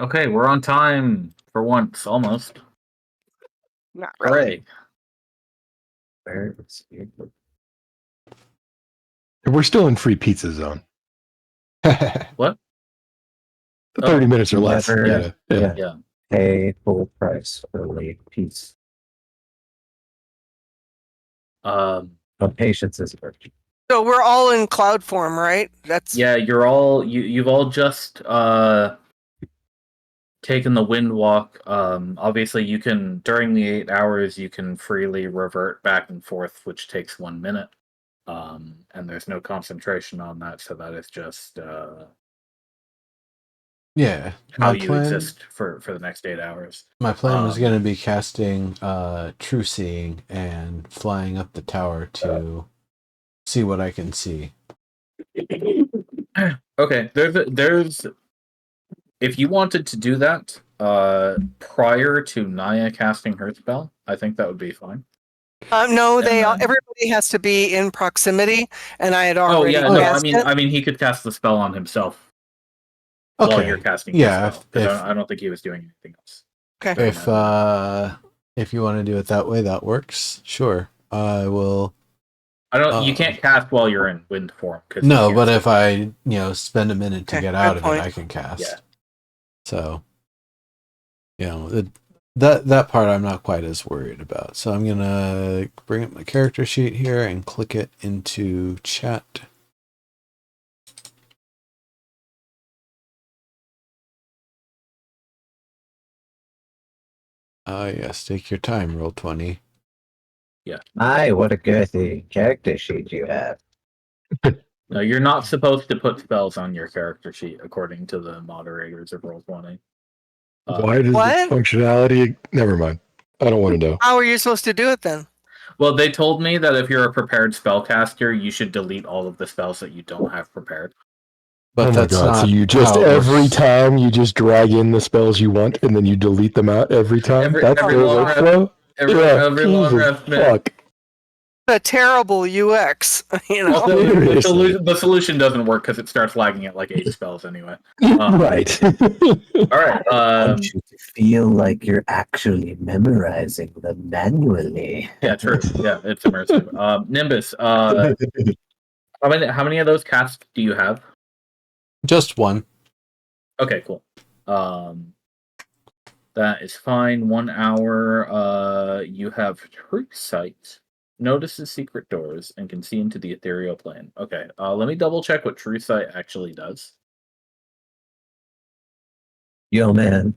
Okay, we're on time for once, almost. Not really. Hooray. We're still in free pizza zone. What? 30 minutes or less. Never- Yeah. Pay full price for late piece. But patience is virtue. So we're all in cloud form, right? That's Yeah, you've all just taken the wind walk. Obviously you can, during the 8 hours, you can freely revert back and forth, which takes 1 minute. And there's no concentration on that, so that is just Yeah. how you exist for the next 8 hours. My plan was going to be casting True Seeing and flying up the tower to see what I can see. Okay, there's if you wanted to do that prior to Naya casting her spell, I think that would be fine. no, everybody has to be in proximity, and I had already. I mean, he could cast the spell on himself while you're casting. Yeah, his spell, I don't think he was doing anything else. Okay. If you want to do it that way, that works. Sure, I will. I don't. You can't cast while you're in wind form. No, but if I spend a minute to get out of it, I can cast. Yeah. So, that part I'm not quite as worried about. So I'm gonna bring up my character sheet here and click it into chat. Yes, take your time, roll 20. Yeah. What a good character sheet you have. No, you're not supposed to put spells on your character sheet, according to the moderators of Roll20. Why does the functionality? Never mind. I don't want to know. How are you supposed to do it then? Well, they told me that if you're a prepared spellcaster, you should delete all of the spells that you don't have prepared. But that's not so you just every time you just drag in the spells you want and then you delete them out every time? That's their workflow? Every long rest minute. A terrible UX, Also, the solution doesn't work because it starts lagging at like 8 spells anyway. Right. All right. I want you to feel like you're actually memorizing them manually. Yeah, true. Yeah, it's immersive. Nimbus, how many of those casts do you have? Just one. Okay, cool. That is fine. 1 hour. You have Truth Sight. Notices secret doors and can see into the ethereal plane. Okay, let me double check what True Sight actually does. Yo, man,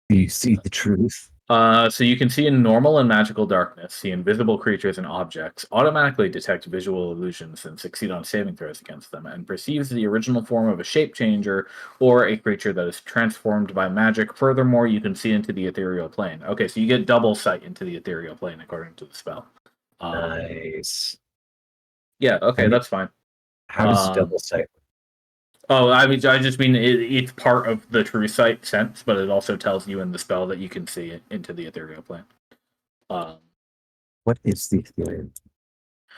do you see the truth? So you can see in normal and magical darkness, see invisible creatures and objects, automatically detect visual illusions and succeed on saving throws against them, and perceives the original form of a shape changer or a creature that is transformed by magic. Furthermore, you can see into the ethereal plane. Okay, so you get double sight into the ethereal plane according to the spell. Nice. Yeah, okay, that's fine. How does double sight? Oh, I just mean it's part of the True Sight sense, but it also tells you in the spell that you can see into the ethereal plane. What is the ethereal?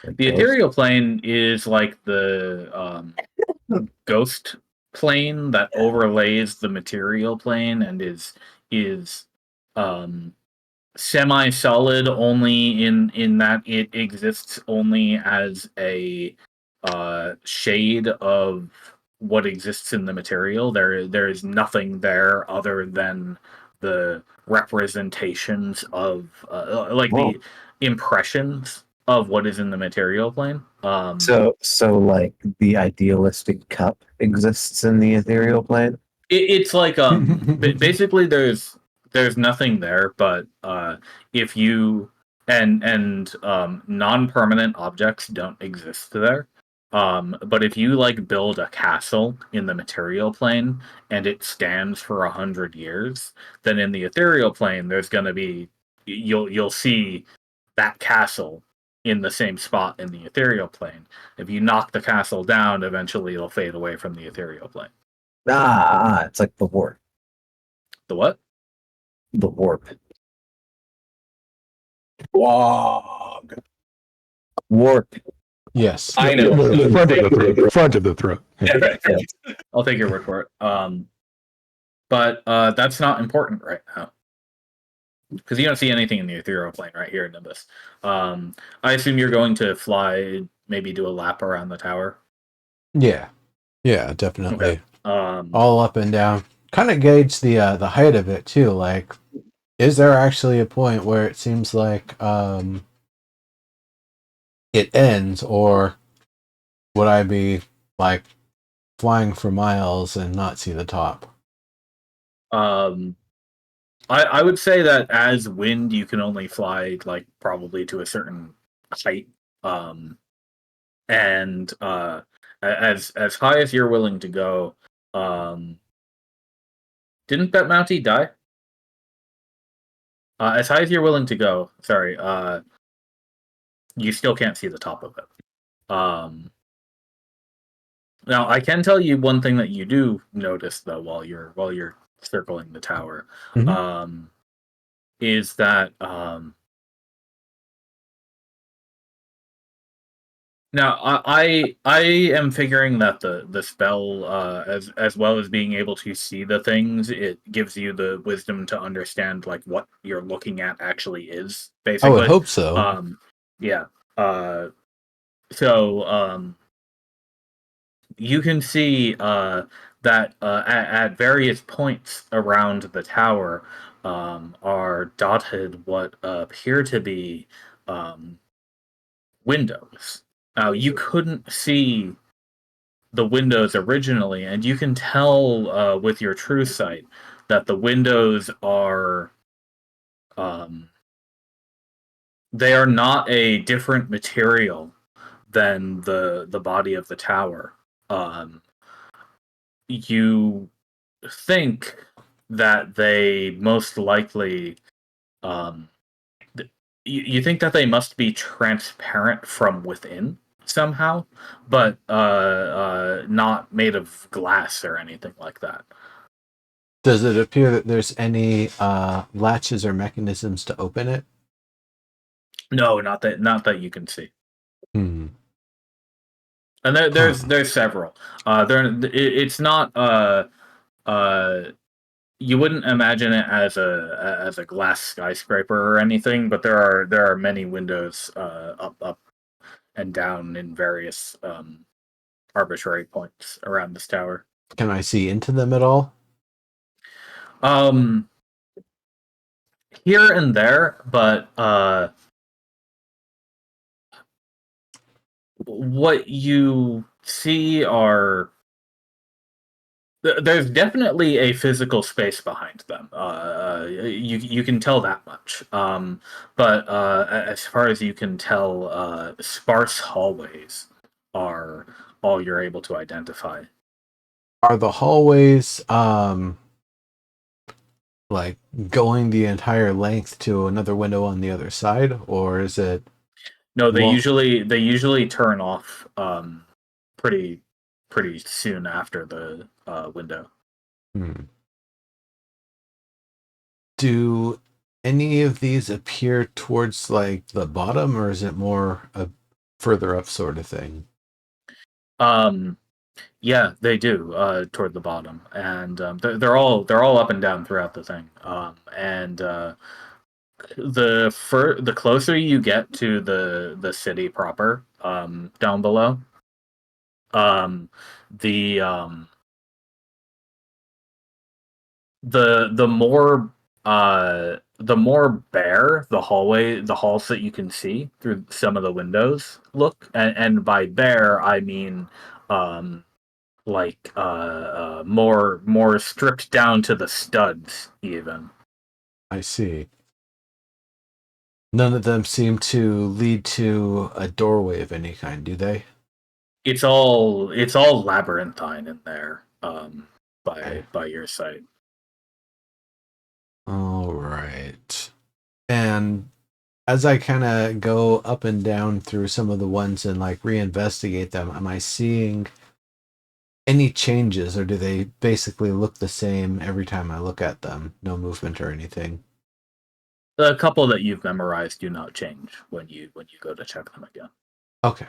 The ethereal plane is like the ghost plane that overlays the material plane and is semi-solid only in that it exists only as a shade of what exists in the material. There is nothing there other than the representations of the impressions of what is in the material plane. So like the idealistic cup exists in the ethereal plane. It's like basically there's nothing there, but if you and non-permanent objects don't exist there. But if you like build a castle in the material plane and it stands for 100 years, then in the ethereal plane there's going to be you'll see that castle in the same spot in the ethereal plane. If you knock the castle down, eventually it'll fade away from the ethereal plane. It's like the warp. The what? The warp. Warp. Yes. I know. Front of the throat. I'll take your word for it. but that's not important right now because you don't see anything in the ethereal plane right here, Nimbus. I assume you're going to fly, maybe do a lap around the tower. Yeah, definitely. Okay. All up and down. Kind of gauge the height of it too. Like, is there actually a point where it seems like it ends, or would I be like flying for miles and not see the top? I would say that as wind, you can only fly like probably to a certain height, and as high as you're willing to go. Didn't Bet Mountie die? As high as you're willing to go. Sorry. You still can't see the top of it. Now I can tell you one thing that you do notice though while you're circling the tower, Mhm. is that now I am figuring that the spell as well as being able to see the things, it gives you the wisdom to understand like what you're looking at actually is I would basically. hope so. Yeah. So you can see that at various points around the tower are dotted what appear to be windows. Now, you couldn't see the windows originally, and you can tell with your true sight that the windows are um, they are not a different material than the body of the tower. Um, you think that they most likely um, you think that they must be transparent from within somehow, but not made of glass or anything like that. Does it appear that there's any latches or mechanisms to open it? No, not that you can see. Hmm. And Huh. there's several. It's not you wouldn't imagine it as a glass skyscraper or anything, but there are many windows up and down in various arbitrary points around this tower. Can I see into them at all? Um, Here and there, but what you see are there's definitely a physical space behind them. You can tell that much. But as far as you can tell, sparse hallways are all you're able to identify. Are the hallways like going the entire length to another window on the other side, or is it No, long? they usually turn off pretty pretty soon after the window. Hmm. Do any of these appear towards like the bottom, or is it more a further up sort of thing? Um, yeah, they do toward the bottom, and they're all up and down throughout the thing. And the closer you get to the city proper, down below, um, the um, the more bare the halls that you can see through some of the windows look, and by bare I mean um like more stripped down to the studs even. I see. None of them seem to lead to a doorway of any kind, do they? It's all labyrinthine in there Okay. by your sight. All right. And as I kind of go up and down through some of the ones and like reinvestigate them, am I seeing any changes, or do they basically look the same every time I look at them? No movement or anything. The couple that you've memorized do not change when you go to check them again. Okay.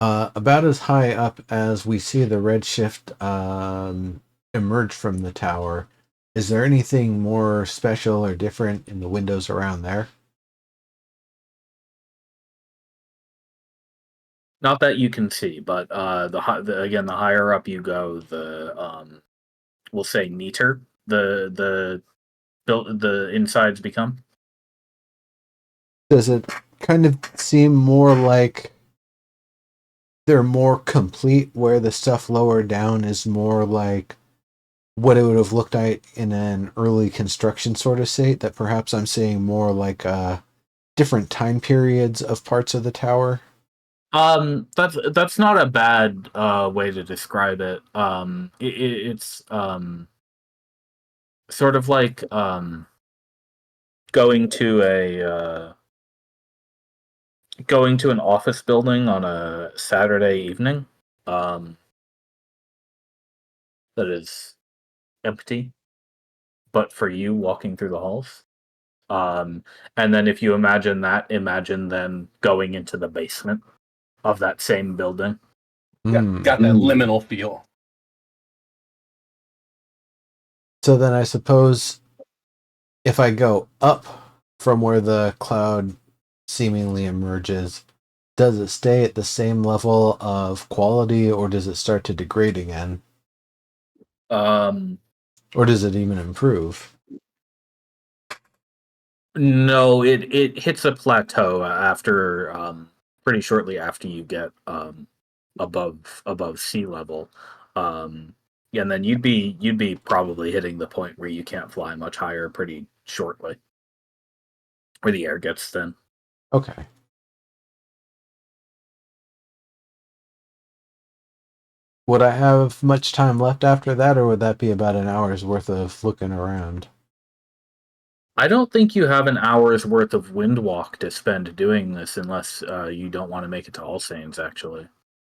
About as high up as we see the redshift emerge from the tower, is there anything more special or different in the windows around there? Not that you can see, but the higher up you go, we'll say neater the insides become. Does it kind of seem more like they're more complete, where the stuff lower down is more like what it would have looked like in an early construction sort of state, that perhaps I'm seeing more like different time periods of parts of the tower? That's not a bad way to describe it. It's sort of like going to an office building on a Saturday evening, that is empty, but for you walking through the halls. And then if you imagine then going into the basement of that same building. Got that liminal feel. So then I suppose if I go up from where the cloud seemingly emerges, does it stay at the same level of quality, or does it start to degrade again? Or does it even improve? No, it hits a plateau after pretty shortly after you get above sea level. And then you'd be probably hitting the point where you can't fly much higher pretty shortly, where the air gets thin. Okay. Would I have much time left after that, or would that be about an hour's worth of looking around? I don't think you have an hour's worth of wind walk to spend doing this unless you don't want to make it to All Saints, actually.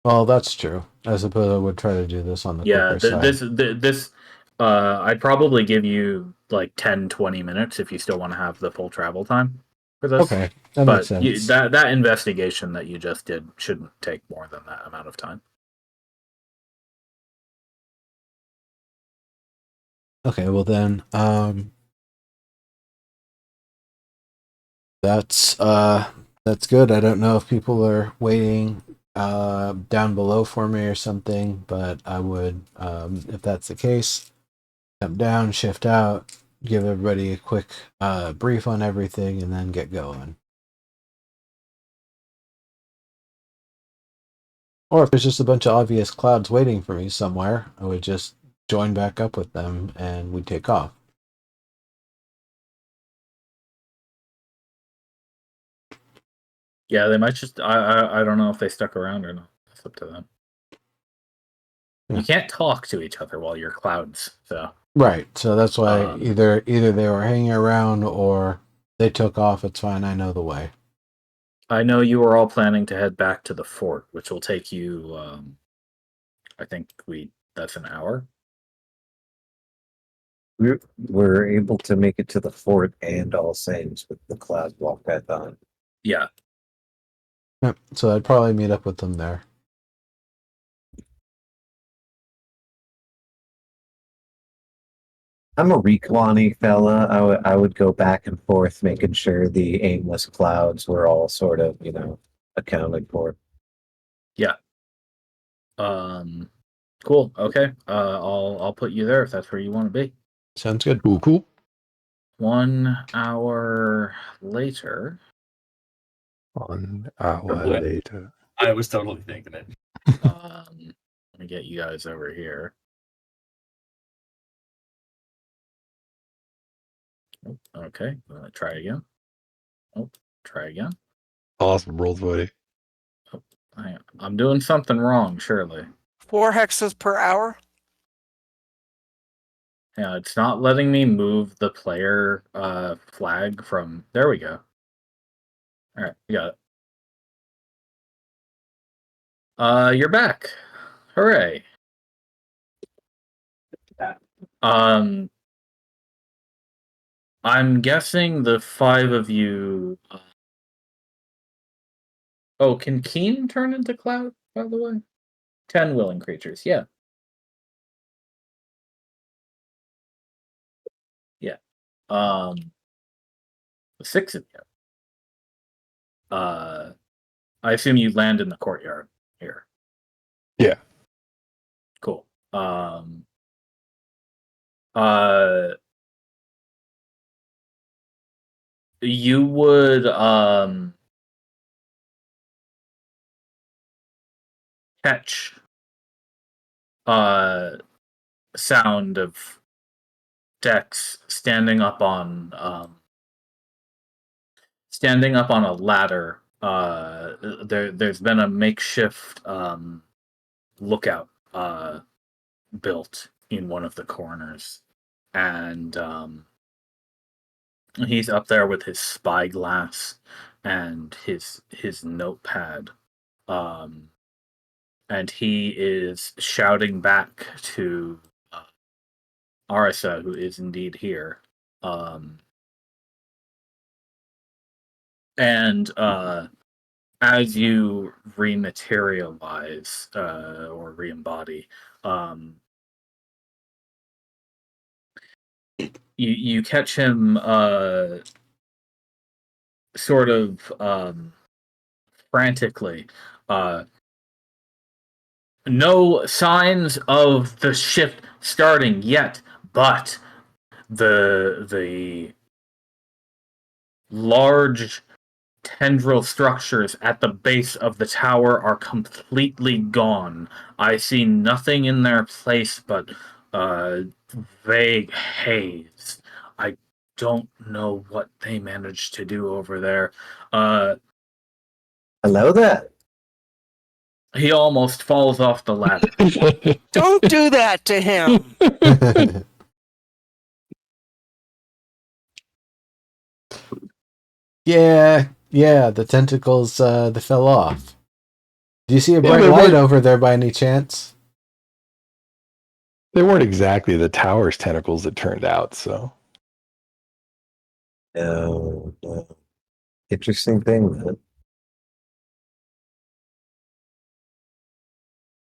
Well, that's true. I suppose I would try to do this on the quicker side. This I'd probably give you like 10-20 minutes if you still want to have the full travel time for this. Okay, that makes sense. That investigation that you just did shouldn't take more than that amount of time. Okay, well then, that's good. I don't know if people are waiting down below for me or something, but I would, if that's the case, come down, shift out, give everybody a quick brief on everything, and then get going. Or if there's just a bunch of obvious clouds waiting for me somewhere, I would just join back up with them and we'd take off. Yeah, they might just. I don't know if they stuck around or not. It's up to them. Yeah. You can't talk to each other while you're clouds, so. Right, so that's why either they were hanging around or they took off. It's fine. I know the way. I know you were all planning to head back to the fort, which will take you. I think that's an hour. We're able to make it to the fort and All Saints with the cloud walk python. Yeah. Yep, so I'd probably meet up with them there. I'm a Requani fella. I would go back and forth, making sure the aimless clouds were all sort of, accounted for. Yeah. Cool. Okay. I'll put you there if that's where you want to be. Sounds good. Cool. 1 hour later. 1 hour What? later. I was totally thinking it. Let me get you guys over here. Okay. Try again. Try again. Awesome, Roll20. I'm doing something wrong, surely. 4 hexes per hour. Yeah, it's not letting me move the player flag from. There we go. All right, you got it. You're back. Hooray. I'm guessing the 5 of you. Oh, can Keen turn into Cloud, by the way? 10 willing creatures, yeah. The 6 of you. I assume you land in the courtyard here. Yeah. Cool. You would catch sound of Dex standing up on a ladder. There's been a makeshift lookout built in one of the corners, and he's up there with his spyglass and his notepad, and he is shouting back to Arisa, who is indeed here, and as you rematerialize or re-embody, you catch him sort of frantically. No signs of the shift starting yet, but the large tendril structures at the base of the tower are completely gone. I see nothing in their place but vague haze. I don't know what they managed to do over there. Hello there. He almost falls off the ladder. Don't do that to him. Yeah, the tentacles they fell off. Do you see a Yeah, bright they light weren't- over there by any chance? They weren't exactly the tower's tentacles, it turned out, so. No. Interesting thing, man.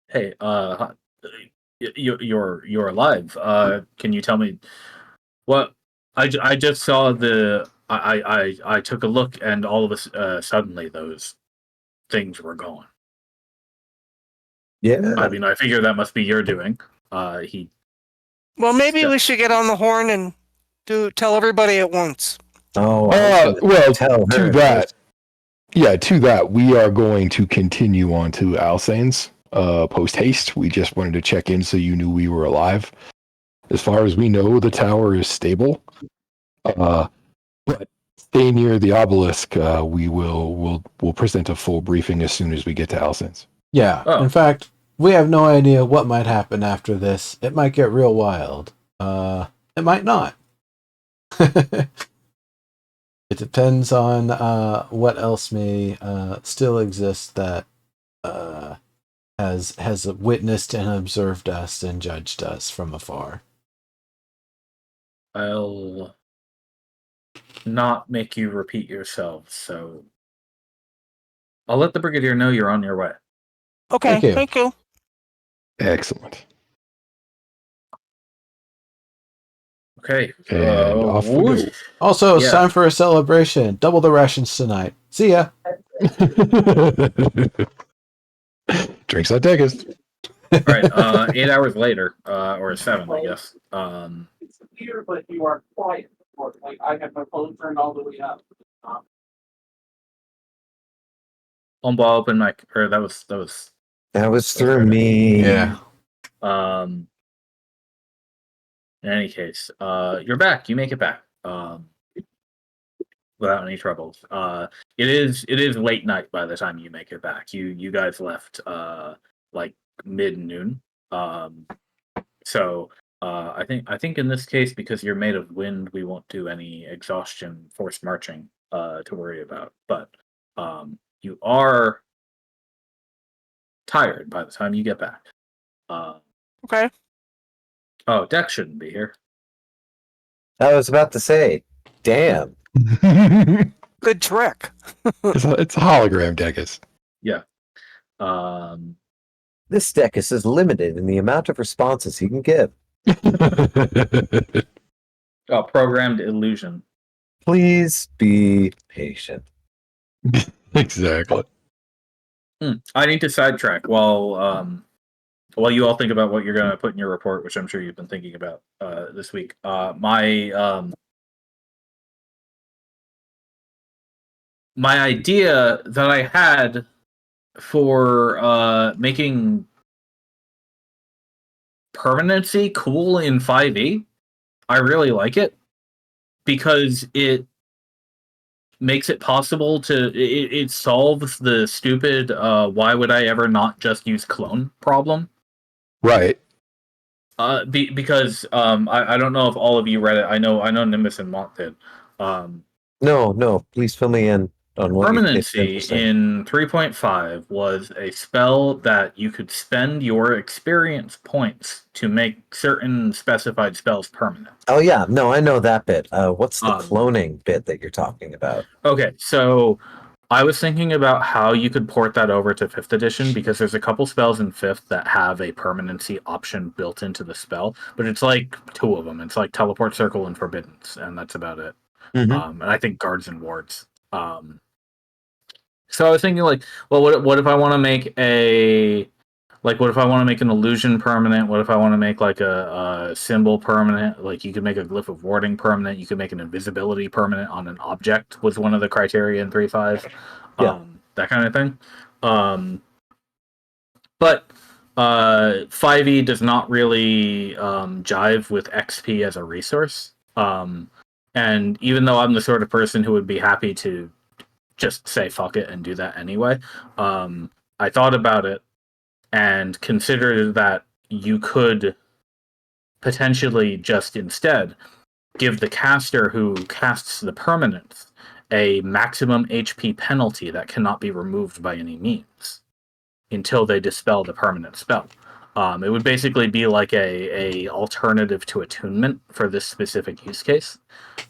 Hey, you're alive. Can you tell me what? I just saw I took a look, and all of a suddenly those things were gone. Yeah. I mean, I figure that must be your doing. He Well, maybe we should get on the horn and tell everybody at once. Oh, I was gonna Well, tell to her that, we are going to continue on to Alsane's post haste. We just wanted to check in so you knew we were alive. As far as we know, the tower is stable. But stay near the obelisk. We'll present a full briefing as soon as we get to Alsane's. Yeah. Oh. In fact, we have no idea what might happen after this. It might get real wild. It might not. It depends on what else may still exist that has witnessed and observed us and judged us from afar. I'll not make you repeat yourselves, so I'll let the Brigadier know you're on your way. Okay, Thank you. Excellent. Okay. And off we go. Also, it's Yeah. time for a celebration. Double the rations tonight. See ya. Drinks on Degas. All right. 8 hours later, or 7, I guess. It's weird, but you are quiet. Like I have my phone turned all the way up. Ombwa open mic, or that was. That was through me. Yeah. In any case, you're back. You make it back. Without any troubles. It is late night by the time you make it back. You guys left like mid-noon. So I think in this case, because you're made of wind, we won't do any exhaustion forced marching to worry about. But you are tired by the time you get back. Okay. Oh, Dex shouldn't be here. I was about to say, damn. Good trick. It's a hologram, Degas. Yeah. This Decus is limited in the amount of responses he can give. Programmed illusion. Please be patient. Exactly. I need to sidetrack while you all think about what you're going to put in your report, which I'm sure you've been thinking about this week. My idea that I had for making permanency cool in 5e, I really like it because it makes it possible to it solves the stupid why would I ever not just use clone problem. Right. Because I don't know if all of you read it. I know Nimbus and Mont did. No, please fill me in on what you it's Permanency interesting. in 3.5 was a spell that you could spend your experience points to make certain specified spells permanent. Oh yeah, no, I know that bit. What's the Um, cloning bit that you're talking about? Okay, so I was thinking about how you could port that over to 5th edition because there's a couple spells in 5th that have a permanency option built into the spell, but it's like 2 of them. It's like Teleport, Circle, and Forbiddance, and that's about it. Mm-hmm. And I think Guards and Wards. So I was thinking, like, well, what if I want to make what if I want to make an illusion permanent? What if I want to make like a symbol permanent? Like you could make a glyph of warding permanent. You could make an invisibility permanent on an object was one of the criteria in 3.5. Yeah. That kind of thing. But 5e does not really jive with XP as a resource. And even though I'm the sort of person who would be happy to just say fuck it and do that anyway, I thought about it and considered that you could potentially just instead give the caster who casts the permanence a maximum HP penalty that cannot be removed by any means until they dispel the permanent spell. It would basically be like a alternative to attunement for this specific use case.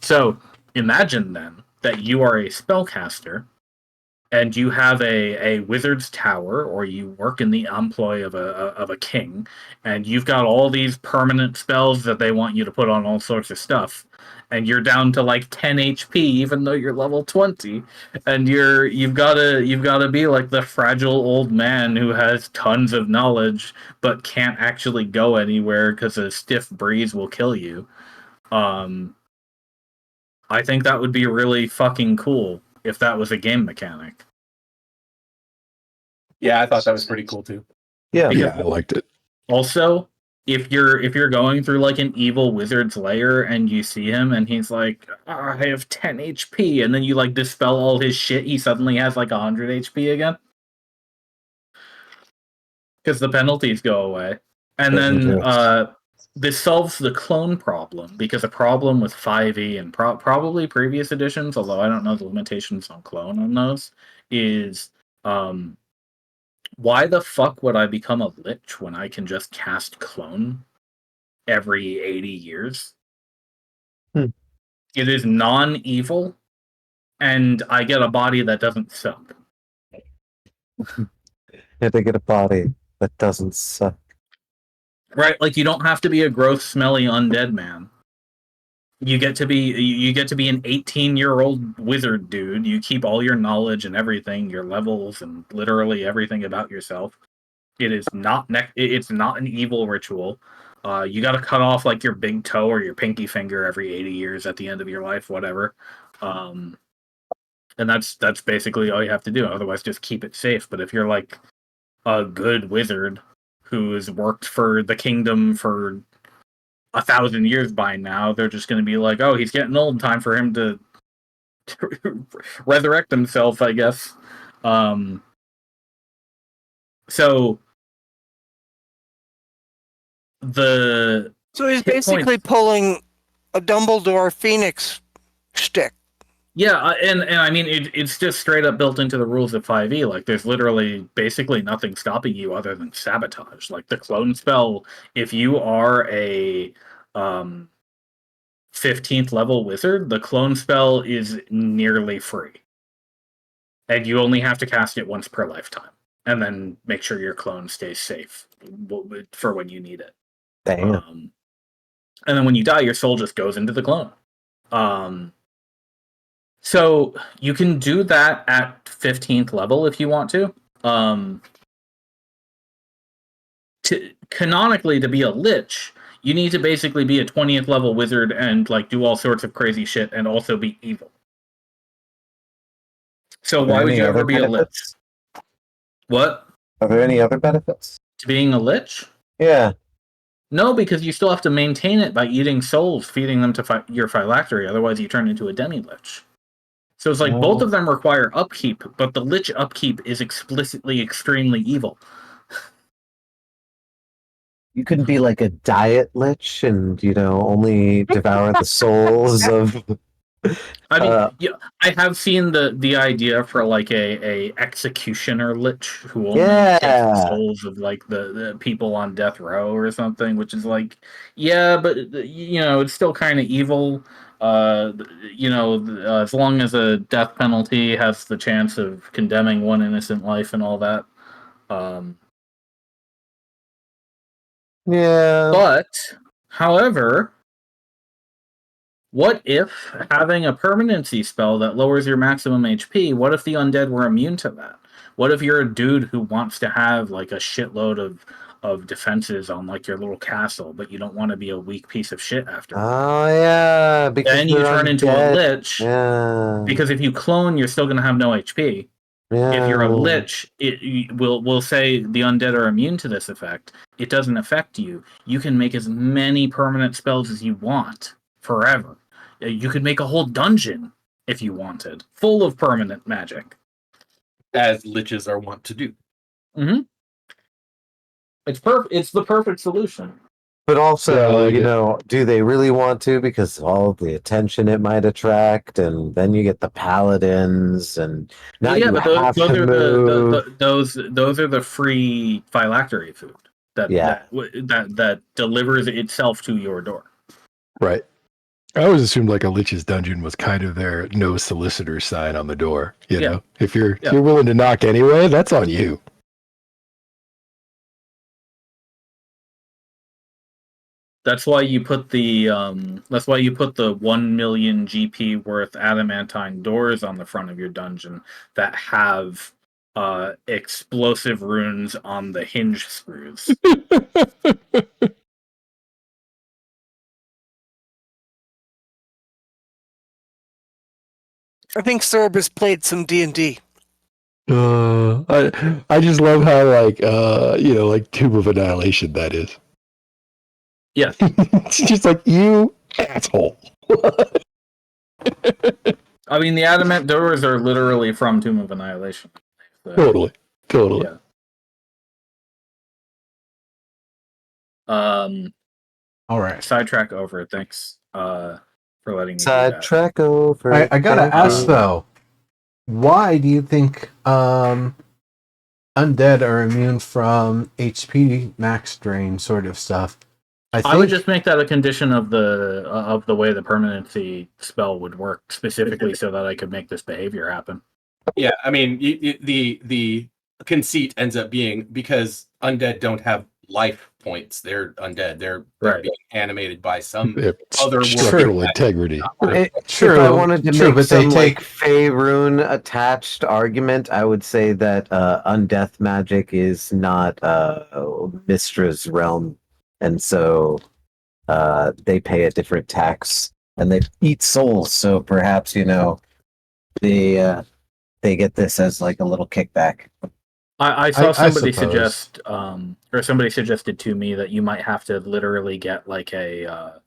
So imagine then that you are a spellcaster and you have a wizard's tower, or you work in the employ of a king, and you've got all these permanent spells that they want you to put on all sorts of stuff, and you're down to like 10 HP, even though you're level 20, and you've gotta be like the fragile old man who has tons of knowledge but can't actually go anywhere because a stiff breeze will kill you. I think that would be really fucking cool if that was a game mechanic. Yeah, I thought that was pretty cool too. Yeah. Yeah, I liked it. Also, if you're going through like an evil wizard's lair and you see him and he's like, I have 10 HP, and then you like dispel all his shit, he suddenly has like 100 HP again. Because the penalties go away. And then this solves the clone problem, because a problem with 5e and probably previous editions, although I don't know the limitations on clone on those, is why the fuck would I become a lich when I can just cast clone every 80 years? It is non-evil, and I get a body that doesn't suck. Yeah, they get a body that doesn't suck. Right? Like, you don't have to be a gross, smelly undead man. You get to be an 18-year-old wizard dude. You keep all your knowledge and everything, your levels and literally everything about yourself. It is not it's not an evil ritual. You got to cut off like your big toe or your pinky finger every 80 years at the end of your life, whatever. And that's basically all you have to do. Otherwise, just keep it safe. But if you're like a good wizard who's worked for the kingdom for 1,000 years by now, they're just going to be like, oh, he's getting old. Time for him to resurrect himself, I guess. So So he's basically pulling a Dumbledore Phoenix shtick. Yeah, and I mean it's just straight up built into the rules of 5e. Like there's literally basically nothing stopping you other than sabotage. Like the clone spell, if you are a 15th level wizard, the clone spell is nearly free. And you only have to cast it once per lifetime. And then make sure your clone stays safe for when you need it. Damn. and then when you die, your soul just goes into the clone. So you can do that at 15th level if you want to. Canonically, to be a lich, you need to basically be a 20th level wizard and like do all sorts of crazy shit and also be evil. So why would you ever be a lich? What? Are there any other benefits to being a lich? Yeah. No, because you still have to maintain it by eating souls, feeding them to your phylactery. Otherwise, you turn into a demi-lich. So it's like both of them require upkeep, but the lich upkeep is explicitly extremely evil. You couldn't be like a diet lich and, only devour the souls of... I mean, yeah, I have seen the idea for like a executioner lich who only takes the souls of like the people on death row or something, which is like, yeah, but it's still kind of evil. As long as a death penalty has the chance of condemning one innocent life and all that. Yeah. But, however, what if having a permanency spell that lowers your maximum HP, what if the undead were immune to that? What if you're a dude who wants to have like a shitload of defenses on like your little castle, but you don't want to be a weak piece of shit after? Oh, yeah. Because then you turn into a lich. Yeah. Because if you clone, you're still going to have no HP. Yeah. If you're a lich, we'll say the undead are immune to this effect. It doesn't affect you. You can make as many permanent spells as you want forever. You could make a whole dungeon if you wanted, full of permanent magic. As liches are wont to do. Mm-hmm. It's the perfect solution. But also, do they really want to? Because of all the attention it might attract, and then you get the paladins, and now yeah, you but have those to are move. those are the free phylactery food that delivers itself to your door. Right. I always assumed like a lich's dungeon was kind of their no solicitor sign on the door. You know, if you're willing to knock anyway, that's on you. That's why you put the 1 million GP worth adamantine doors on the front of your dungeon that have explosive runes on the hinge screws. I think Sorb has played some D&D. I just love how like Tomb of Annihilation that is. Yeah. It's just like, you asshole. I mean, the adamant doors are literally from Tomb of Annihilation. So, totally. Yeah. All right. Sidetrack over. Thanks for letting me sidetrack over. I gotta ask though, why do you think undead are immune from HP max drain sort of stuff? I would just make that a condition of the way the permanency spell would work, specifically so that I could make this behavior happen. Yeah, I mean, the conceit ends up being because undead don't have life points. They're undead. They're being animated by some other structural integrity. True. If I wanted to make some like Faerun attached argument, I would say that undeath magic is not Mistra's realm, and so they pay a different tax, and they eat souls. So perhaps they get this as like a little kickback. I saw somebody suggest, or somebody suggested to me that you might have to literally get like a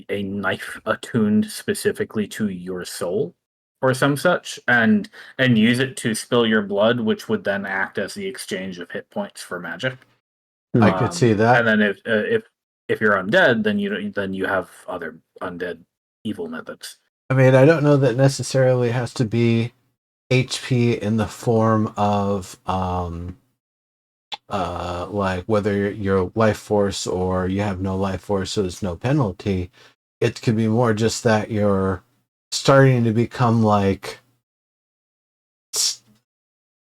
knife attuned specifically to your soul, or some such, and use it to spill your blood, which would then act as the exchange of hit points for magic. I could see that. And then if you're undead, then you have other undead evil methods. I mean, I don't know that necessarily has to be HP in the form of like whether you're life force or you have no life force, so there's no penalty. It could be more just that you're starting to become like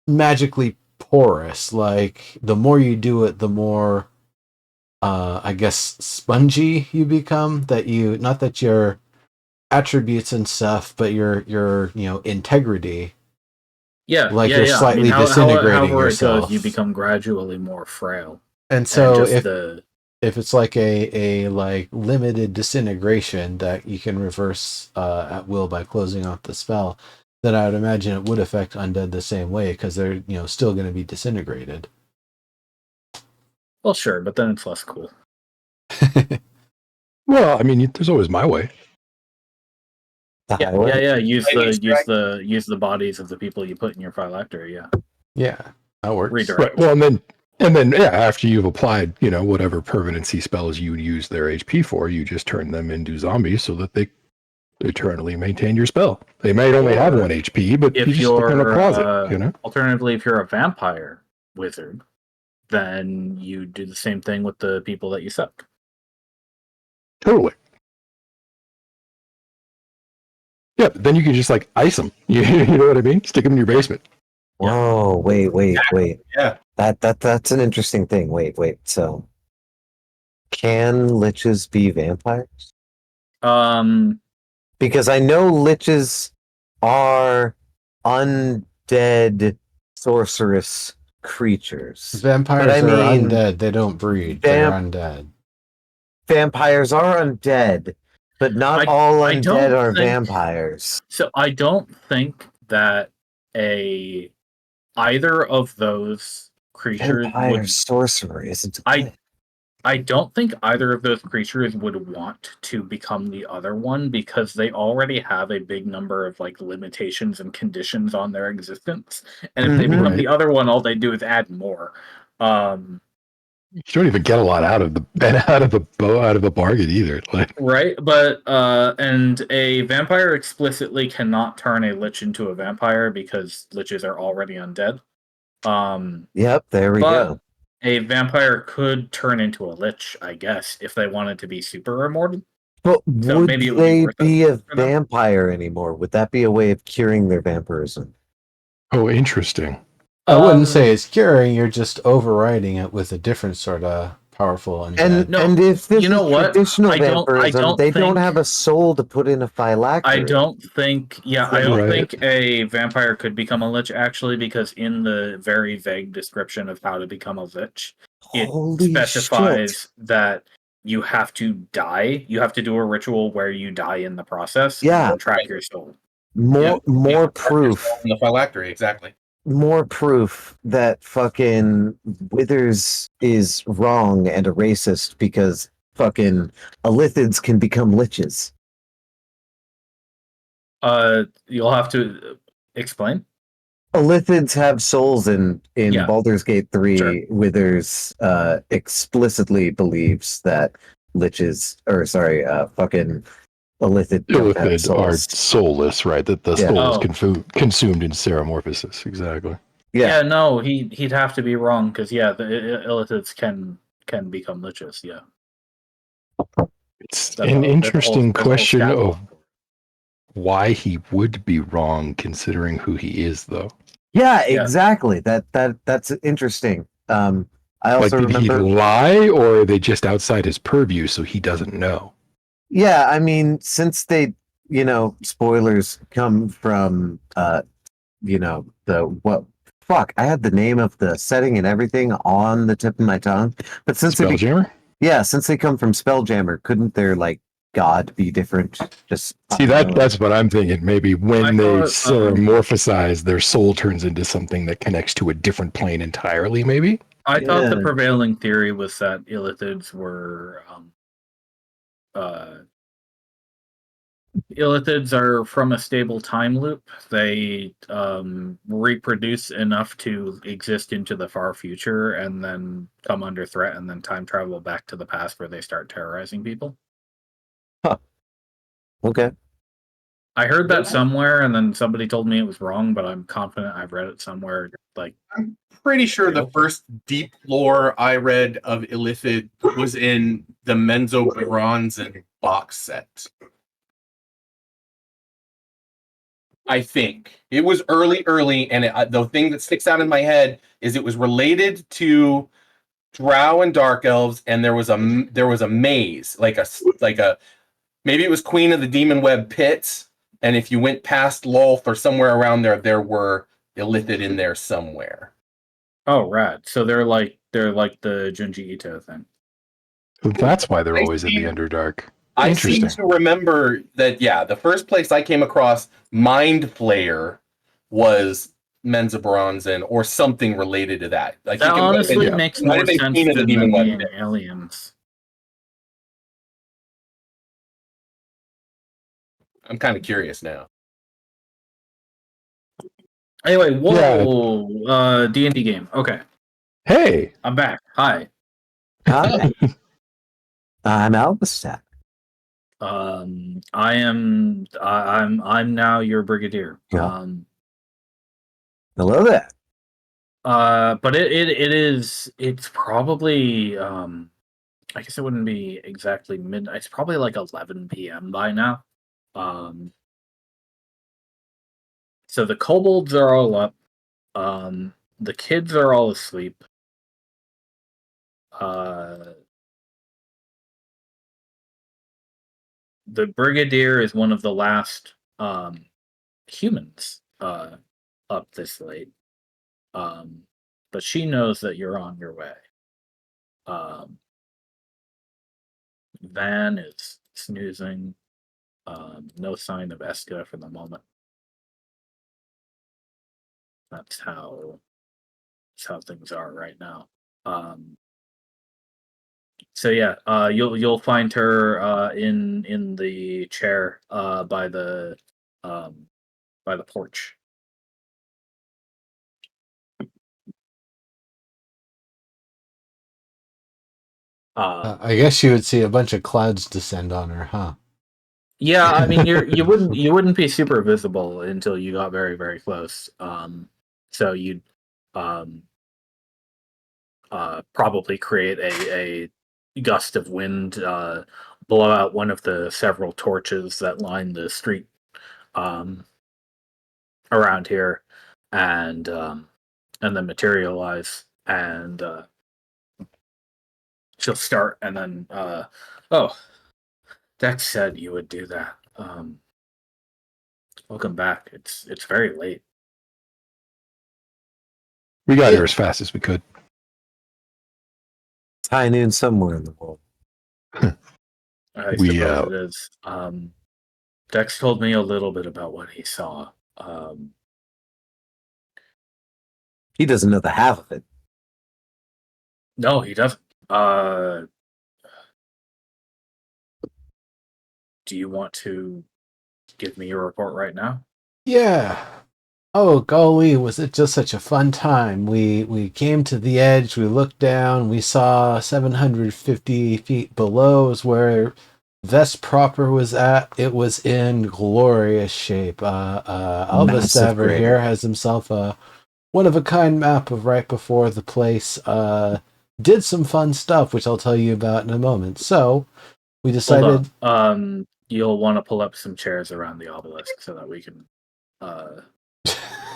magically porous. Like the more you do it, the more I guess spongy you become, that you, not that your attributes and stuff, but your integrity. Yeah, Like yeah, you're yeah. I mean, slightly disintegrating however it goes, yourself. you become gradually more frail, And and so just if it's like a like limited disintegration that you can reverse at will by closing off the spell, then I would imagine it would affect undead the same way, because they're still going to be disintegrated. well, sure, but then it's less cool. Well, I mean, there's always my way. Yeah. Use the bodies of the people you put in your phylactery. Yeah. Yeah, that works. Redirect. Right. Well, and then yeah, after you've applied, whatever permanency spells you use their HP for, you just turn them into zombies so that they eternally maintain your spell. They might only have 1 HP, but you If just stick them in a closet. Alternatively, if you're a vampire wizard, then you do the same thing with the people that you suck. Totally. Yeah, but then you can just like ice them. You know what I mean? Stick them in your basement. Whoa! Wait. Yeah. That's an interesting thing. Wait. So, can liches be vampires? Because I know liches are undead sorceress creatures. Vampires are undead. They don't breed. They're undead. Vampires are undead, but not all undead are vampires. So I don't think that either of those creatures Vampire sorcerer isn't good. I don't think either of those creatures would want to become the other one, because they already have a big number of like limitations and conditions on their existence. And if they become the other one, all they do is add more. You don't even get a lot out of the bargain either. Like, right, but and a vampire explicitly cannot turn a lich into a vampire because liches are already undead. Yep, there we go. A vampire could turn into a lich, I guess, if they wanted to be super immortal. But so would they be a vampire anymore? Would that be a way of curing their vampirism? Oh, interesting. I wouldn't say it's curing. You're just overriding it with a different sort of powerful undead. And if this is traditional vampirism, they don't have a soul to put in a phylactery. I don't think a vampire could become a lich, actually, because in the very vague description of how to become a lich, it specifies that you have to die. You have to do a ritual where you die in the process. Yeah, and track your soul. More proof in the phylactery, exactly. More proof that fucking Withers is wrong and a racist, because fucking Illithids can become liches. You'll have to explain. Illithids have souls in Baldur's Gate 3. Sure. Withers explicitly believes that liches, fucking Illithid are soulless, right? That the soul is consumed in ceremorphosis. Exactly. Yeah, no, he'd have to be wrong, because the Illithids can become liches. Yeah, it's an interesting question of why he would be wrong, considering who he is, though. Yeah, exactly. That's interesting. I also did he lie, or are they just outside his purview, so he doesn't know? Yeah, I mean, since they, spoilers come from, I had the name of the setting and everything on the tip of my tongue, but since Spelljammer? Since they come from Spelljammer, couldn't their god be different? Just see that's what I'm thinking. Maybe when they ceremorphosize, their soul turns into something that connects to a different plane entirely. Maybe I thought the prevailing theory was that Illithids were. Illithids are from a stable time loop. They reproduce enough to exist into the far future and then come under threat and then time travel back to the past where they start terrorizing people. Huh. Okay. I heard that somewhere and then somebody told me it was wrong, but I'm confident I've read it somewhere. I'm pretty sure the first deep lore I read of Illithid was in the Menzoberranzan box set. I think it was early, and the thing that sticks out in my head is it was related to drow and dark elves, and there was a maze, like a maybe it was Queen of the Demon Web pits, and if you went past Lolth or somewhere around there were Illithid in there somewhere. Oh, rad. So they're like the Junji Ito thing. That's why they're always in the Underdark. I seem to remember that, the first place I came across Mind Flayer was Menzoberranzan or something related to that. Like, that honestly makes more sense than them being aliens. I'm kind of curious now. Anyway, whoa, D&D game. Okay. Hey, I'm back. Hi. Hi. I'm Alvestat. I'm now your brigadier. Yeah. Hello there. But it's probably I guess it wouldn't be exactly midnight. It's probably like 11 p.m. by now. So the kobolds are all up. The kids are all asleep. The brigadier is one of the last humans up this late. But she knows that you're on your way. Van is snoozing. No sign of Eska for the moment. That's how things are right now. So yeah, you'll find her in the chair by the porch. I guess you would see a bunch of clouds descend on her, huh? Yeah, I mean you wouldn't be super visible until you got very, very close. So you'd probably create a gust of wind, blow out one of the several torches that line the street around here, and then materialize, and she'll start, and then oh, Dex said you would do that. Welcome back. It's very late. We got here as fast as we could. It's high noon somewhere in the world. I suppose it is. Dex told me a little bit about what he saw. He doesn't know the half of it. No, he doesn't. Do you want to give me your report right now? Yeah. Oh, golly, was it just such a fun time. We came to the edge, we looked down, we saw 750 feet below is where Vest proper was at. It was in glorious shape. Albus Saver here has himself a one-of-a-kind map of right before the place. Did some fun stuff, which I'll tell you about in a moment. So, we decided... You'll want to pull up some chairs around the obelisk so that we can...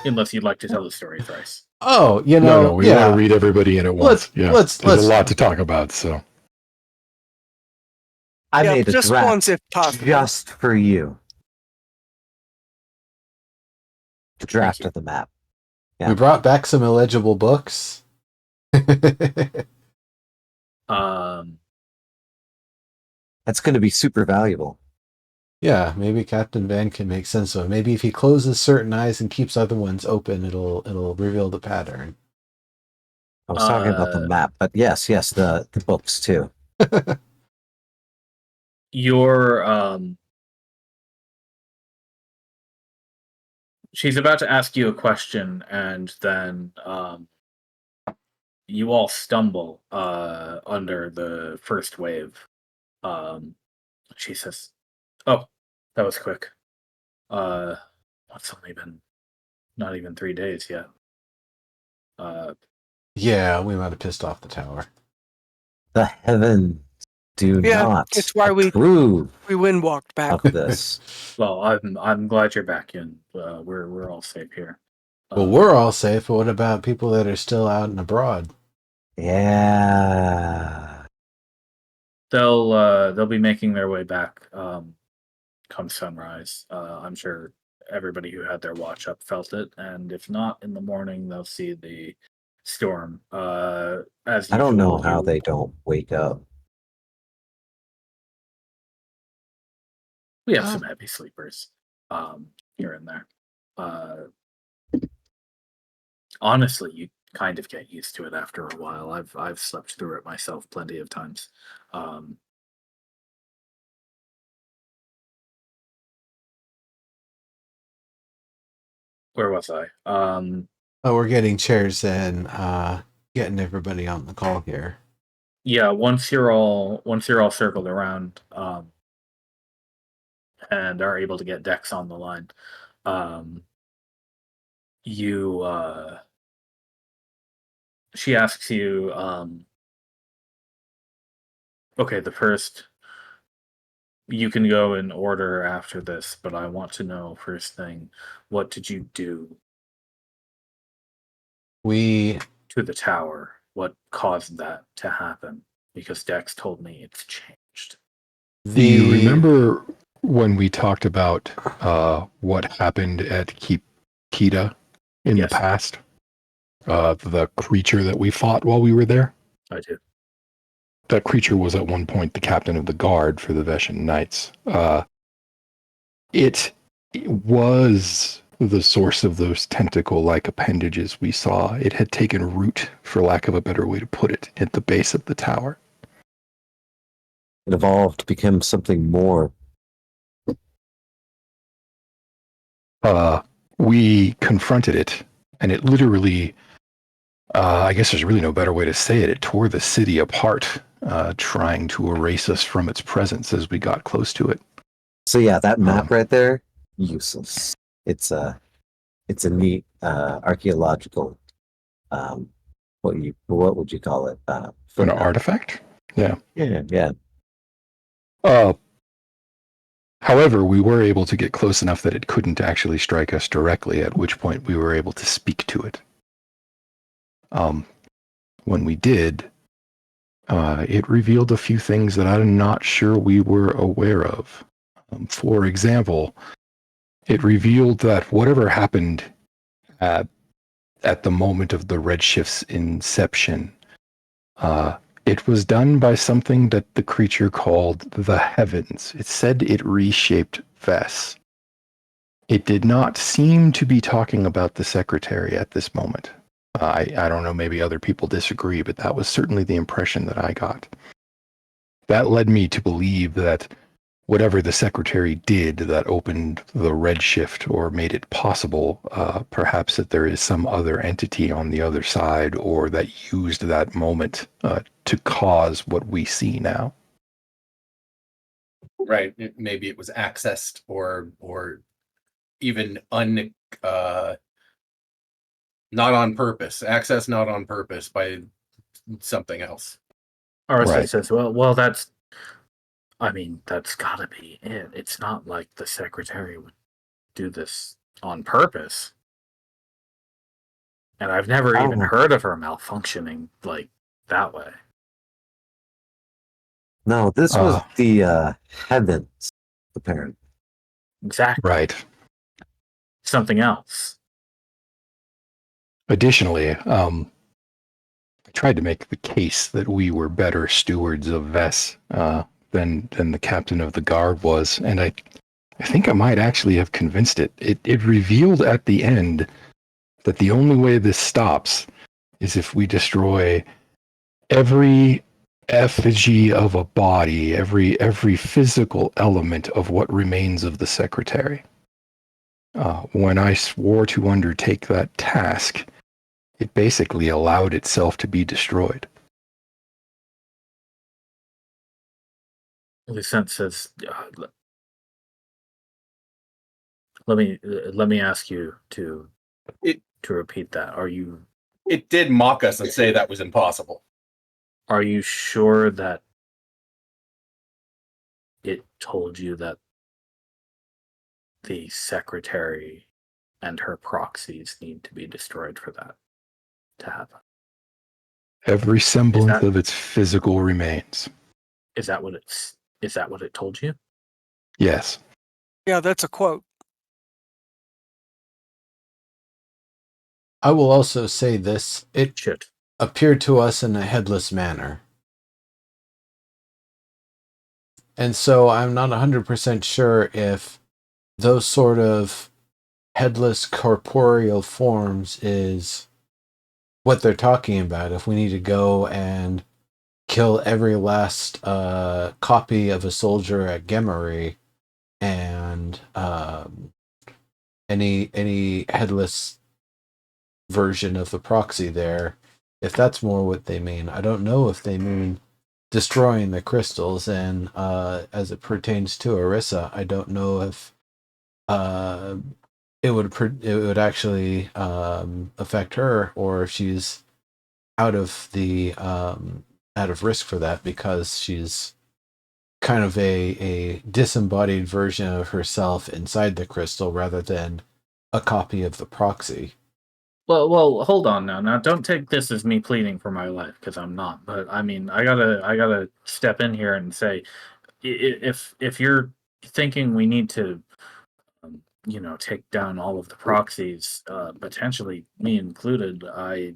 unless you'd like to tell the story thrice. Oh, no, we want to read everybody in at once. There's a lot to talk about, so... I made a just draft once if possible. just for you. The draft of the map. Yeah. We brought back some illegible books. That's going to be super valuable. Yeah, maybe Captain Van can make sense of it. Maybe if he closes certain eyes and keeps other ones open, it'll reveal the pattern. I was talking about the map, but yes, the books too. She's about to ask you a question, and then you all stumble under the first wave. She says, "Oh, that was quick. It's only been not even 3 days yet." Yeah, we might have pissed off the tower. The heavens do not. It's why we windwalked back. Of this. Well, I'm glad you're back in. We're all safe here. Well, we're all safe, but what about people that are still out and abroad? Yeah. They'll be making their way back come sunrise. I'm sure everybody who had their watch up felt it, and if not in the morning, they'll see the storm. As I don't know usual, how they don't wake up. we have some heavy sleepers here and there. Honestly, you kind of get used to it after a while. I've slept through it myself plenty of times. Where was I? Oh, we're getting chairs and getting everybody on the call here. Yeah, once you're all circled around, and are able to get decks on the line, you she asks you, okay, the first, you can go in order after this, but I want to know first thing, what did you do We to the tower? What caused that to happen? Because Dex told me it's changed. Do you remember when we talked about what happened at Kita in the past? The creature that we fought while we were there? I do. That creature was at one point the captain of the guard for the Veshan Knights. It was the source of those tentacle-like appendages we saw. It had taken root, for lack of a better way to put it, at the base of the tower. It evolved to become something more. We confronted it, and it literally, I guess there's really no better way to say it. It tore the city apart, trying to erase us from its presence as we got close to it. So yeah, that map right there, useless. It's a neat archaeological, what would you call it? An artifact? Yeah. Yeah. However, we were able to get close enough that it couldn't actually strike us directly, at which point we were able to speak to it. When we did, it revealed a few things that I'm not sure we were aware of. For example, it revealed that whatever happened at the moment of the Redshift's inception, it was done by something that the creature called the Heavens. It said it reshaped Vess. It did not seem to be talking about the secretary at this moment. I don't know, maybe other people disagree, but that was certainly the impression that I got. That led me to believe that whatever the secretary did that opened the Redshift or made it possible, perhaps that there is some other entity on the other side or that used that moment to cause what we see now. Right. Maybe it was accessed or even not on purpose. Access not on purpose by something else. RSA says, well, that's gotta be it. It's not like the secretary would do this on purpose. And I've never even heard of her malfunctioning like that way. No, this was the Heavens, apparently. Exactly. Right. Something else. Additionally, I tried to make the case that we were better stewards of Vess than the captain of the guard was, and I think I might actually have convinced it. It revealed at the end that the only way this stops is if we destroy every effigy of a body, every physical element of what remains of the secretary. When I swore to undertake that task, it basically allowed itself to be destroyed. Lucent says, let me ask you to repeat that. It did mock us and say that was impossible. Are you sure that it told you that the secretary and her proxies need to be destroyed for that to happen? Every semblance of its physical remains. Is that what it told you? Yes. Yeah, that's a quote. I will also say this. It Shit. appeared to us in a headless manner. And so I'm not 100% sure if those sort of headless corporeal forms is what they're talking about. If we need to go and kill every last copy of a soldier at Gemery and any headless version of the proxy there, if that's more what they mean. I don't know if they mean destroying the crystals, and as it pertains to Orisa, I don't know if it would actually affect her, or if she's out of risk for that, because she's kind of a disembodied version of herself inside the crystal rather than a copy of the proxy. Well, hold on now. Now, don't take this as me pleading for my life, because I'm not. But I mean, I gotta step in here and say, if you're thinking we need to, take down all of the proxies, potentially me included, I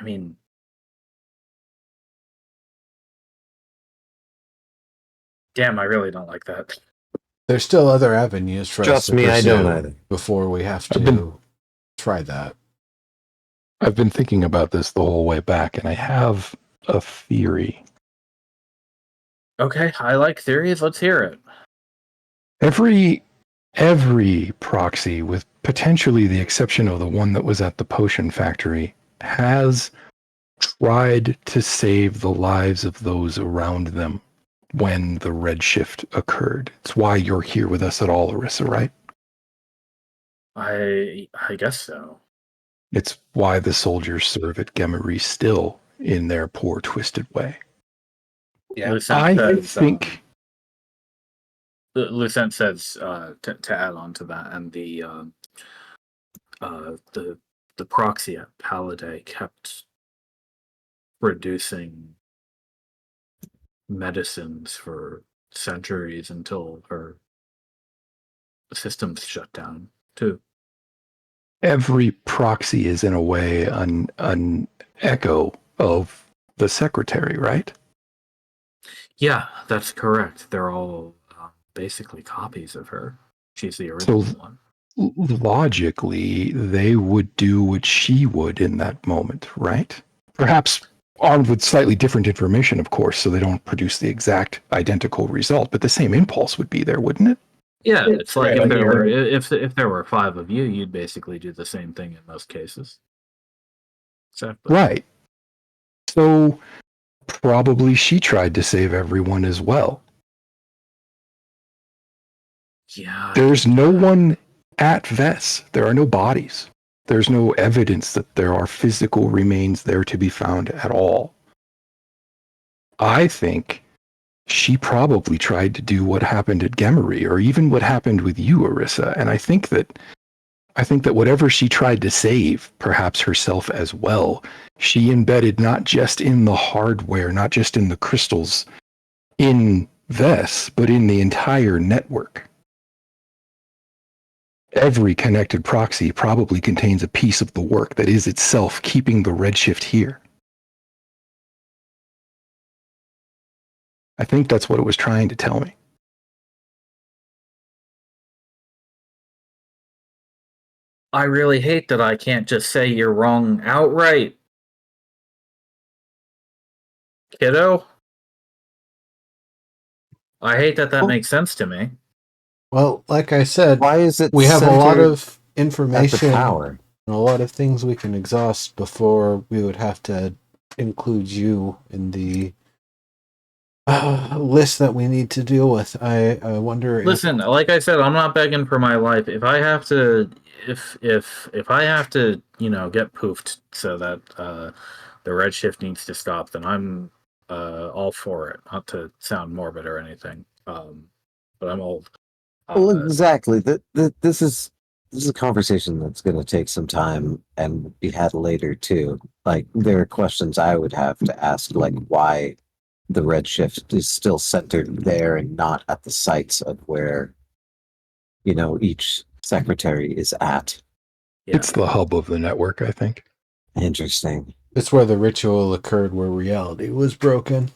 mean, damn, I really don't like that. There's still other avenues for us Trust to me, I don't pursue either. before we have to try that. I've been thinking about this the whole way back, and I have a theory. Okay, I like theories. Let's hear it. Every proxy, with potentially the exception of the one that was at the potion factory, has tried to save the lives of those around them when the redshift occurred. It's why you're here with us at all, Orisa, right? I guess so. It's why the soldiers serve at Gemery still, in their poor, twisted way. Yeah. Lucent says to add on to that, and the proxy at Paladay kept producing medicines for centuries until her systems shut down too. Every proxy is in a way an echo of the secretary, right? Yeah, that's correct. They're all basically copies of her. She's the original one. Logically, they would do what she would in that moment, right? Perhaps armed with slightly different information, of course, so they don't produce the exact identical result, but the same impulse would be there, wouldn't it? Yeah, it's like if there were 5 of you, you'd basically do the same thing in most cases. Exactly. Right. So probably she tried to save everyone as well. Yeah. There's no one at Vess. There are no bodies. There's no evidence that there are physical remains there to be found at all. I think she probably tried to do what happened at Gemery, or even what happened with you, Orisa. And I think that whatever she tried to save, perhaps herself as well, she embedded not just in the hardware, not just in the crystals in Vess, but in the entire network. Every connected proxy probably contains a piece of the work that is itself keeping the redshift here. I think that's what it was trying to tell me. I really hate that I can't just say you're wrong outright. Kiddo? I hate that makes sense to me. Well, like I said, why is it we have a lot of at the information tower? and a lot of things we can exhaust before we would have to include you in the list that we need to deal with. I wonder. Listen, like I said, I'm not begging for my life. If I have to, if I have to, get poofed so that the redshift needs to stop, then I'm all for it. Not to sound morbid or anything, but I'm old. Well, exactly. This is This is a conversation that's going to take some time and be had later too. Like, there are questions I would have to ask, like why the Redshift is still centered there and not at the sites of where, each secretary is at. Yeah. It's the hub of the network, I think. Interesting. It's where the ritual occurred, where reality was broken.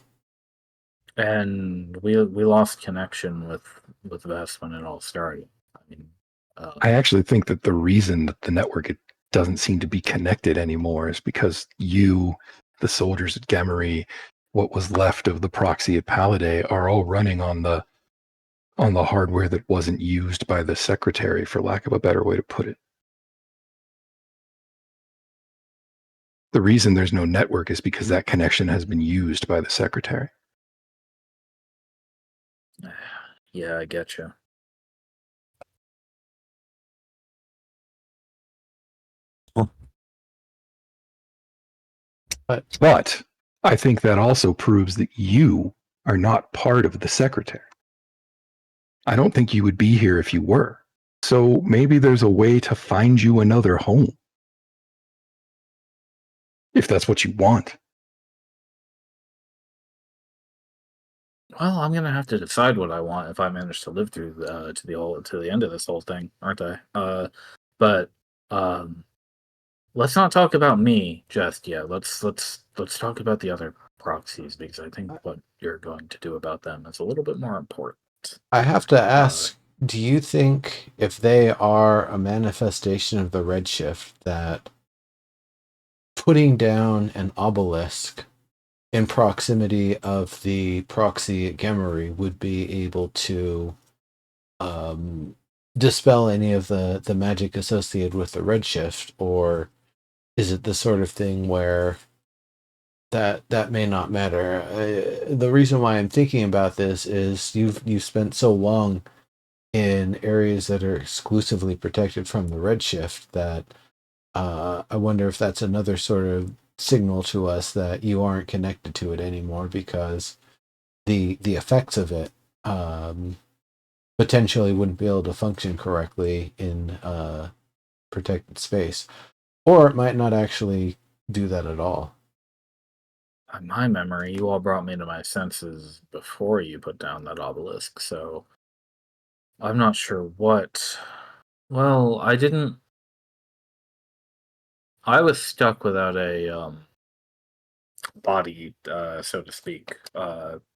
And we lost connection with Vest when it all started. I mean, I actually think that the reason that the network doesn't seem to be connected anymore is because you, the soldiers at Gamery, what was left of the proxy at Paladay, are all running on the hardware that wasn't used by the secretary, for lack of a better way to put it. The reason there's no network is because that connection has been used by the secretary. yeah, I get you. But I think that also proves that you are not part of the secretary. I don't think you would be here if you were. So maybe there's a way to find you another home. If that's what you want. Well, I'm gonna have to decide what I want if I manage to live through to the end of this whole thing, aren't I? But let's not talk about me just yet. Let's talk about the other proxies, because I think what you're going to do about them is a little bit more important. I have to ask, do you think if they are a manifestation of the Redshift, that putting down an obelisk in proximity of the proxy at Gemery would be able to dispel any of the magic associated with the Redshift, or is it the sort of thing where that may not matter? The reason why I'm thinking about this is you've spent so long in areas that are exclusively protected from the Redshift that I wonder if that's another sort of signal to us that you aren't connected to it anymore, because the effects of it potentially wouldn't be able to function correctly in protected space, or it might not actually do that at all. In my memory, you all brought me to my senses before you put down that obelisk, so I'm not sure what. Well, I didn't. I was stuck without a body, so to speak,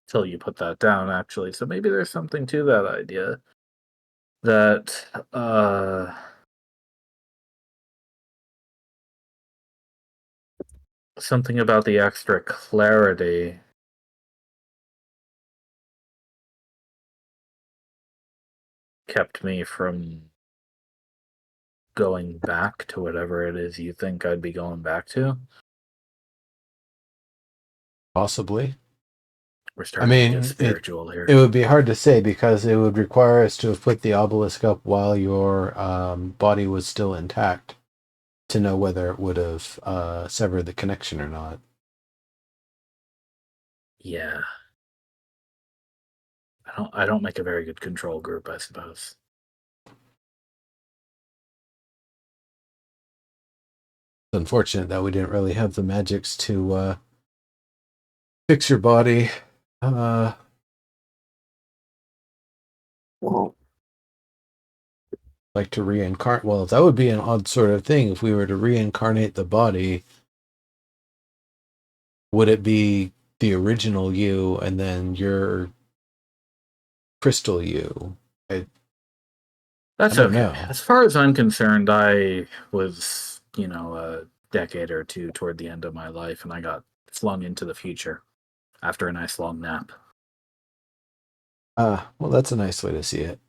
till you put that down, actually. So maybe there's something to that idea. That something about the extra clarity kept me from going back to whatever it is you think I'd be going back to. Possibly. We're starting to get spiritual here. It would be hard to say, because it would require us to have put the obelisk up while your body was still intact to know whether it would have severed the connection or not. Yeah. I don't make a very good control group, I suppose. It's unfortunate that we didn't really have the magics to fix your body. Like to reincarnate. Well, that would be an odd sort of thing. If we were to reincarnate the body, would it be the original you and then your crystal you? That's I don't okay. know. As far as I'm concerned, I was, a decade or two toward the end of my life, and I got flung into the future after a nice long nap. Well, that's a nice way to see it.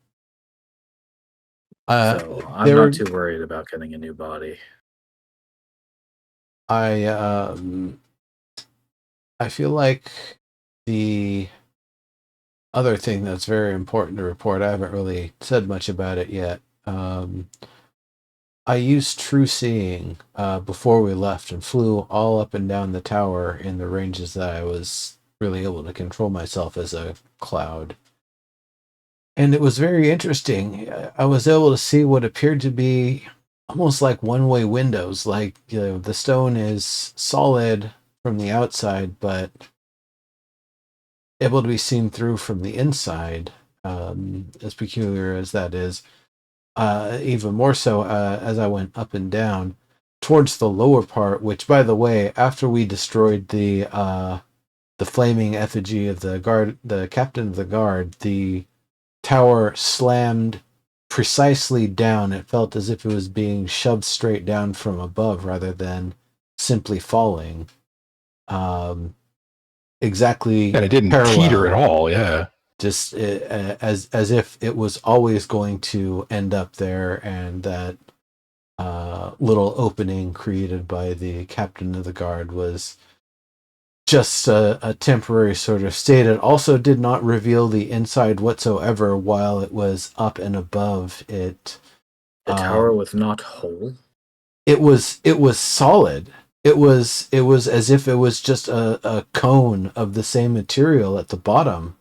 So I'm not too worried about getting a new body. I feel like the other thing that's very important to report, I haven't really said much about it yet. I used True Seeing before we left and flew all up and down the tower in the ranges that I was really able to control myself as a cloud. And it was very interesting. I was able to see what appeared to be almost like one-way windows. Like, the stone is solid from the outside, but able to be seen through from the inside. As peculiar as that is, even more so as I went up and down towards the lower part. Which, by the way, after we destroyed the flaming effigy of the guard, the captain of the guard, the tower slammed precisely down. It felt as if it was being shoved straight down from above rather than simply falling. Exactly, and it didn't teeter at all. Yeah, just as if it was always going to end up there, and that little opening created by the captain of the guard was just a temporary sort of state. It also did not reveal the inside whatsoever while it was up and above it. The tower was not whole. It was solid. It was as if it was just a cone of the same material at the bottom.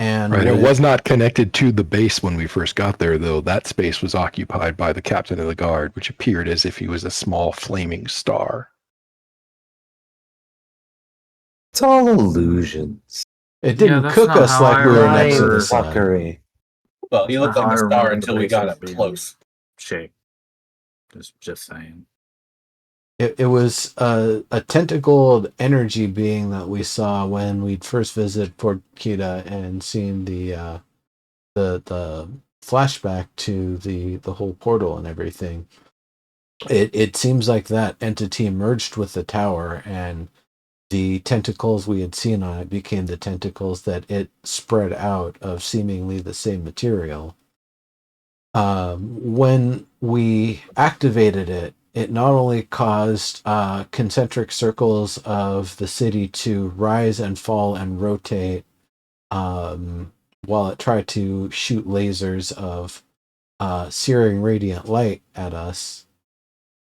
And right. It was not connected to the base when we first got there, though. That space was occupied by the captain of the guard, which appeared as if he was a small flaming star. It's all illusions. It didn't cook us like we were next to the sun. Fuckery. Well, he looked like a star until we got up close. Shape. Just saying. It was a tentacled energy being that we saw when we'd first visited Port Kita and seen the flashback to the whole portal and everything. It seems like that entity merged with the tower, and the tentacles we had seen on it became the tentacles that it spread out of seemingly the same material. When we activated it, it not only caused concentric circles of the city to rise and fall and rotate while it tried to shoot lasers of searing radiant light at us,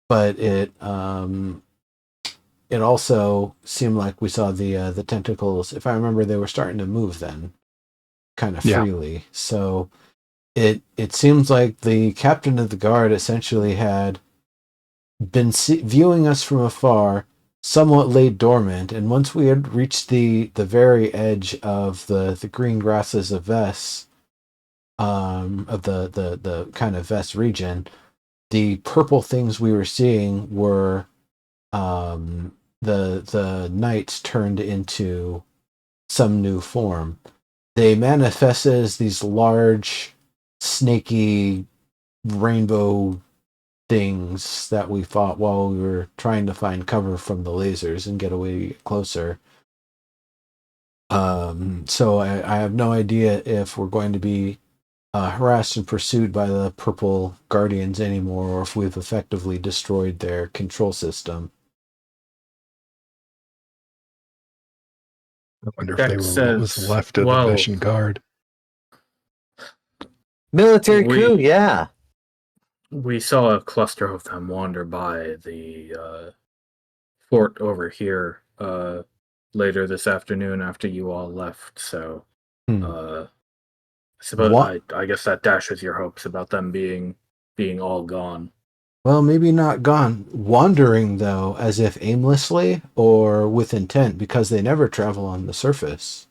but it also seemed like we saw the tentacles. If I remember, they were starting to move then, kind of freely. Yeah. So it seems like the captain of the guard essentially had been viewing us from afar, somewhat laid dormant, and once we had reached the very edge of the green grasses of Vess, of the kind of Vess region, the purple things we were seeing were the knights turned into some new form. They manifested as these large, snaky, rainbow things that we fought while we were trying to find cover from the lasers and get away closer. So I have no idea if we're going to be harassed and pursued by the purple guardians anymore, or if we've effectively destroyed their control system. I wonder if they were what was left of the Veshan Guard. Military coup, yeah. We saw a cluster of them wander by the fort over here later this afternoon after you all left. So, I suppose I guess that dashes your hopes about them being all gone. Well, maybe not gone. Wandering, though, as if aimlessly or with intent, because they never travel on the surface.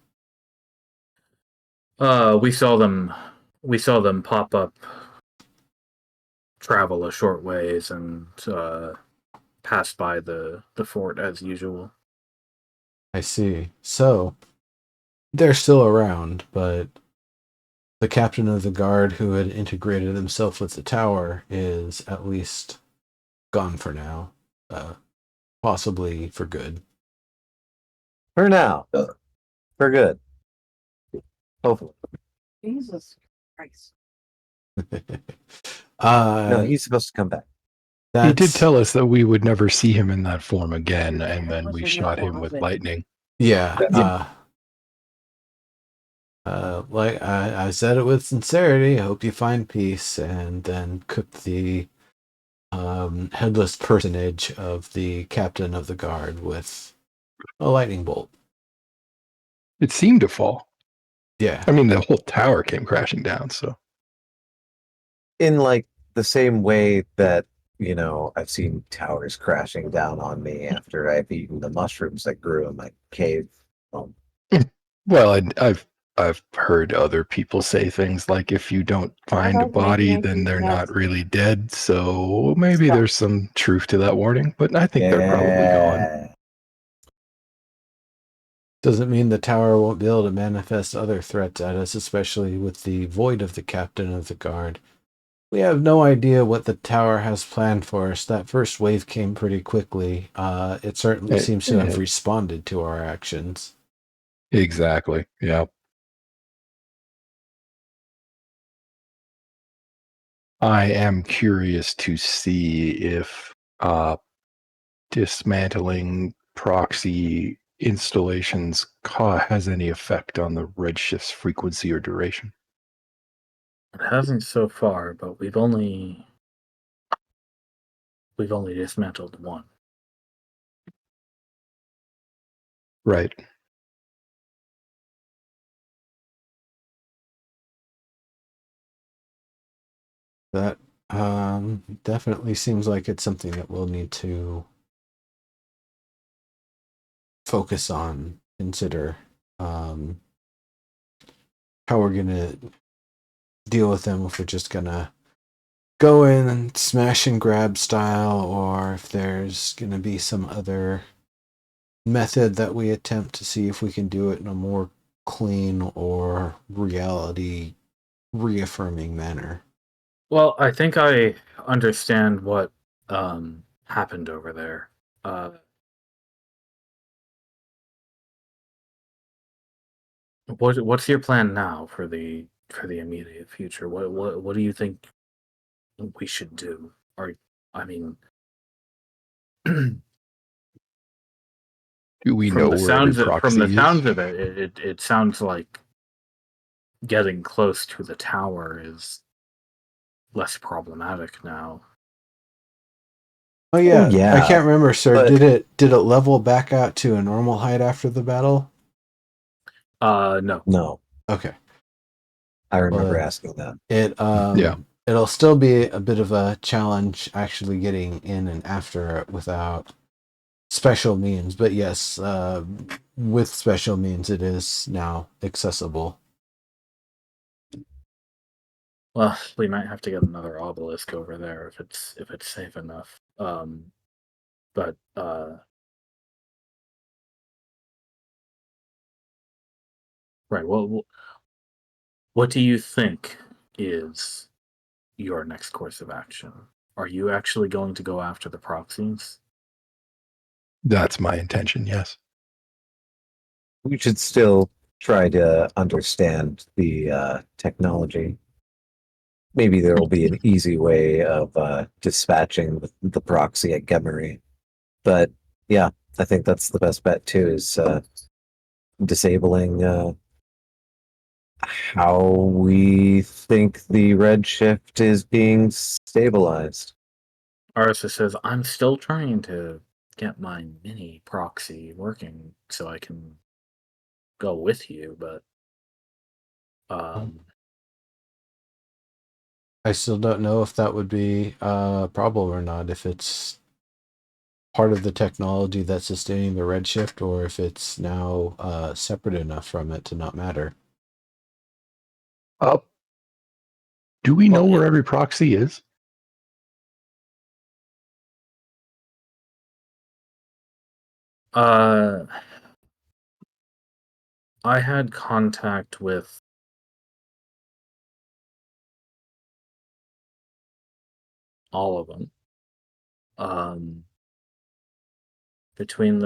We saw them pop up, travel a short ways, and pass by the fort as usual. I see. So, they're still around, but the captain of the guard who had integrated himself with the tower is at least gone for now. Possibly for good. For now. For good. Hopefully. Jesus Christ. No, he's supposed to come back. He did tell us that we would never see him in that form again, and then we shot him with lightning. Yeah. Like I said it with sincerity. I hope you find peace, and then cooked the headless personage of the captain of the guard with a lightning bolt. It seemed to fall. Yeah. I mean, the whole tower came crashing down. So In like the same way that, I've seen towers crashing down on me after I've eaten the mushrooms that grew in my cave. well, I've heard other people say things like, if you don't find a body, then they're not really dead. So maybe there's some truth to that warning, but I think they're probably gone. Doesn't mean the tower won't be able to manifest other threats at us, especially with the void of the captain of the guard. We have no idea what the tower has planned for us. That first wave came pretty quickly. It certainly seems to have responded to our actions. Exactly. Yeah. I am curious to see if dismantling proxy installations has any effect on the Redshift's frequency or duration. It hasn't so far, but we've only dismantled one. Right. That definitely seems like it's something that we'll need to focus on, consider how we're going to deal with them, if we're just going to go in and smash and grab style, or if there's going to be some other method that we attempt to see if we can do it in a more clean or reality reaffirming manner. Well, I think I understand what happened over there. What's your plan now for the immediate future? What do you think we should do? Or I mean, Do we know where every from the proxy sounds is? of it, it sounds like getting close to the tower is less problematic now. Oh yeah. yeah, I can't remember, sir. but- Did it level back out to a normal height after the battle? No. No, Okay. I remember asking that. It it'll still be a bit of a challenge actually getting in and after it without special means, but yes, with special means it is now accessible. Well, we might have to get another obelisk over there if it's safe enough. But right. Well, what do you think is your next course of action? Are you actually going to go after the proxies? That's my intention, yes. We should still try to understand the technology. Maybe there will be an easy way of dispatching the proxy at Gemery. But yeah, I think that's the best bet too, is disabling how we think the Redshift is being stabilized. Arisa says, I'm still trying to get my mini proxy working so I can go with you, but I still don't know if that would be a problem or not, if it's part of the technology that's sustaining the Redshift, or if it's now separate enough from it to not matter. Do we know where every proxy is? I had contact with all of them. Between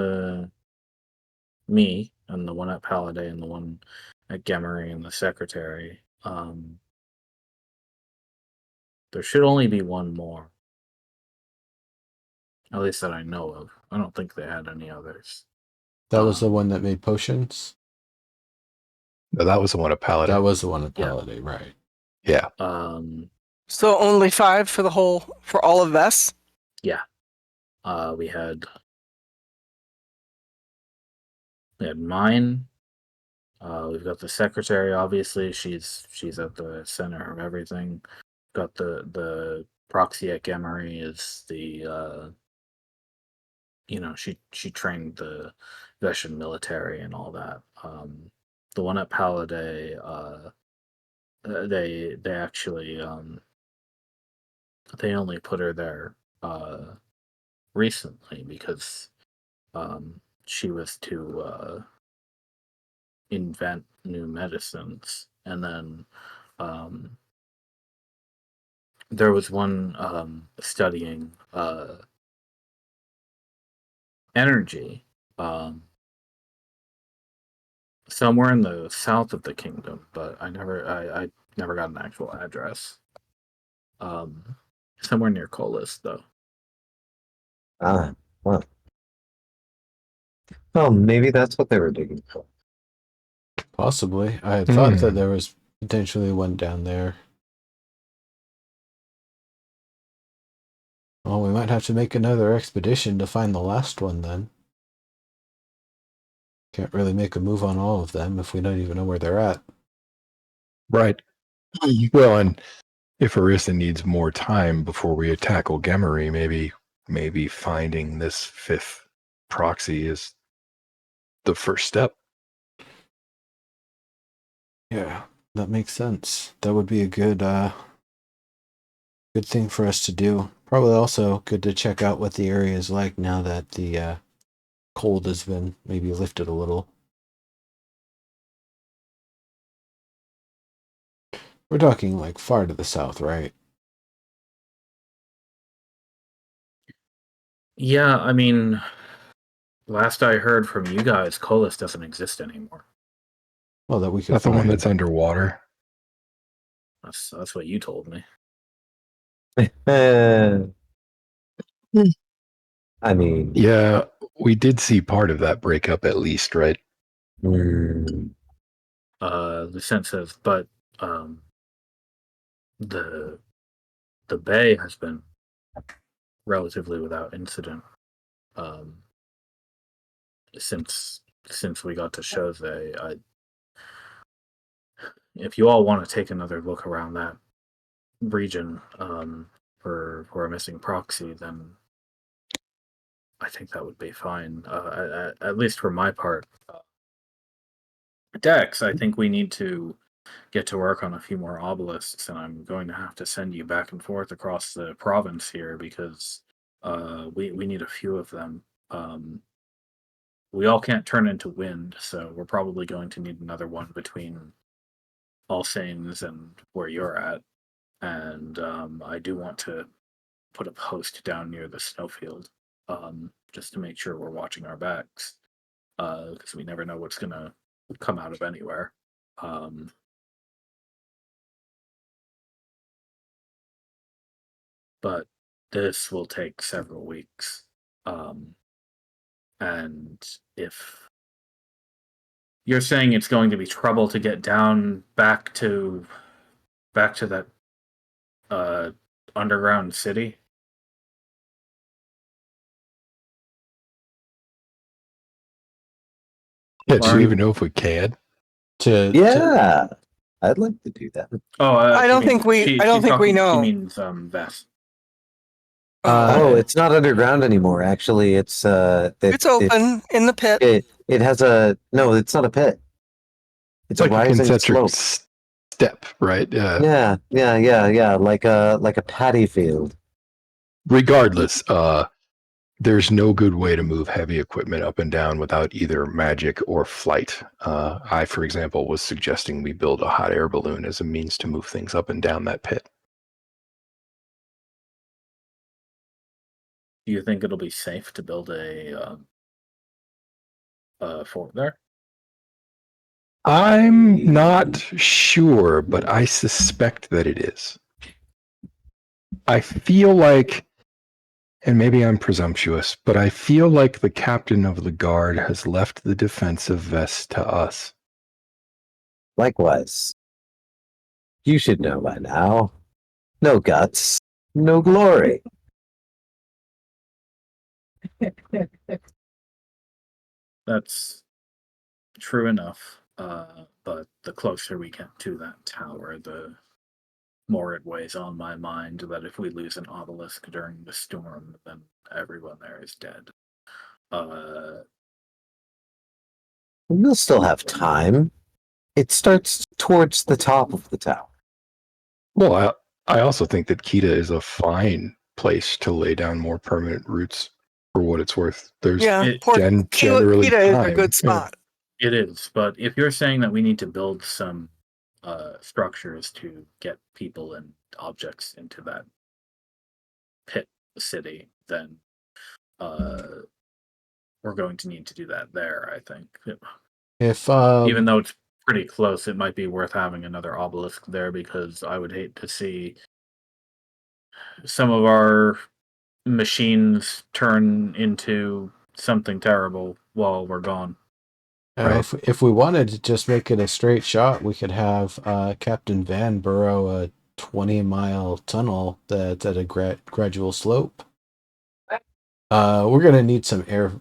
me and the one at Paladay and the one at Gemery and the secretary, there should only be one more. At least that I know of. I don't think they had any others. That was the one that made potions? No, that was the one at Paladin. That was the one at Paladay, right. Yeah. So only 5 for all of us? Yeah. We had mine, We've got the secretary. Obviously, she's at the center of everything. Got the proxy at Gemery is the she trained the Russian military and all that. The one at Paladay, they actually they only put her there recently because she was to invent new medicines, and then um, there was one studying energy somewhere in the south of the kingdom, but I never got an actual address. Somewhere near Colis, though. Ah, well. Well, maybe that's what they were digging for. Possibly. I had thought that there was potentially one down there. Well, we might have to make another expedition to find the last one then. Can't really make a move on all of them if we don't even know where they're at. Right. Well, and if Arista needs more time before we tackle Gemery, maybe finding this fifth proxy is the first step. Yeah, that makes sense. That would be a good thing for us to do. Probably also good to check out what the area is like now that the cold has been maybe lifted a little. We're talking like far to the south, right? Yeah, I mean, last I heard from you guys, Colis doesn't exist anymore. Well, that we could Not the find. one that's underwater. That's what you told me. I mean, Yeah, we did see part of that breakup at least, right? The sense of, but the bay has been relatively without incident since we got to Jose. If you all want to take another look around that region for a missing proxy, then I think that would be fine. At least for my part. Dex, I think we need to get to work on a few more obelisks, and I'm going to have to send you back and forth across the province here because we need a few of them. We all can't turn into wind, so we're probably going to need another one between Alsanes and where you're at. And I do want to put a post down near the snowfield just to make sure we're watching our backs because we never know what's going to come out of anywhere. But this will take several weeks. And if you're saying it's going to be trouble to get down back to that underground city. Yeah, do you even know if we can? I'd like to do that. Oh, I don't think we know. She means Vest. It's not underground anymore. Actually, it's open in the pit. It has a no. It's not a pit. It's like a rising concentric slope. Step, right? Yeah. Like a paddy field. Regardless, there's no good way to move heavy equipment up and down without either magic or flight. I, for example, was suggesting we build a hot air balloon as a means to move things up and down that pit. Do you think it'll be safe to build a fort there? I'm not sure, but I suspect that it is. I feel like, and maybe I'm presumptuous, but I feel like the captain of the guard has left the defensive vest to us. Likewise. You should know by now. No guts, no glory. That's true enough. But the closer we get to that tower, the more it weighs on my mind that if we lose an obelisk during the storm, then everyone there is dead. We'll still have time. It starts towards the top of the tower. Well, I also think that Kita is a fine place to lay down more permanent roots for what it's worth. There's generally Kita is a time. good spot. It is, but if you're saying that we need to build some structures to get people and objects into that pit city, then we're going to need to do that there, I think. If Even though it's pretty close, it might be worth having another obelisk there, because I would hate to see some of our machines turn into something terrible while we're gone. Right. if we wanted to just make it a straight shot, we could have Captain Van burrow a 20-mile tunnel that's at a gradual slope. We're gonna need some air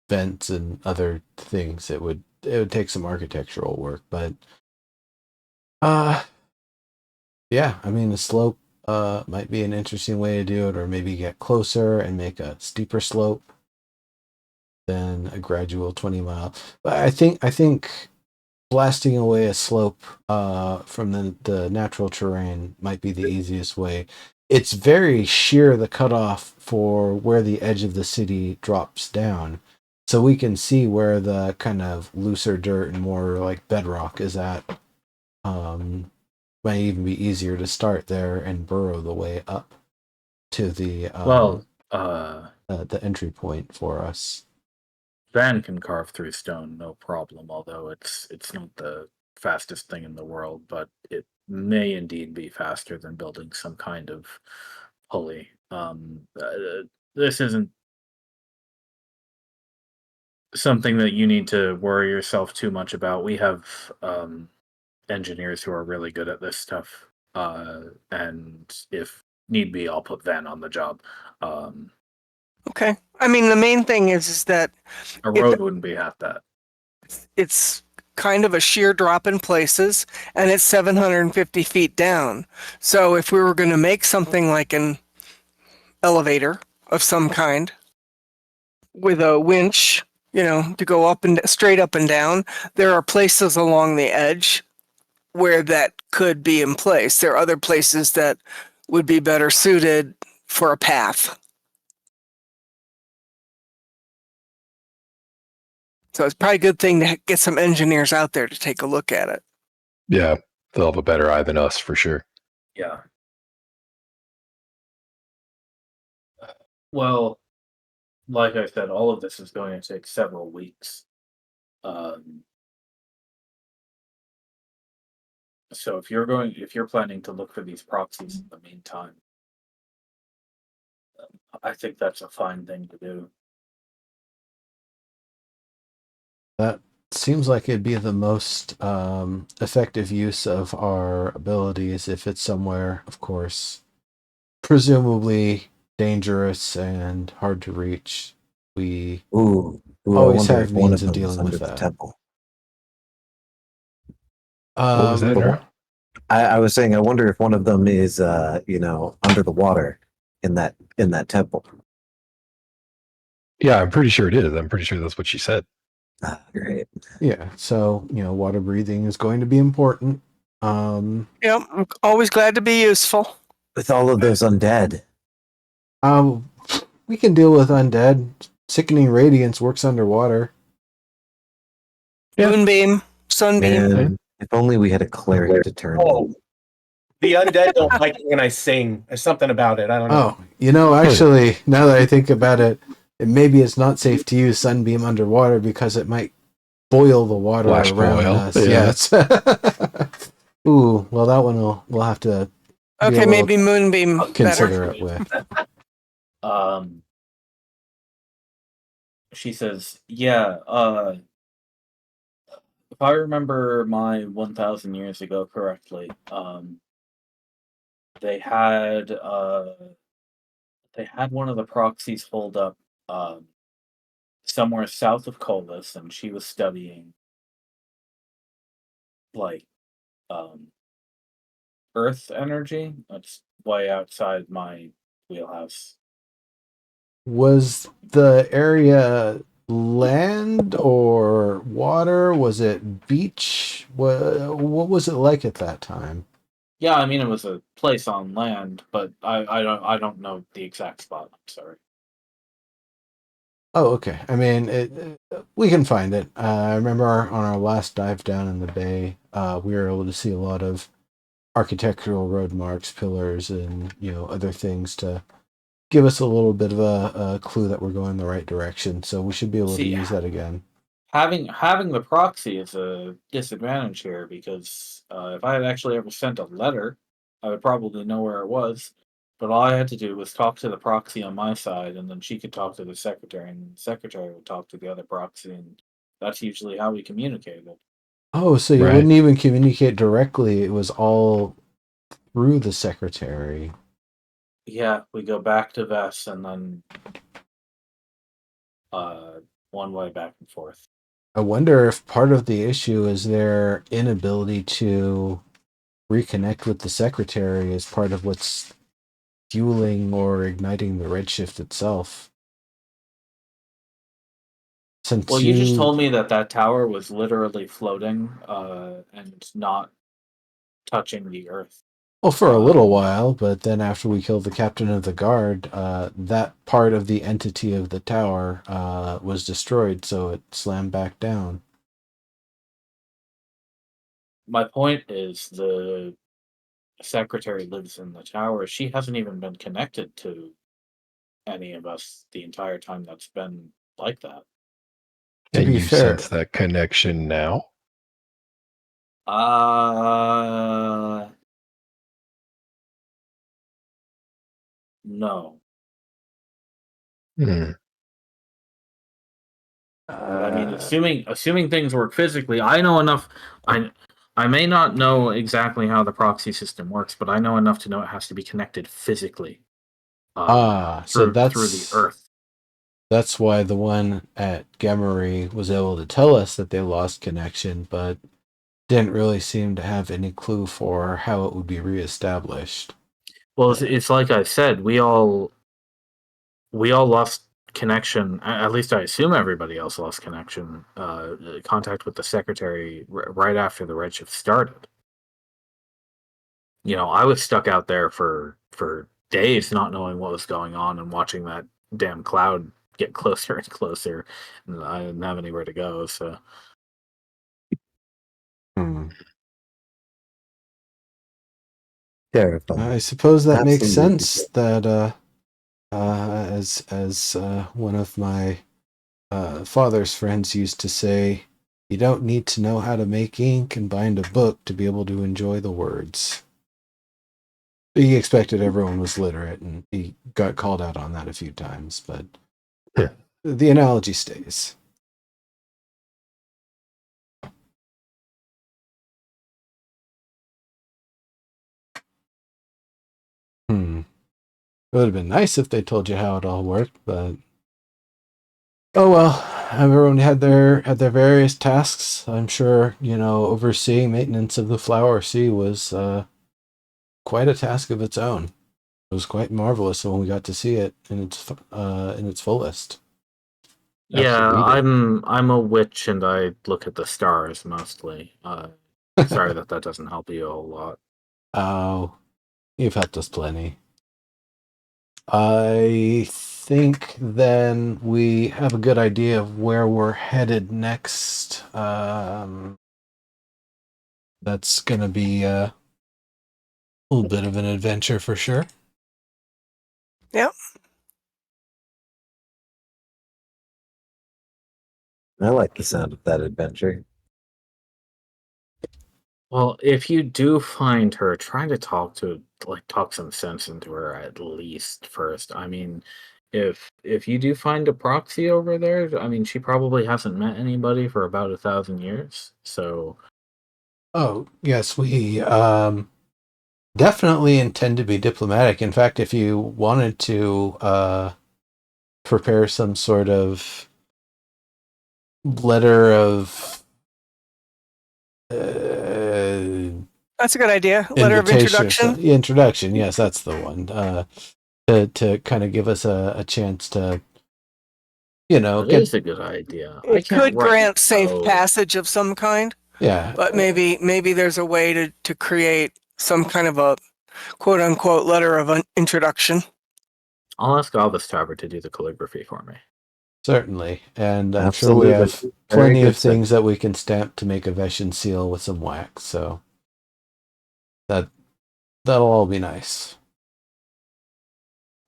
vents and other things. It would take some architectural work, but yeah, I mean the slope might be an interesting way to do it, or maybe get closer and make a steeper slope than a gradual 20-mile. But I think blasting away a slope from the natural terrain might be the easiest way. It's very sheer, the cutoff for where the edge of the city drops down, so we can see where the kind of looser dirt and more like bedrock is at. Might even be easier to start there and burrow the way up to the the entry point for us. Van can carve through stone, no problem, although it's not the fastest thing in the world, but it may indeed be faster than building some kind of pulley. This isn't something that you need to worry yourself too much about. We have engineers who are really good at this stuff, and if need be, I'll put Van on the job. Okay. I mean, the main thing is that A road wouldn't be half that. it's kind of a sheer drop in places, and it's 750 feet down. So if we were going to make something like an elevator of some kind with a winch, to go up and straight up and down, there are places along the edge where that could be in place. There are other places that would be better suited for a path. So it's probably a good thing to get some engineers out there to take a look at it. Yeah, they'll have a better eye than us for sure. Yeah. Well, like I said, all of this is going to take several weeks. So if you're planning to look for these proxies in the meantime, I think that's a fine thing to do. That seems like it'd be the most effective use of our abilities if it's somewhere, of course, presumably dangerous and hard to reach. We always have means of dealing with that. Temple. What was that, Nora? I was saying, I wonder if one of them is, under the water in that temple. Yeah, I'm pretty sure it is. I'm pretty sure that's what she said. Great. Yeah, so water breathing is going to be important. I'm always glad to be useful. With all of those undead. We can deal with undead. Sickening radiance works underwater. Yeah. Moonbeam, sunbeam. Man, if only we had a cleric to turn. Oh, the undead don't like it when I sing. There's something about it. I don't know. Actually, now that I think about it, maybe it's not safe to use sunbeam underwater because it might boil the water Flash around boil. us. Yeah. Yes. Ooh, well, that one we'll have to. Okay, maybe moonbeam. Consider better. it with. She says, "Yeah. If I remember my 1,000 years ago correctly, they had one of the proxies hold up somewhere south of Colvis, and she was studying like Earth energy. That's way outside my wheelhouse. Was the area land or water? Was it beach? What was it like at that time? Yeah, I mean it was a place on land, but I don't know the exact spot. I'm sorry. Oh, okay. I mean, we can find it. I remember on our last dive down in the bay, we were able to see a lot of architectural road marks, pillars, and other things to give us a little bit of a clue that we're going the right direction. So we should be able to See, use that again. having the proxy is a disadvantage here because if I had actually ever sent a letter, I would probably know where it was. But all I had to do was talk to the proxy on my side, and then she could talk to the secretary, and the secretary would talk to the other proxy, and that's usually how we communicated. Oh, so you Right. wouldn't even communicate directly. It was all through the secretary. Yeah, we go back to Vess and then one way back and forth. I wonder if part of the issue is their inability to reconnect with the secretary as part of what's fueling or igniting the redshift itself. Since Well, you just told me that tower was literally floating and not touching the earth. well, for a little while, but then after we killed the captain of the guard, that part of the entity of the tower was destroyed, so it slammed back down. My point is the secretary lives in the tower. She hasn't even been connected to any of us the entire time that's been like that. To And be you fair, sense that connection now? No. Hmm. But I mean, assuming things work physically, I know enough. I may not know exactly how the proxy system works, but I know enough to know it has to be connected physically so through the earth. that's why the one at Gemery was able to tell us that they lost connection, but didn't really seem to have any clue for how it would be reestablished. Well, it's like I said, we all lost connection. At least I assume everybody else lost connection. Contact with the secretary right after the redshift started. I was stuck out there for days, not knowing what was going on and watching that damn cloud get closer and closer, and I didn't have anywhere to go. So Terrifying. I suppose that makes Absolutely. sense. That as one of my father's friends used to say, you don't need to know how to make ink and bind a book to be able to enjoy the words. He expected everyone was literate, and he got called out on that a few times, but Yeah. the analogy stays. It would have been nice if they told you how it all worked, but oh well. Everyone had their various tasks. I'm sure overseeing maintenance of the Flower Sea was quite a task of its own. It was quite marvelous when we got to see it in its fullest. yeah, Absolutely. I'm a witch and I look at the stars mostly. Sorry that doesn't help you a whole lot. Oh, you've helped us plenty. I think then we have a good idea of where we're headed next. That's gonna be a little bit of an adventure for sure. Yep. I like the sound of that adventure. Well, if you do find her, try to talk some sense into her at least first. I mean, if you do find a proxy over there, I mean, she probably hasn't met anybody for about 1,000 years. So, Oh yes, we definitely intend to be diplomatic. In fact, if you wanted to prepare some sort of letter of That's a good idea. Letter of introduction. Introduction, yes, that's the one. To kind of give us a chance to, That is a good idea. I It can't could write, grant safe so- passage of some kind, yeah. but maybe there's a way to create some kind of a quote unquote letter of introduction. I'll ask Alvis Travert to do the calligraphy for me. Certainly, and I'm Absolutely. sure we have Very plenty good, of things that we can stamp to make a Veshin seal with some wax. So that'll all be nice.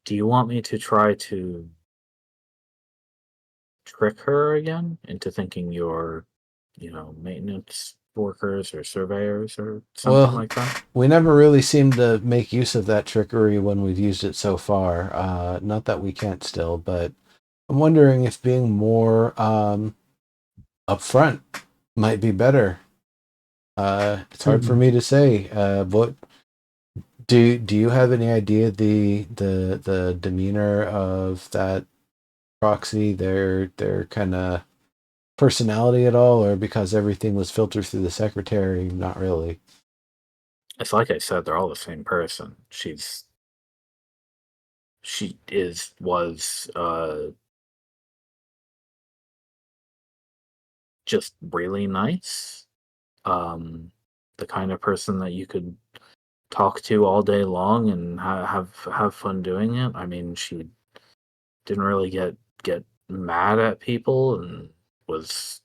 Do you want me to try to trick her again into thinking you're, maintenance workers or surveyors or something like that? We never really seem to make use of that trickery when we've used it so far. Not that we can't still, but I'm wondering if being more upfront might be better. It's hard for me to say. What do you have any idea the demeanor of that proxy, their kind of personality at all, or because everything was filtered through the secretary? Not really. It's like I said, they're all the same person. Was just really nice. The kind of person that you could talk to all day long and have fun doing it. I mean, she didn't really get mad at people and was.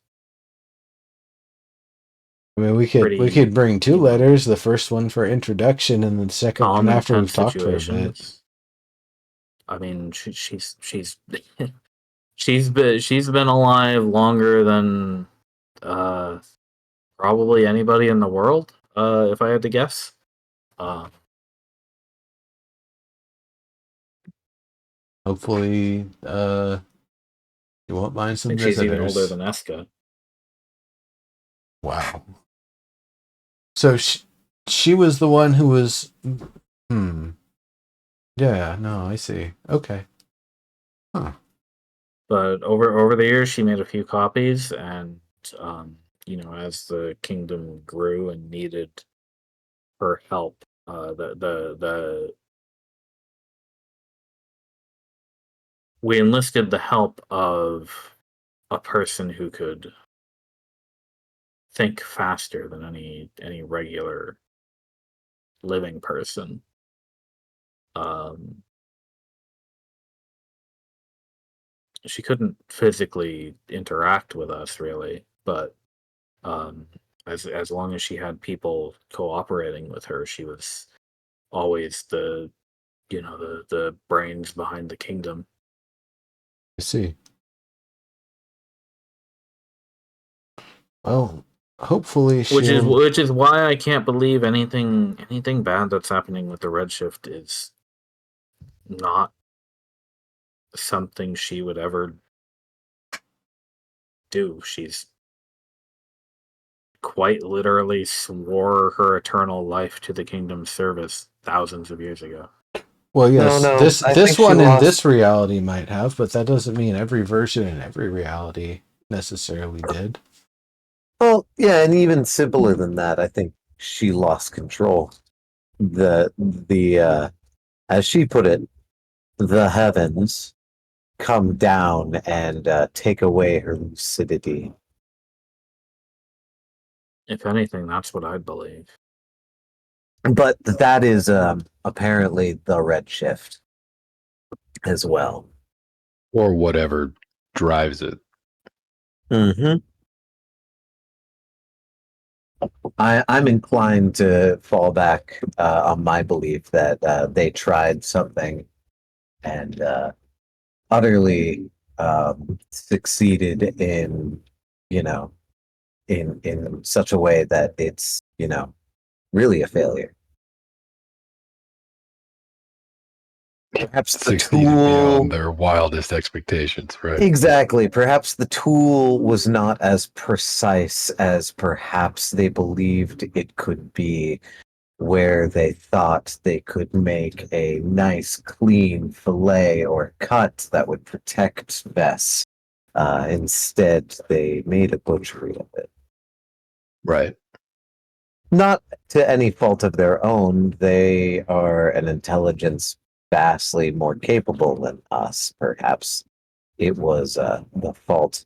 I mean, we could bring two letters. The first one for introduction, and the second one after we've talked for a bit. I mean, she's she's been alive longer than probably anybody in the world. If I had to guess. Hopefully, you won't mind some visitors. She's even older than Eska. Wow. So she was the one who was. Yeah. No, I see. Okay. Huh. But over the years, she made a few copies, and as the kingdom grew and needed her help, we enlisted the help of a person who could think faster than any regular living person. She couldn't physically interact with us really, but as long as she had people cooperating with her, she was always the brains behind the kingdom. I see. Well, hopefully which is why I can't believe anything bad that's happening with the Redshift is not something she would ever do. She's quite literally swore her eternal life to the kingdom's service thousands of years ago. Well, yes, this one in this reality might have, but that doesn't mean every version in every reality necessarily did. Well, yeah, and even simpler than that, I think she lost control. As she put it, the heavens come down and take away her lucidity. If anything, that's what I'd believe. But that is apparently the Redshift as well. Or whatever drives it. Mm-hmm. I'm inclined to fall back on my belief that they tried something and utterly succeeded in, in such a way that it's, really a failure. Perhaps the Succeeded tool beyond their wildest expectations, right? Exactly. Perhaps the tool was not as precise as perhaps they believed it could be, where they thought they could make a nice, clean fillet or cut that would protect Bess. Instead, they made a butchery of it. Right. Not to any fault of their own. They are an intelligence vastly more capable than us. Perhaps it was the fault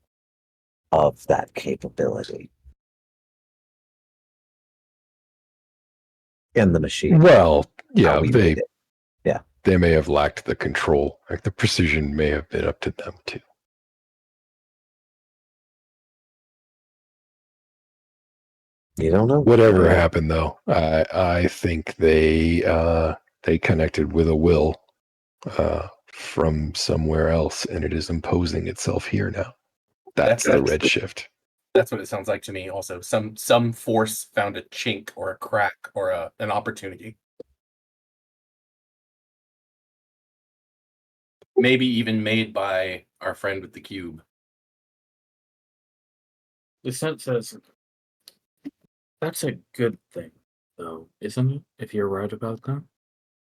of that capability in the machine. Well, yeah, How we made it. Yeah. They may have lacked the control. Like the precision may have been up to them too. You don't know. Whatever happened, though, I think they connected with a will from somewhere else, and it is imposing itself here now. That's the redshift. That's what it sounds like to me. Also, some force found a chink or a crack or an opportunity. Maybe even made by our friend with the cube. The sense says that's a good thing, though, isn't it? If you're right about that,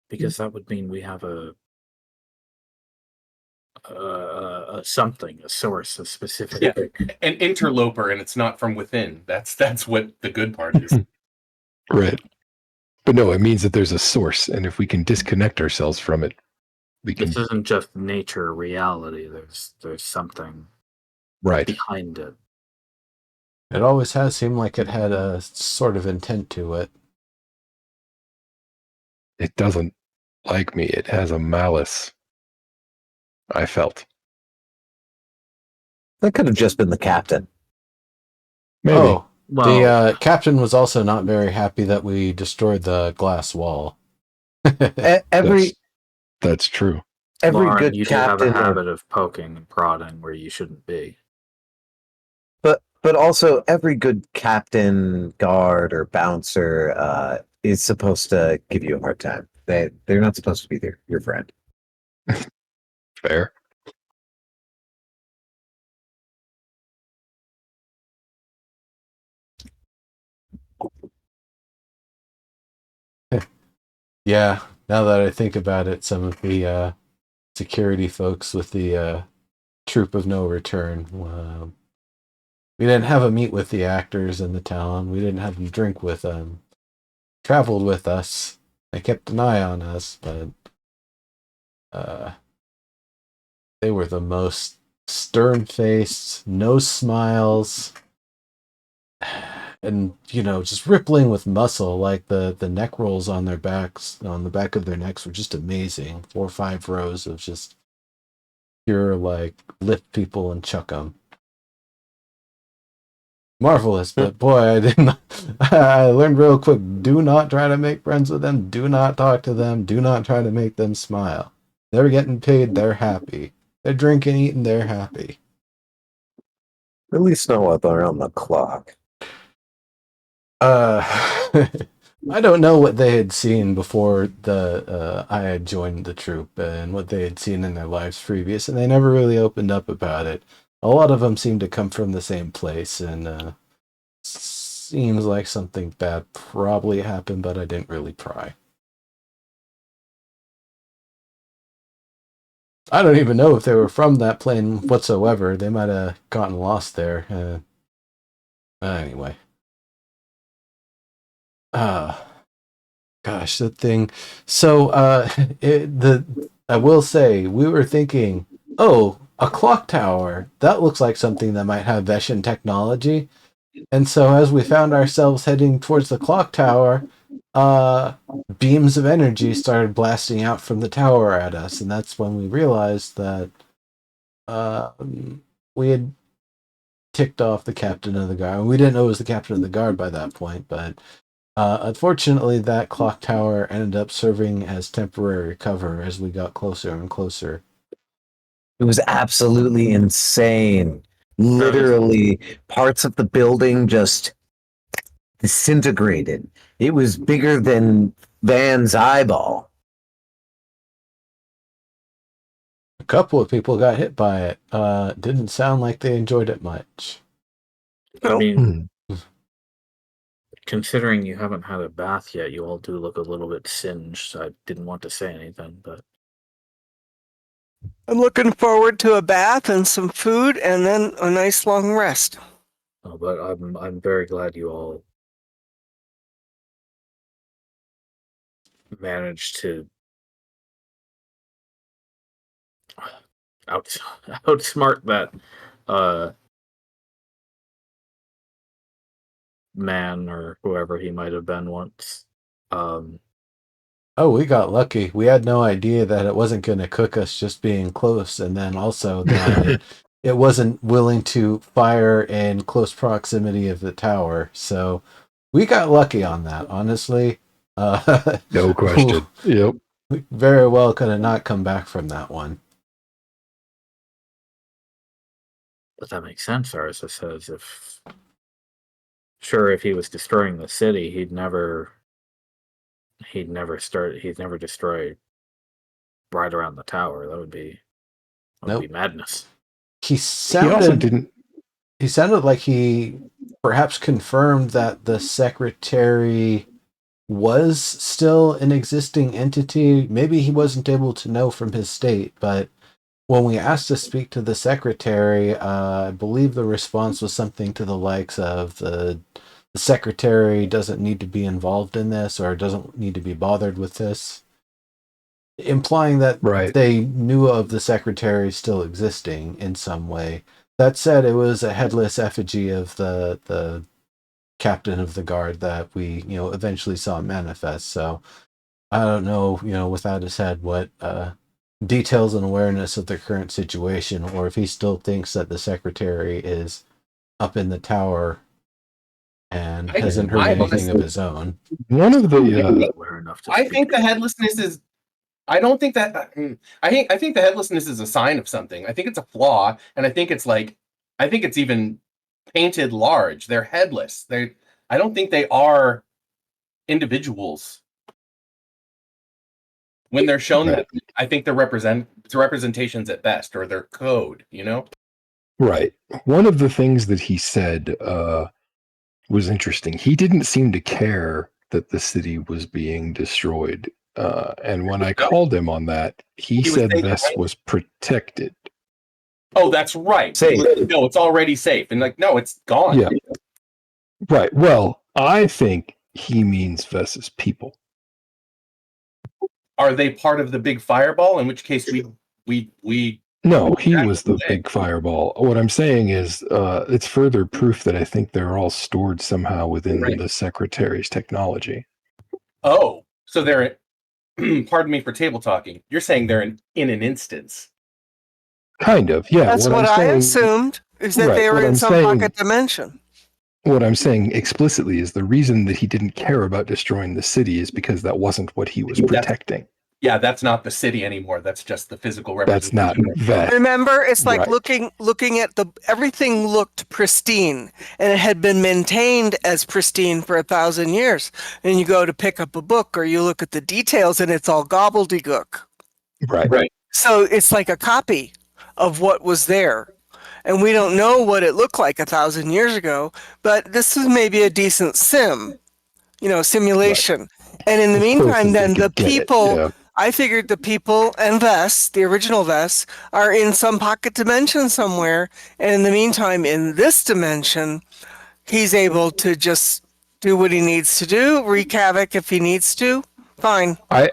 because that would mean we have a something, a source, a specific an interloper, and it's not from within. That's what the good part is. Right. But no, it means that there's a source, and if we can disconnect ourselves from it, we can. This isn't just nature, reality. There's something right behind it. It always has seemed like it had a sort of intent to it. It doesn't like me. It has a malice. I felt. That could have just been the captain. Maybe. Oh, Well, the captain was also not very happy that we destroyed the glass wall. That's true. Every Lauren, good you do have captain, a habit of poking and prodding where you shouldn't be. but also every good captain, guard, or bouncer is supposed to give you a hard time. They're not supposed to be your friend. Fair. Yeah, now that I think about it, some of the security folks with the Troop of No Return, we didn't have a meet with the actors in the town. We didn't have them drink with them. Traveled with us. They kept an eye on us, but they were the most stern-faced, no smiles, and just rippling with muscle. Like the neck rolls on their backs, on the back of their necks, were just amazing. 4 or 5 rows of just pure like lift people and chuck them. Marvelous, but boy, I didn't. I learned real quick. Do not try to make friends with them. Do not talk to them. Do not try to make them smile. They're getting paid. They're happy. They're drinking, eating. They're happy. At least know what they're on the clock. I don't know what they had seen before I had joined the troop and what they had seen in their lives previous, and they never really opened up about it. A lot of them seem to come from the same place, and seems like something bad probably happened, but I didn't really pry. I don't even know if they were from that plane whatsoever. They might have gotten lost there. Anyway. Gosh, that thing. So, I will say, we were thinking, oh, a clock tower. That looks like something that might have Veshan technology. And so, as we found ourselves heading towards the clock tower, beams of energy started blasting out from the tower at us, and that's when we realized that we had ticked off the captain of the guard. We didn't know it was the captain of the guard by that point, but unfortunately, that clock tower ended up serving as temporary cover as we got closer and closer. It was absolutely insane. Literally, parts of the building just disintegrated. It was bigger than Van's eyeball. A couple of people got hit by it. Didn't sound like they enjoyed it much. I mean, considering you haven't had a bath yet, you all do look a little bit singed. So I didn't want to say anything, but I'm looking forward to a bath and some food and then a nice long rest. but I'm very glad you all manage to outsmart that man or whoever he might have been once. Oh, we got lucky. We had no idea that it wasn't going to cook us just being close, and then also that it wasn't willing to fire in close proximity of the tower. So we got lucky on that, honestly. No question. Yep. We very well could have not come back from that one. But that makes sense, Arsa says. If he was destroying the city, he'd never destroy right around the tower. That would be madness. He also didn't. He sounded like he perhaps confirmed that the secretary was still an existing entity. Maybe he wasn't able to know from his state, but when we asked to speak to the secretary, I believe the response was something to the likes of the secretary doesn't need to be involved in this or doesn't need to be bothered with this, implying that they knew of the secretary still existing in some way. That said, it was a headless effigy of the captain of the guard that we eventually saw manifest. So I don't know, without his head, what details and awareness of the current situation, or if he still thinks that the secretary is up in the tower and hasn't heard anything of his own. One of the I think the headlessness is. I don't think that. I think the headlessness is a sign of something. I think it's a flaw, and I think it's even painted large. They're headless. I don't think they are individuals. When they're shown that, I think they're representations at best, or they're code. Right. One of the things that he said was interesting. He didn't seem to care that the city was being destroyed. And when I called him on that, he said this was protected. Oh, that's right. Safe. No, it's already safe. And no, it's gone. Yeah. Right. Well, I think he means Vess's people. Are they part of the big fireball? In which case we No, he was the big fireball. What I'm saying is it's further proof that I think they're all stored somehow within the secretary's technology. Oh, so they're pardon me for table talking. You're saying they're in an instance. Kind of, yeah. That's what I assumed, is that they were in some pocket dimension. What I'm saying explicitly is the reason that he didn't care about destroying the city is because that wasn't what he was protecting. Yeah, that's not the city anymore. That's just the physical representation. That's not that. Remember, it's like looking at everything looked pristine, and it had been maintained as pristine for 1,000 years. And you go to pick up a book, or you look at the details, and it's all gobbledygook. Right. So it's like a copy of what was there. And we don't know what it looked like 1,000 years ago, but this is maybe a decent simulation. And in the meantime, then the people, I figured the people and Vess, the original Vess, are in some pocket dimension somewhere. And in the meantime, in this dimension, he's able to just do what he needs to do, wreak havoc if he needs to. Fine. I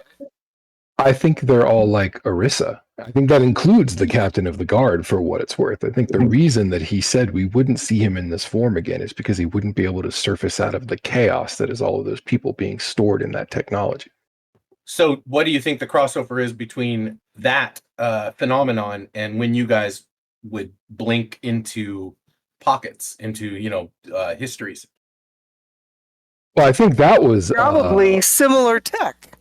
think they're all like Orisa. I think that includes the captain of the guard, for what it's worth. I think the reason that he said we wouldn't see him in this form again is because he wouldn't be able to surface out of the chaos that is all of those people being stored in that technology. So what do you think the crossover is between that phenomenon and when you guys would blink into pockets, into, histories? Well, I think that was... probably similar tech.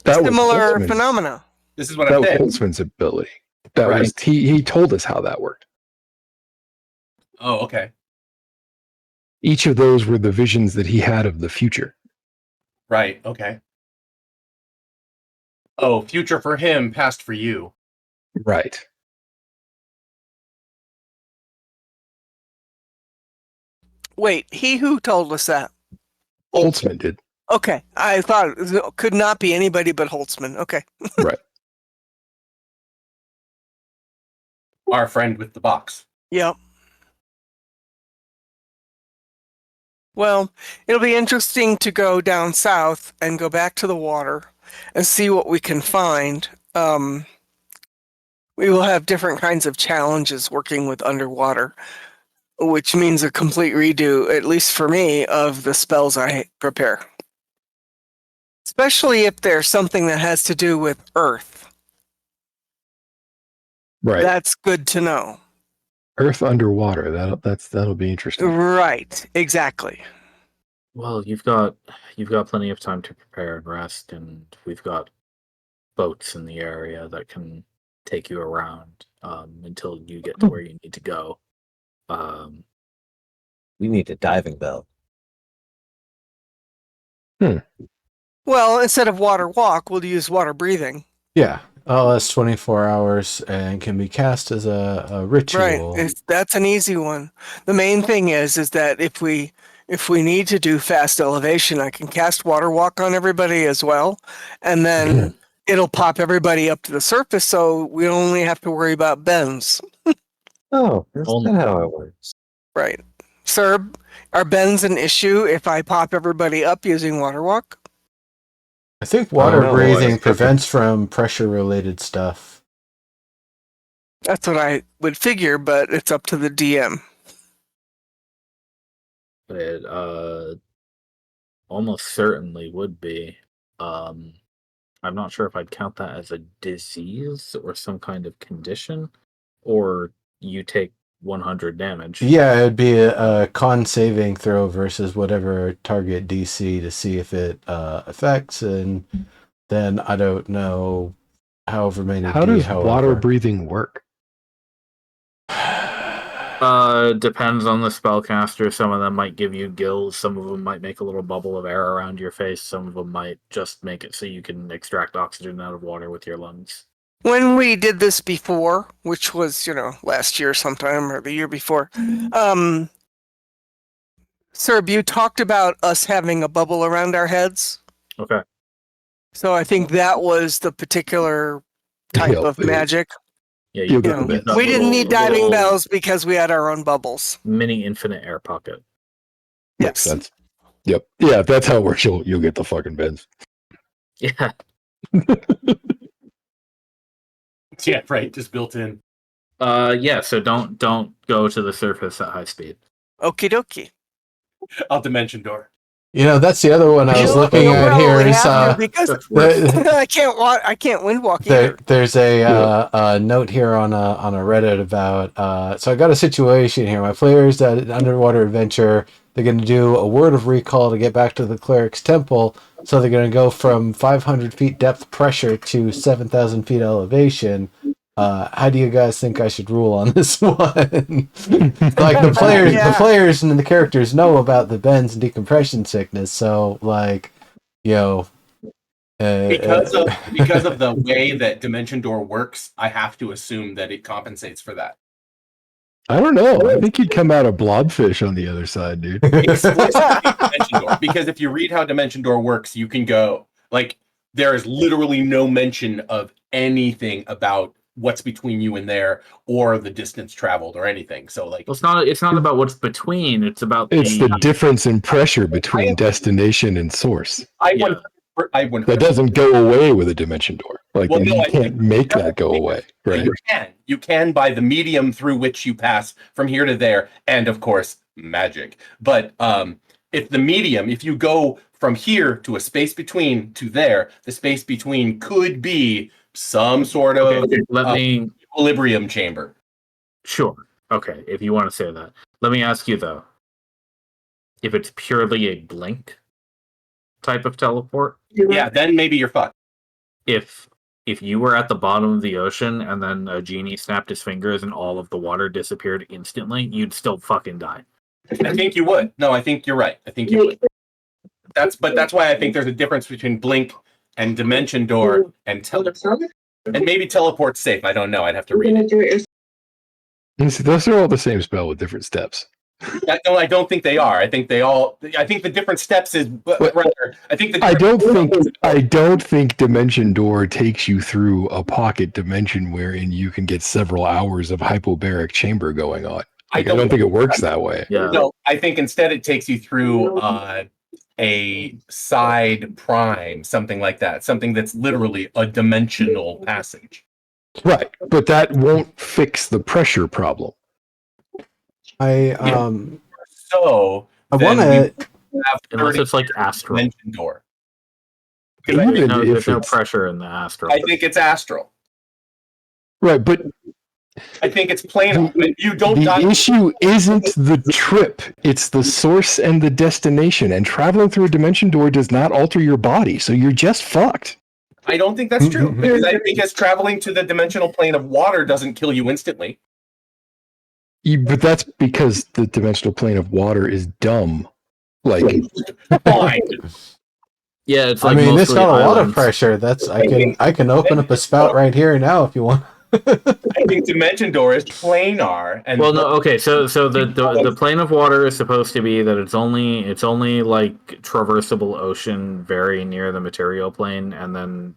Similar phenomena. This is what I'm saying. That was Holtzman's ability. That was he told us how that worked. Oh, okay. Each of those were the visions that he had of the future. Right. Okay. Oh, future for him, past for you. Right. Wait, he who told us that? Holtzman did. Okay, I thought it could not be anybody but Holtzman. Okay. Right. Our friend with the box. Yep. Well, it'll be interesting to go down south and go back to the water and see what we can find. We will have different kinds of challenges working with underwater, which means a complete redo, at least for me, of the spells I prepare. Especially if there's something that has to do with Earth. Right. That's good to know. Earth underwater. That'll be interesting. Right, exactly. Well, you've got plenty of time to prepare and rest, and we've got boats in the area that can take you around until you get to where you need to go. We need a diving bell. Well, instead of water walk, we'll use water breathing. Yeah. Oh, that's 24 hours and can be cast as a ritual. Right. That's an easy one. The main thing is that if we need to do fast elevation, I can cast water walk on everybody as well, and then it'll pop everybody up to the surface, so we only have to worry about bends. Oh, that's not how it works. Right. Sir, are bends an issue if I pop everybody up using water walk? I think water no, breathing it's prevents from pressure-related stuff. That's what I would figure, but it's up to the DM. It almost certainly would be. I'm not sure if I'd count that as a disease or some kind of condition, or you take 100 damage. Yeah, it'd be a con saving throw versus whatever target DC to see if it affects, and then I don't know however many. How does water breathing work? Depends on the spellcaster. Some of them might give you gills. Some of them might make a little bubble of air around your face. Some of them might just make it so you can extract oxygen out of water with your lungs. When we did this before, which was, last year sometime or the year before, Serb, you talked about us having a bubble around our heads. Okay. So I think that was the particular type of magic. Yeah, You'll get the bits. We didn't need diving bells because we had our own bubbles. Mini infinite air pocket. Makes sense. Yep. Yeah, if that's how it works, you'll get the fucking bends. Yeah. Yeah, right. Just built in. Yeah. So don't go to the surface at high speed. Okie dokie. I'll dimension door. That's the other one I was looking at here. Is because I can't wind walk either. There's a note here on a Reddit about. So I got a situation here. My players at an underwater adventure. They're going to do a word of recall to get back to the cleric's temple. So they're going to go from 500 feet depth pressure to 7,000 feet elevation. How do you guys think I should rule on this one? Like the players and the characters know about the bends and decompression sickness, so because of the way that Dimension Door works, I have to assume that it compensates for that. I don't know. I think you'd come out a blobfish on the other side, dude. Explicitly Dimension Door, because if you read how Dimension Door works, you can go there is literally no mention of anything about what's between you and there or the distance traveled or anything. So it's not about what's between, it's about the difference in pressure between destination and source. That doesn't go away with a dimension door. You can't make that go away, right? You can by the medium through which you pass from here to there, and of course magic. But if you go from here to a space between to there, the space between could be some sort of equilibrium chamber. Sure. Okay, if you want to say that. Let me ask you, though. If it's purely a blink type of teleport... Yeah, then maybe you're fucked. If you were at the bottom of the ocean and then a genie snapped his fingers and all of the water disappeared instantly, you'd still fucking die. I think you would. No, I think you're right. I think you would. That's why I think there's a difference between blink and dimension door and teleport. And maybe teleport's safe. I don't know. I'd have to read it. Those are all the same spell with different steps. No, I don't think they are. I think the different steps is rather. I don't think Dimension Door takes you through a pocket dimension wherein you can get several hours of hypobaric chamber going on. I don't think it works that way. Yeah. No, I think instead it takes you through a side prime, something like that, something that's literally a dimensional passage. Right, but that won't fix the pressure problem. I So I then want we to have Unless 30 it's like astral. dimension door. Even There's if no it's pressure in the astral. I think it's astral. right, but I think it's planar. You don't the die. issue isn't the trip; it's the source and the destination. And traveling through a dimension door does not alter your body, so you're just fucked. I don't think that's true. Because traveling to the dimensional plane of water doesn't kill you instantly. But that's because the dimensional plane of water is dumb. Like, Fine. Yeah, it's I like mean, it's mostly got a lot of islands. pressure. That's I can open up a spout right here now if you want. I think dimension door is planar. And Well, no, okay. So the plane of water is supposed to be that it's only like traversable ocean, very near the material plane, and then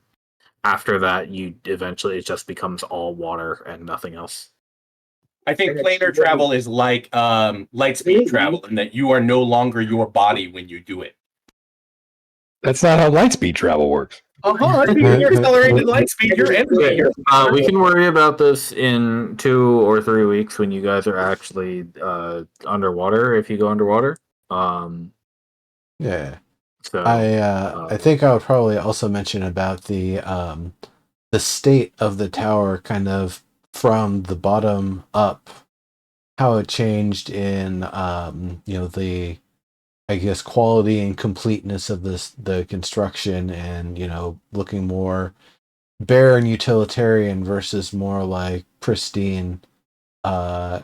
after that, it just becomes all water and nothing else. I think planar travel is like light speed travel, in that you are no longer your body when you do it. that's not how light speed travel works. If you're accelerated light speed, you're empty. We can worry about this in 2 or 3 weeks when you guys are actually underwater. If you go underwater, Yeah. so I think I would probably also mention about the state of the tower, kind of from the bottom up, how it changed in the, I guess, quality and completeness of the construction, and looking more bare and utilitarian versus more like pristine on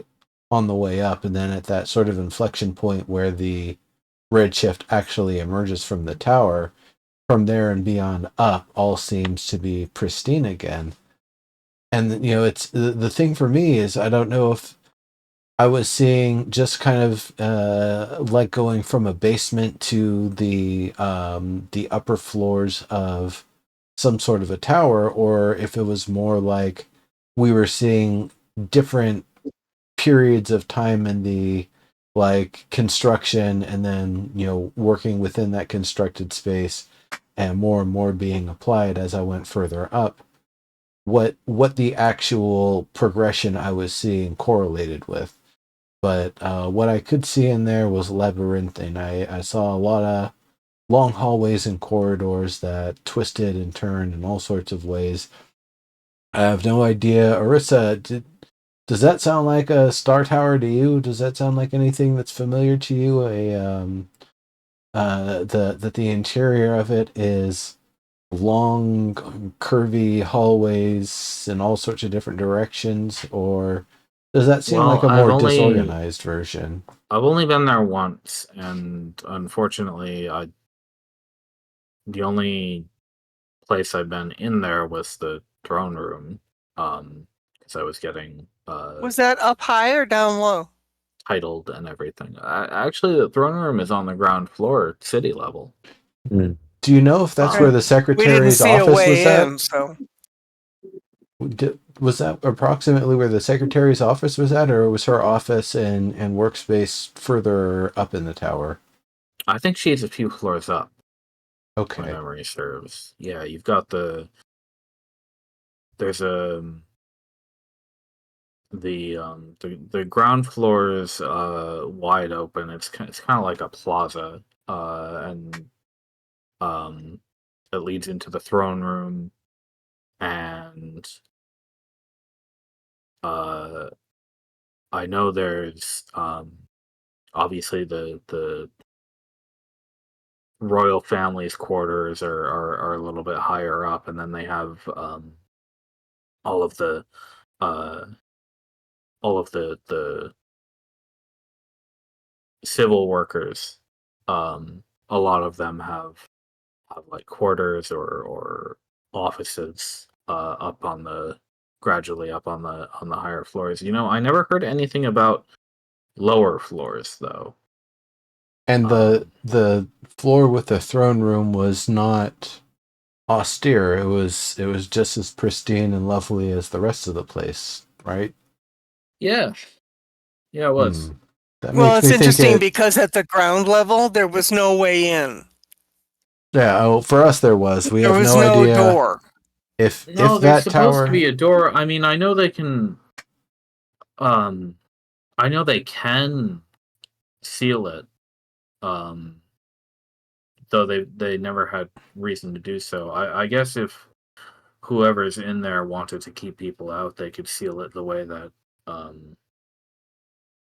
the way up, and then at that sort of inflection point where the Redshift actually emerges from the tower, from there and beyond up, all seems to be pristine again. And it's the thing for me is, I don't know if I was seeing just kind of like going from a basement to the upper floors of some sort of a tower, or if it was more like we were seeing different periods of time in the like construction, and then working within that constructed space, and more being applied as I went further up, what the actual progression I was seeing correlated with. But what I could see in there was labyrinthine. I saw a lot of long hallways and corridors that twisted and turned in all sorts of ways. I have no idea. Arissa, does that sound like a Star Tower to you? Does that sound like anything that's familiar to you? The interior of it is long, curvy hallways in all sorts of different directions, or does that seem like a more disorganized version? I've only been there once, and unfortunately, the only place I've been in there was the throne room, because I was getting Was that up high or down low? titled and everything. Actually, the throne room is on the ground floor, city level. Do you know if that's where the We didn't secretary's see a office was way at? in, so Was that approximately where the secretary's office was at, or was her office and workspace further up in the tower? I think she's a few floors up. Okay. My memory serves. Yeah, you've got there's the ground floor is wide open. It's kind of like a plaza, and it leads into the throne room, and I know there's obviously the royal family's quarters are a little bit higher up, and then they have all of the uh, the civil workers. A lot of them have like quarters or offices up on the gradually up on the higher floors. I never heard anything about lower floors though. And the floor with the throne room was not austere. It was just as pristine and lovely as the rest of the place, right? Yeah, it was. That Well, makes it's me think interesting because at the ground level, there was no way in. Yeah, oh, for us there was. We There have was no no idea door. if No, there's that supposed to tower. be a door. I mean, I know they can. I know they can seal it. Um, though they never had reason to do so. I guess if whoever's in there wanted to keep people out, they could seal it the way that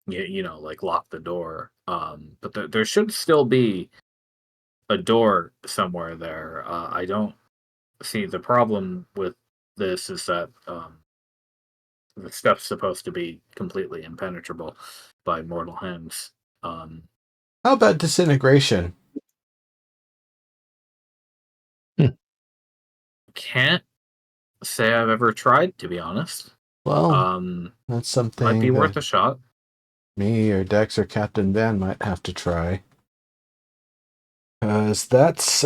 like lock the door. But there should still be a door somewhere there. I don't see the problem with this is that the stuff's supposed to be completely impenetrable by mortal hands. Um, How about disintegration? can't say I've ever tried, to be honest. Well, Um, that's might be something worth that a shot. me or Dex or Captain Van might have to try. Because that's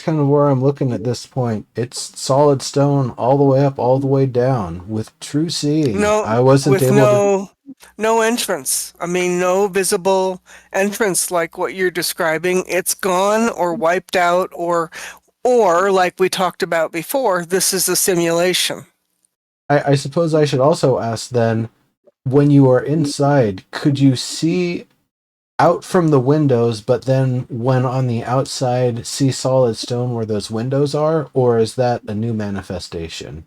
kind of where I'm looking at this point. It's solid stone all the way up, all the way down with true seeing. No, I wasn't with able to. no entrance. I mean, no visible entrance like what you're describing. It's gone or wiped out or like we talked about before, this is a simulation. I suppose I should also ask then, when you are inside, could you see out from the windows, but then when on the outside, see solid stone where those windows are, or is that a new manifestation?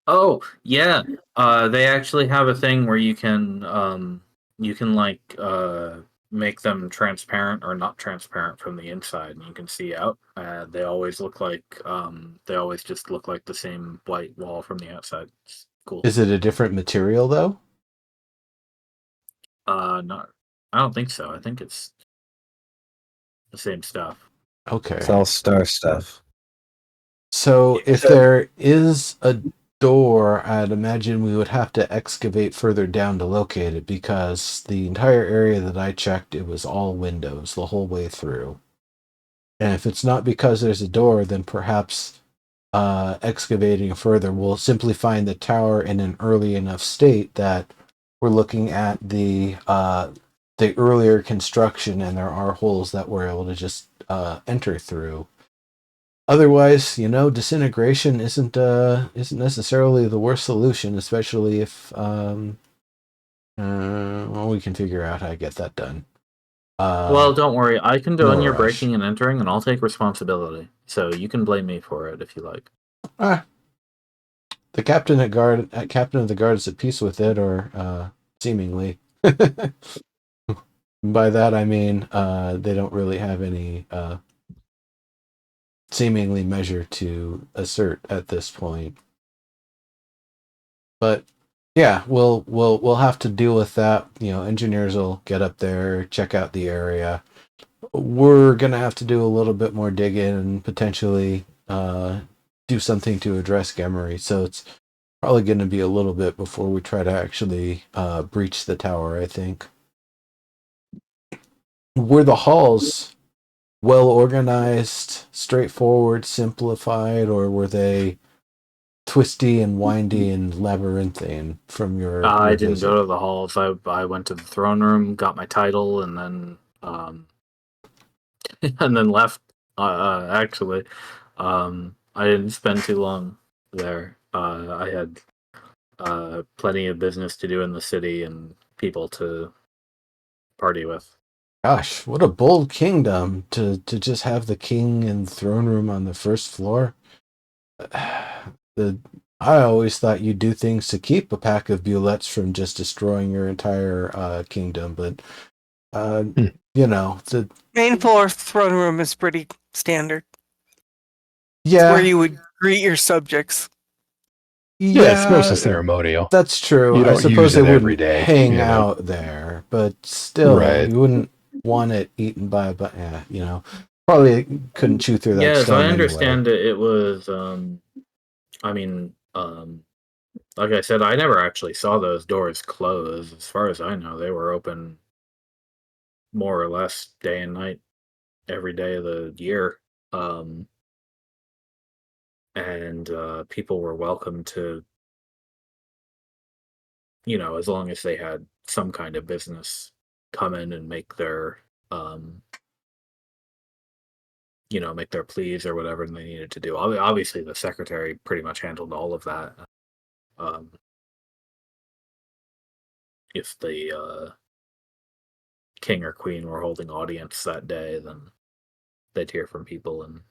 Oh, yeah. They actually have a thing where you can like make them transparent or not transparent from the inside and you can see out. They always just look like the same white wall from the outside. It's cool. Is it a different material though? Not I don't think so. I think it's the same stuff. Okay. It's all star stuff. So if there is a door, I'd imagine we would have to excavate further down to locate it because the entire area that I checked, it was all windows the whole way through. And if it's not because there's a door, then perhaps excavating further, we'll simply find the tower in an early enough state that we're looking at the earlier construction, and there are holes that we're able to just enter through. Otherwise, disintegration isn't necessarily the worst solution, especially if we can figure out how to get that done. Well, don't worry. I condone no your rush. breaking and entering, and I'll take responsibility. So you can blame me for it if you like. The captain of the guard is at peace with it, or seemingly. By that I mean they don't really have any seemingly measure to assert at this point. But yeah, we'll have to deal with that. Engineers will get up there, check out the area. We're gonna have to do a little bit more digging and potentially do something to address Gemery. So it's probably going to be a little bit before we try to actually breach the tower, I think. Were the halls well organized, straightforward, simplified, or were they twisty and windy and labyrinthine from your I didn't visit? go to the halls. I went to the throne room, got my title, and then and then left. Actually, I didn't spend too long there. I had plenty of business to do in the city and people to party with. Gosh, what a bold kingdom to just have the king and throne room on the first floor. I always thought you'd do things to keep a pack of bullets from just destroying your entire kingdom, but the Main floor throne room is pretty standard. yeah, It's where you would greet your subjects. Yeah, it's mostly ceremonial. That's true. You I don't suppose use they it every wouldn't day, hang out there, but still, Right. you wouldn't want it eaten by. But probably couldn't chew through that Yes, stone I understand anyway. it was. Like I said, I never actually saw those doors close. As far as I know, they were open more or less day and night every day of the year. And people were welcome to as long as they had some kind of business come in and make their make their pleas or whatever they needed to do. Obviously, the secretary pretty much handled all of that. If the king or queen were holding audience that day, then they'd hear from people and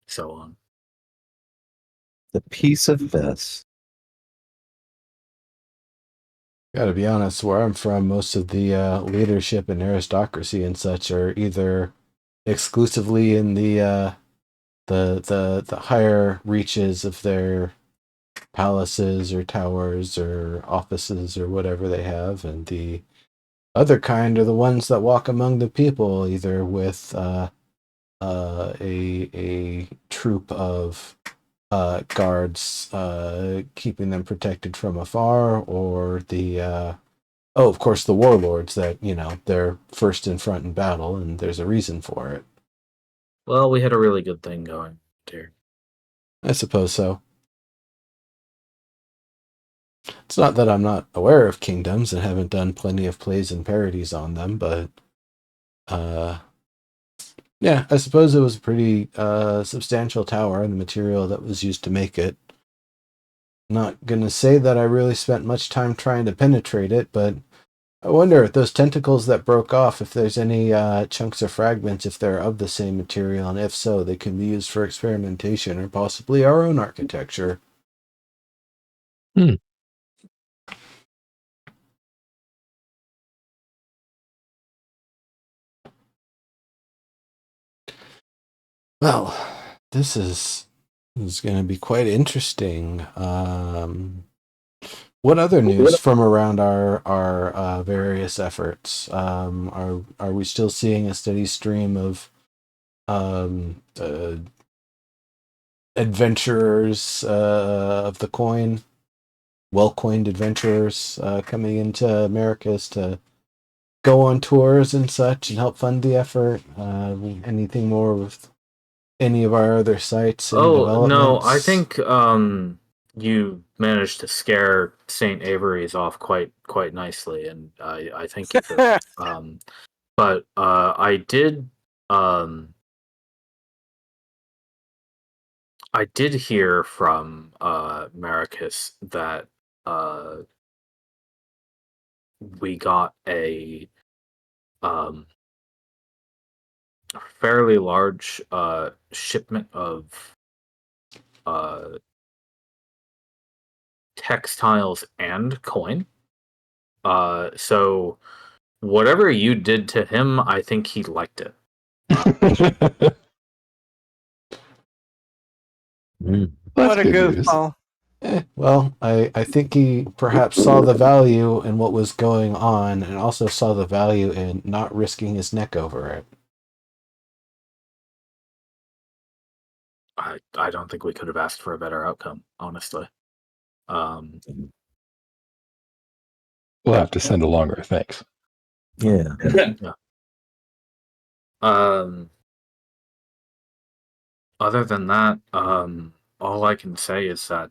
so on. The piece of this. Gotta be honest, where I'm from, most of the leadership and aristocracy and such are either exclusively in the higher reaches of their palaces or towers or offices or whatever they have, and the other kind are the ones that walk among the people, either with a troop of guards keeping them protected from afar, or the of course, the warlords that, they're first in front in battle, and there's a reason for it. Well, we had a really good thing going here. I suppose so. It's not that I'm not aware of kingdoms and haven't done plenty of plays and parodies on them, but yeah, I suppose it was a pretty substantial tower and the material that was used to make it. Not gonna say that I really spent much time trying to penetrate it, but I wonder if those tentacles that broke off, if there's any chunks or fragments, if they're of the same material, and if so, they can be used for experimentation or possibly our own architecture. Well, this is going to be quite interesting. What other news from around our various efforts? Are we still seeing a steady stream of adventurers of the coin, well-coined adventurers coming into Americas to go on tours and such and help fund the effort? Anything more with any of our other sites? Oh no, I think you managed to scare St. Avery's off quite nicely, and I thank you for that. But I did hear from Maricus that we got a fairly large shipment of textiles and coin. So whatever you did to him, I think he liked it. What a goofball. Well, I think he perhaps saw the value in what was going on and also saw the value in not risking his neck over it. I don't think we could have asked for a better outcome, honestly. We'll have to send along our thanks. Yeah. Yeah. Other than that, all I can say is that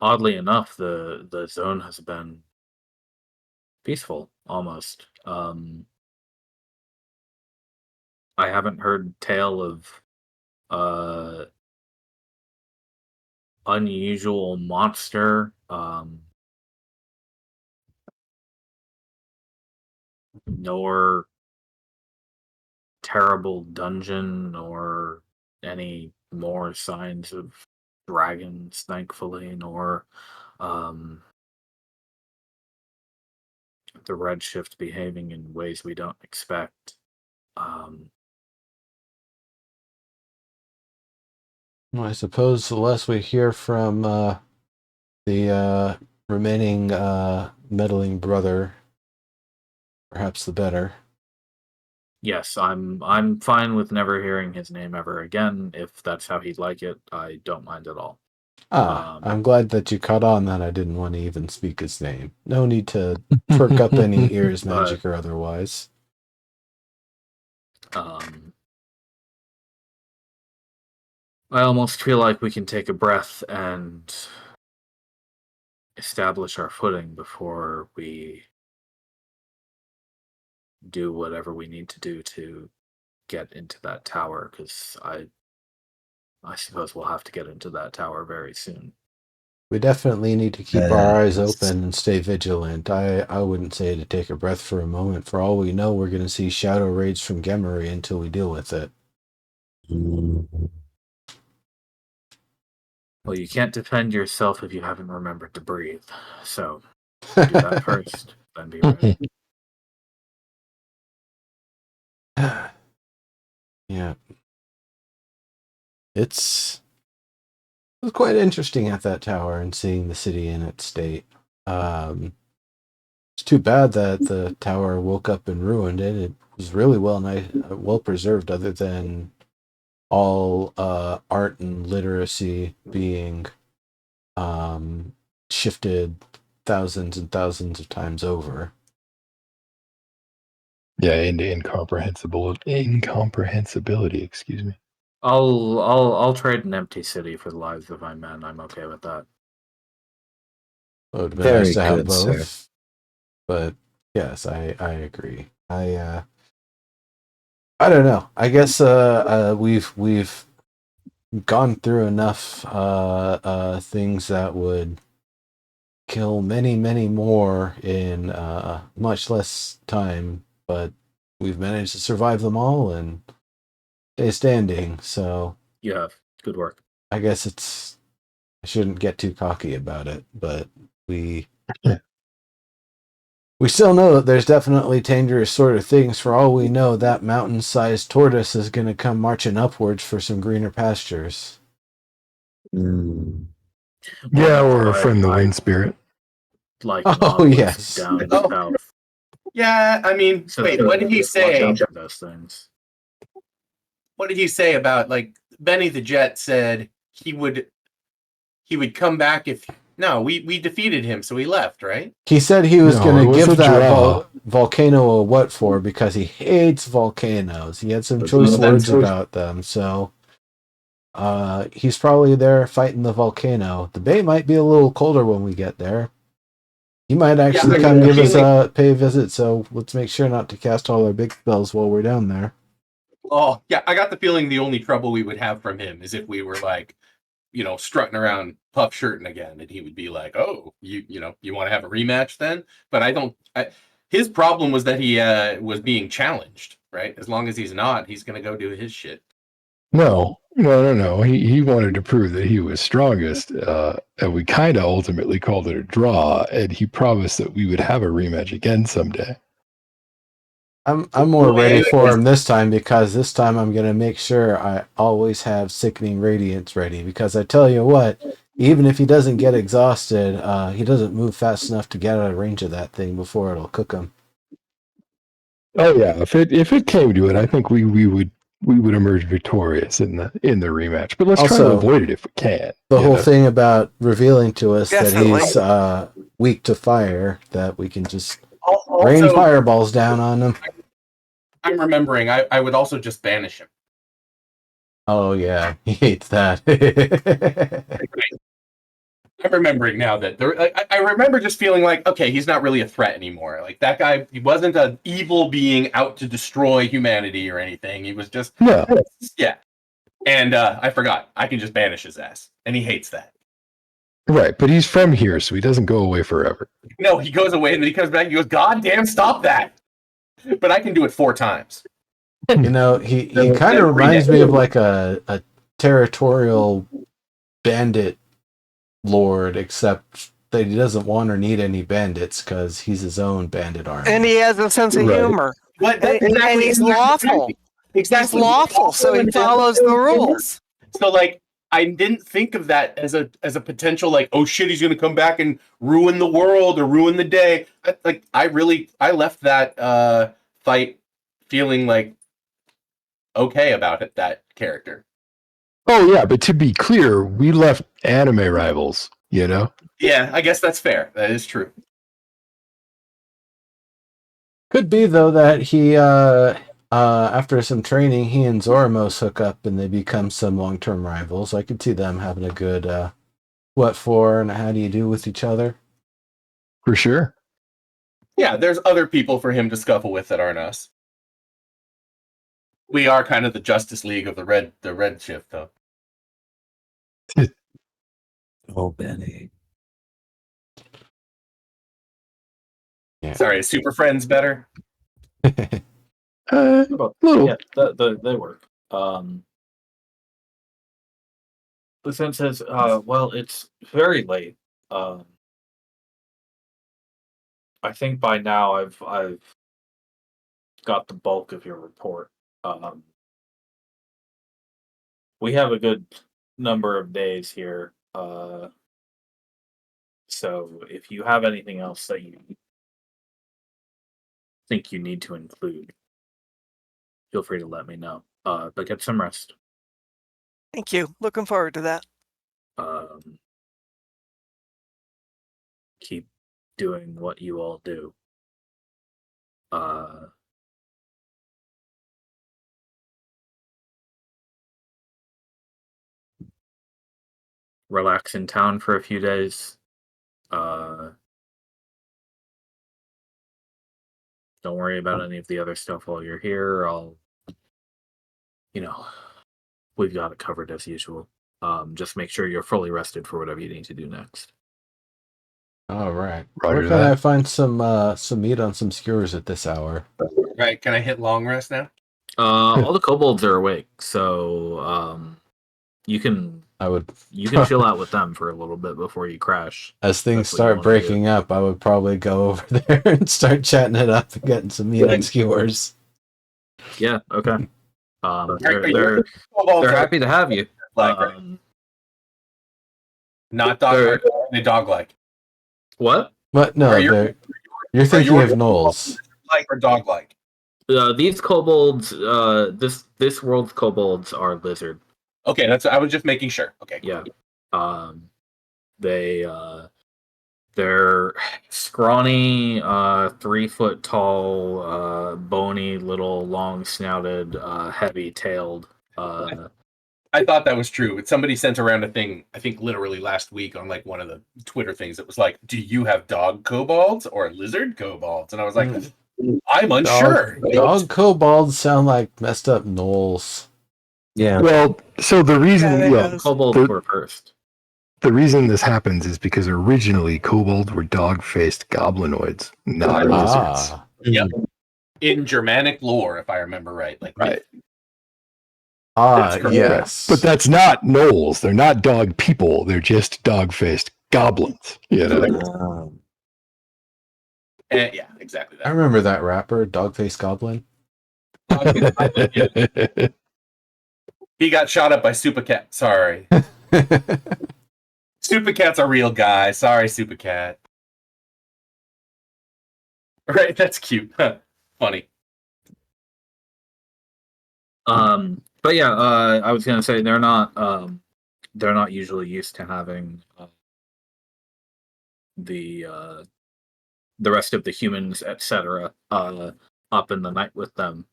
oddly enough, the zone has been peaceful almost. I haven't heard tale of unusual monster, nor terrible dungeon, nor any more signs of dragons, thankfully, nor the Redshift behaving in ways we don't expect. Well, I suppose the less we hear from the remaining meddling brother, perhaps the better. Yes, I'm fine with never hearing his name ever again. If that's how he'd like it, I don't mind at all. I'm glad that you caught on that I didn't want to even speak his name. No need to perk up any ears, magic or otherwise. I almost feel like we can take a breath and establish our footing before we do whatever we need to do to get into that tower, because I suppose we'll have to get into that tower very soon. We definitely need to keep our eyes Yes. open and stay vigilant. I wouldn't say to take a breath for a moment. For all we know, we're going to see shadow raids from Gemery until we deal with it. Well, you can't defend yourself if you haven't remembered to breathe. So do that first, then be ready. Yeah. It was quite interesting at that tower and seeing the city in its state. It's too bad that the tower woke up and ruined it. It was really well preserved, other than all art and literacy being shifted thousands and thousands of times over. Yeah, into incomprehensibility. Excuse me. I'll trade an empty city for the lives of my men. I'm okay with that. It would have been Very nice to have good, sir. both. But yes, I agree. I don't know. I guess we've gone through enough things that would kill many more in much less time, but we've managed to survive them all and stay standing. So You have. Good work. I guess I shouldn't get too cocky about it, but we still know that there's definitely dangerous sort of things. For all we know, that mountain-sized tortoise is going to come marching upwards for some greener pastures. Yeah, or I- from the I wind spirit. like Oh, Nautilus yes. down Oh. south. Yeah, I mean, So wait, what did he watch say? out for those things. What did he say about, like, Benny the Jet said he would come back if we defeated him, so he left, right? He said he was No, going it to was give a that draw. volcano a what for, because he hates volcanoes. He had some choice words about them, so he's probably there fighting the volcano. The bay might be a little colder when we get there. He might actually come give us pay a visit, so let's make sure not to cast all our big spells while we're down there. Oh, yeah, I got the feeling the only trouble we would have from him is if we were, like, strutting around puff shirting again, and he would be like, "Oh, you want to have a rematch then?" But his problem was that he was being challenged, right? As long as he's not, he's gonna go do his shit. No. He wanted to prove that he was strongest, and we kind of ultimately called it a draw. And he promised that we would have a rematch again someday. I'm more ready for him this time, because this time I'm going to make sure I always have Sickening Radiance ready, because I tell you what, even if he doesn't get exhausted, he doesn't move fast enough to get out of range of that thing before it'll cook him. Oh yeah, if it came to it, I think we would emerge victorious in the rematch. But let's try to Also, avoid it if we can. The whole thing about revealing to us Definitely. that he's weak to fire, that we can just Also, rain fireballs down on him. I'm remembering. I would also just banish him. Oh yeah, he hates that. I'm remembering now that I remember just feeling like, okay, he's not really a threat anymore. Like, that guy, he wasn't an evil being out to destroy humanity or anything. He was just yeah. And I forgot. I can just banish his ass, and he hates that. Right, but he's from here, so he doesn't go away forever. No, he goes away, and then he comes back and he goes, "God damn, stop that!" But I can do it 4 times. He kind of reminds me of like a territorial bandit lord, except that he doesn't want or need any bandits because he's his own bandit army. And he has a sense of humor. And he's lawful. Exactly. He's lawful, so he follows the rules. So, like, I didn't think of that as a potential, like, oh shit, he's gonna come back and ruin the world or ruin the day. I left that fight feeling like okay about it, that character. Oh yeah, but to be clear, we left anime rivals. Yeah, I guess that's fair. That is true. Could be though that he after some training, he and Zoramos hook up and they become some long-term rivals. I could see them having a good what for and how do you do with each other. For sure. Yeah, there's other people for him to scuffle with that aren't us. We are kind of the Justice League of the Redshift, though. Oh, Benny. Yeah. Sorry, is Super Friends better? Little. Little. Yeah, they work. The sense says, well, it's very late. I think by now I've got the bulk of your report. We have a good number of days here. So if you have anything else that you think you need to include, feel free to let me know. But get some rest. Thank you. Looking forward to that. Keep doing what you all do. Relax in town for a few days. Don't worry about any of the other stuff while you're here. We've got it covered as usual. Just make sure you're fully rested for whatever you need to do next. All right. Roger Where can that. I find some meat on some skewers at this hour? Right, can I hit long rest now? All the kobolds are awake, so you can chill out with them for a little bit before you crash. As things That's what you start wanna breaking up, I would probably go over there and start chatting it up and getting some meat on skewers. Yeah. Okay. Are They're happy to have you. Not dog. They dog like. What? But no, you're thinking of gnolls. Like or dog like. These kobolds, this world's kobolds are lizard. Okay, I was just making sure. Okay. Yeah. They're scrawny, 3 foot tall, bony, little, long snouted, heavy tailed. I thought that was true. Somebody sent around a thing, I think literally last week on like one of the Twitter things. It was like, do you have dog kobolds or lizard kobolds? And I was like, I'm unsure. Dog kobolds sound like messed up gnolls. Yeah. Well, so the reason Kobolds were first. The reason this happens is because originally kobolds were dog-faced goblinoids, not lizards. Yep. In Germanic lore, if I remember right. Like right. Yes. But that's not gnolls. They're not dog people. They're just dog-faced goblins. Yeah, exactly that. I remember that rapper, Dogface Goblin. He got shot up by Supercat. Sorry. Supercat's a real guy. Sorry, Supercat. Right, that's cute. Funny. But yeah, I was gonna say they're not usually used to having the rest of the humans, etc., up in the night with them.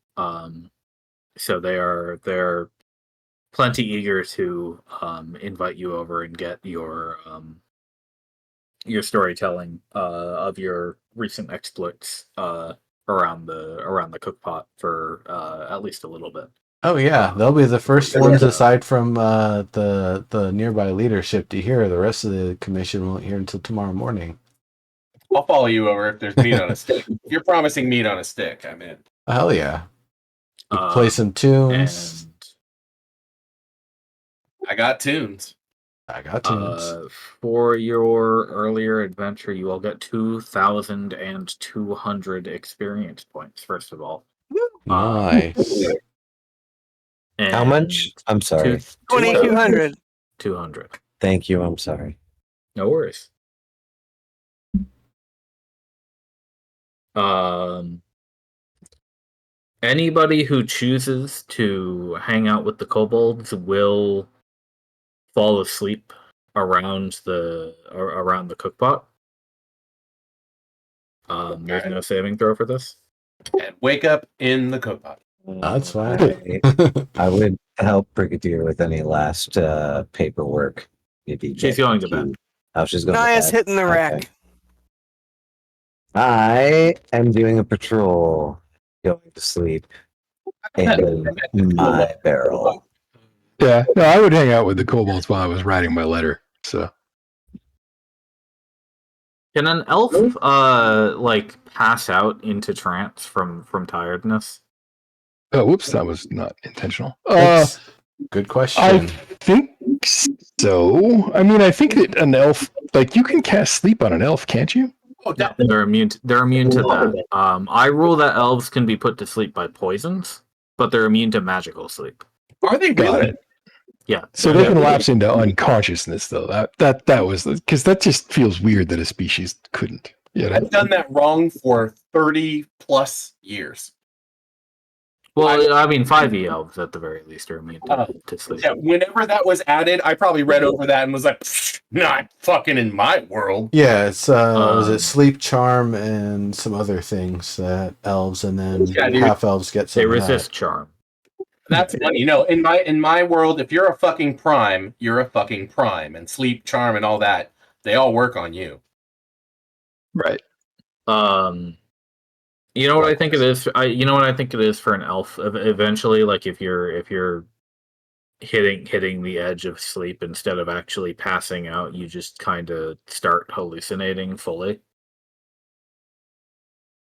So they're plenty eager to invite you over and get your storytelling of your recent exploits around the cookpot for at least a little bit. Oh yeah, they'll be the first ones aside from the nearby leadership to hear. The rest of the commission won't hear until tomorrow morning. I'll follow you over if there's meat on a stick. If you're promising meat on a stick, I'm in. Hell yeah. You can play some tunes. I got tunes. For your earlier adventure, you will get 2,200 experience points, first of all. Nice. How much? I'm sorry. 2,200. 200. Thank you. I'm sorry. No worries. Anybody who chooses to hang out with the kobolds will fall asleep around the cookpot. There's no saving throw for this. And wake up in the cookpot. That's fine. I would help Brigadier with any last paperwork. Maybe She's going to bed. Oh, she's going Naya's to bed. hitting the rack. I am doing a patrol, going to sleep in my barrel. Yeah, no, I would hang out with the kobolds while I was writing my letter. So Can an elf like pass out into trance from tiredness? oh, whoops, that was not intentional. That's good I question. think so. I mean, I think that an elf, like, you can cast sleep on an elf, can't you? Oh, that, They're immune. They're immune to that. I rule that elves can be put to sleep by poisons, but they're immune to magical sleep. are they Got really? it. Yeah. So they can lapse into unconsciousness, though. That was because that just feels weird that a species couldn't. You know? I've done that wrong for 30 plus years. Well, I mean, 5e elves at the very least are immune to sleep. Yeah, whenever that was added, I probably read over that and was like, not fucking in my world. Yeah, it's was it sleep charm and some other things that elves and then half elves get some They of that. resist charm. That's funny. You know, in my world, if you're a fucking prime, you're a fucking prime, and sleep charm and all that, they all work on you. Right. You know what I think it is? You know what I think it is for an elf. Eventually, like if you're hitting the edge of sleep instead of actually passing out, you just kind of start hallucinating fully.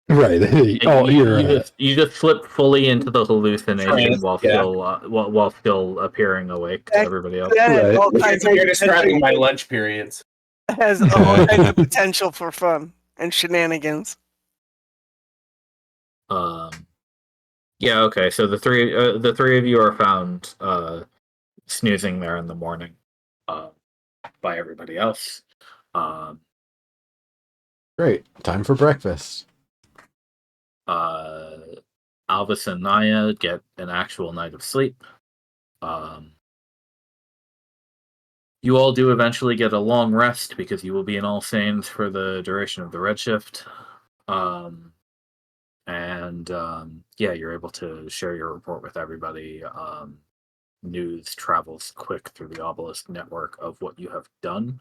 Right. You just slip fully into the hallucination while yeah. still while still appearing awake to everybody else. That has Right. all kinds of You're describing my lunch periods. has all kinds of potential for fun and shenanigans. Yeah. Okay. So the three of you are found snoozing there in the morning by everybody else. Great. Time for breakfast. Alvis and Naya get an actual night of sleep. You all do eventually get a long rest because you will be in All Saints for the duration of the Redshift. Yeah, you're able to share your report with everybody. News travels quick through the Obelisk network of what you have done.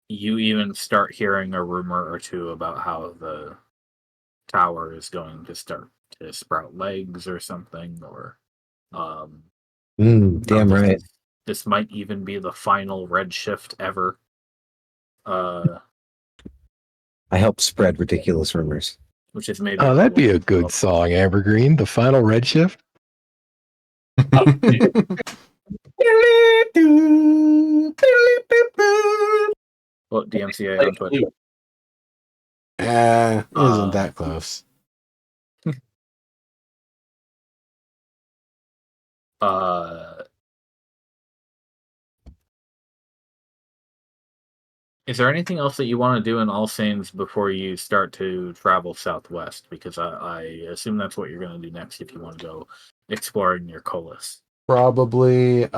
You even start hearing a rumor or two about how the tower is going to start to sprout legs or something, or Damn right. This might even be the final Redshift ever. I help spread ridiculous rumors. Which is maybe that'd be a good song, Evergreen. The final Redshift. What DMCA on Twitch? Isn't that close? Is there anything else that you want to do in All Saints before you start to travel southwest? Because I assume that's what you're going to do next if you want to go exploring your Colas. Probably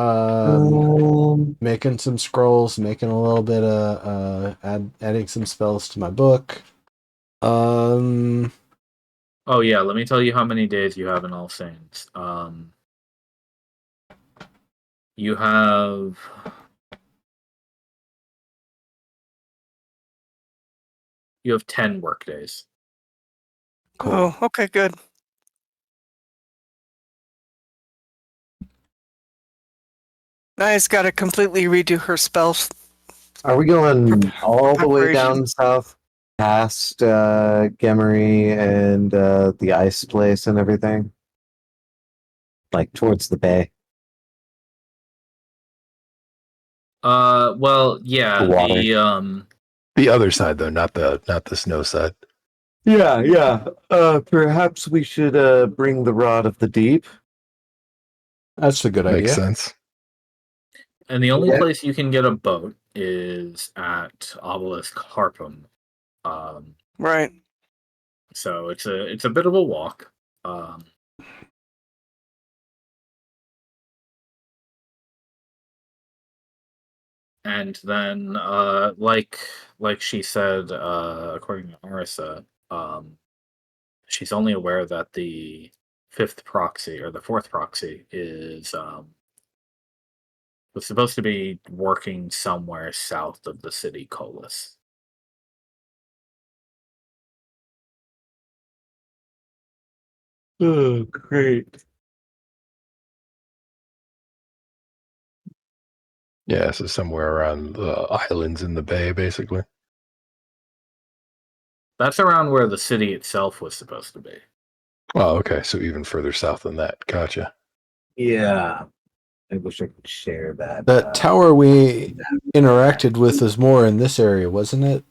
making some scrolls, making a little bit of adding some spells to my book. Oh yeah, let me tell you how many days you have in All Saints. You have You have 10 work days. Cool. Oh, okay, good. Naya's got to completely redo her spells. Are we going all the way down south, past Gemery and the ice place and everything? Like towards the bay? Well, yeah, the other side though, not the snow side. Yeah. Perhaps we should bring the Rod of the Deep. That's a good idea. Makes sense. And the only place you can get a boat is at Obelisk Harpum. Right. So it's a bit of a walk. And then, like she said, according to Arisa, she's only aware that the fifth proxy or the fourth proxy was supposed to be working somewhere south of the city Colas. Oh, great. Yeah, so somewhere around the islands in the bay, basically. That's around where the city itself was supposed to be. Oh, okay. So even further south than that. Gotcha. Yeah. I wish I could share that. That tower we interacted with was more in this area, wasn't it?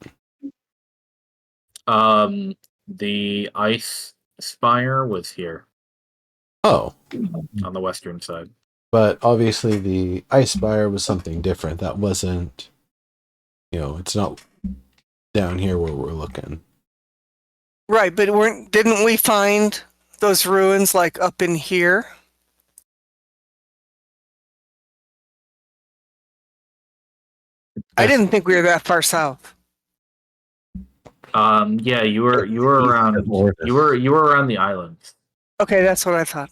The ice spire was here Oh, on the western side. but obviously the ice spire was something different. That wasn't, it's not down here where we're looking. Right, but didn't we find those ruins like up in here? I didn't think we were that far south. Yeah, you were around you were around the islands. Okay, that's what I thought.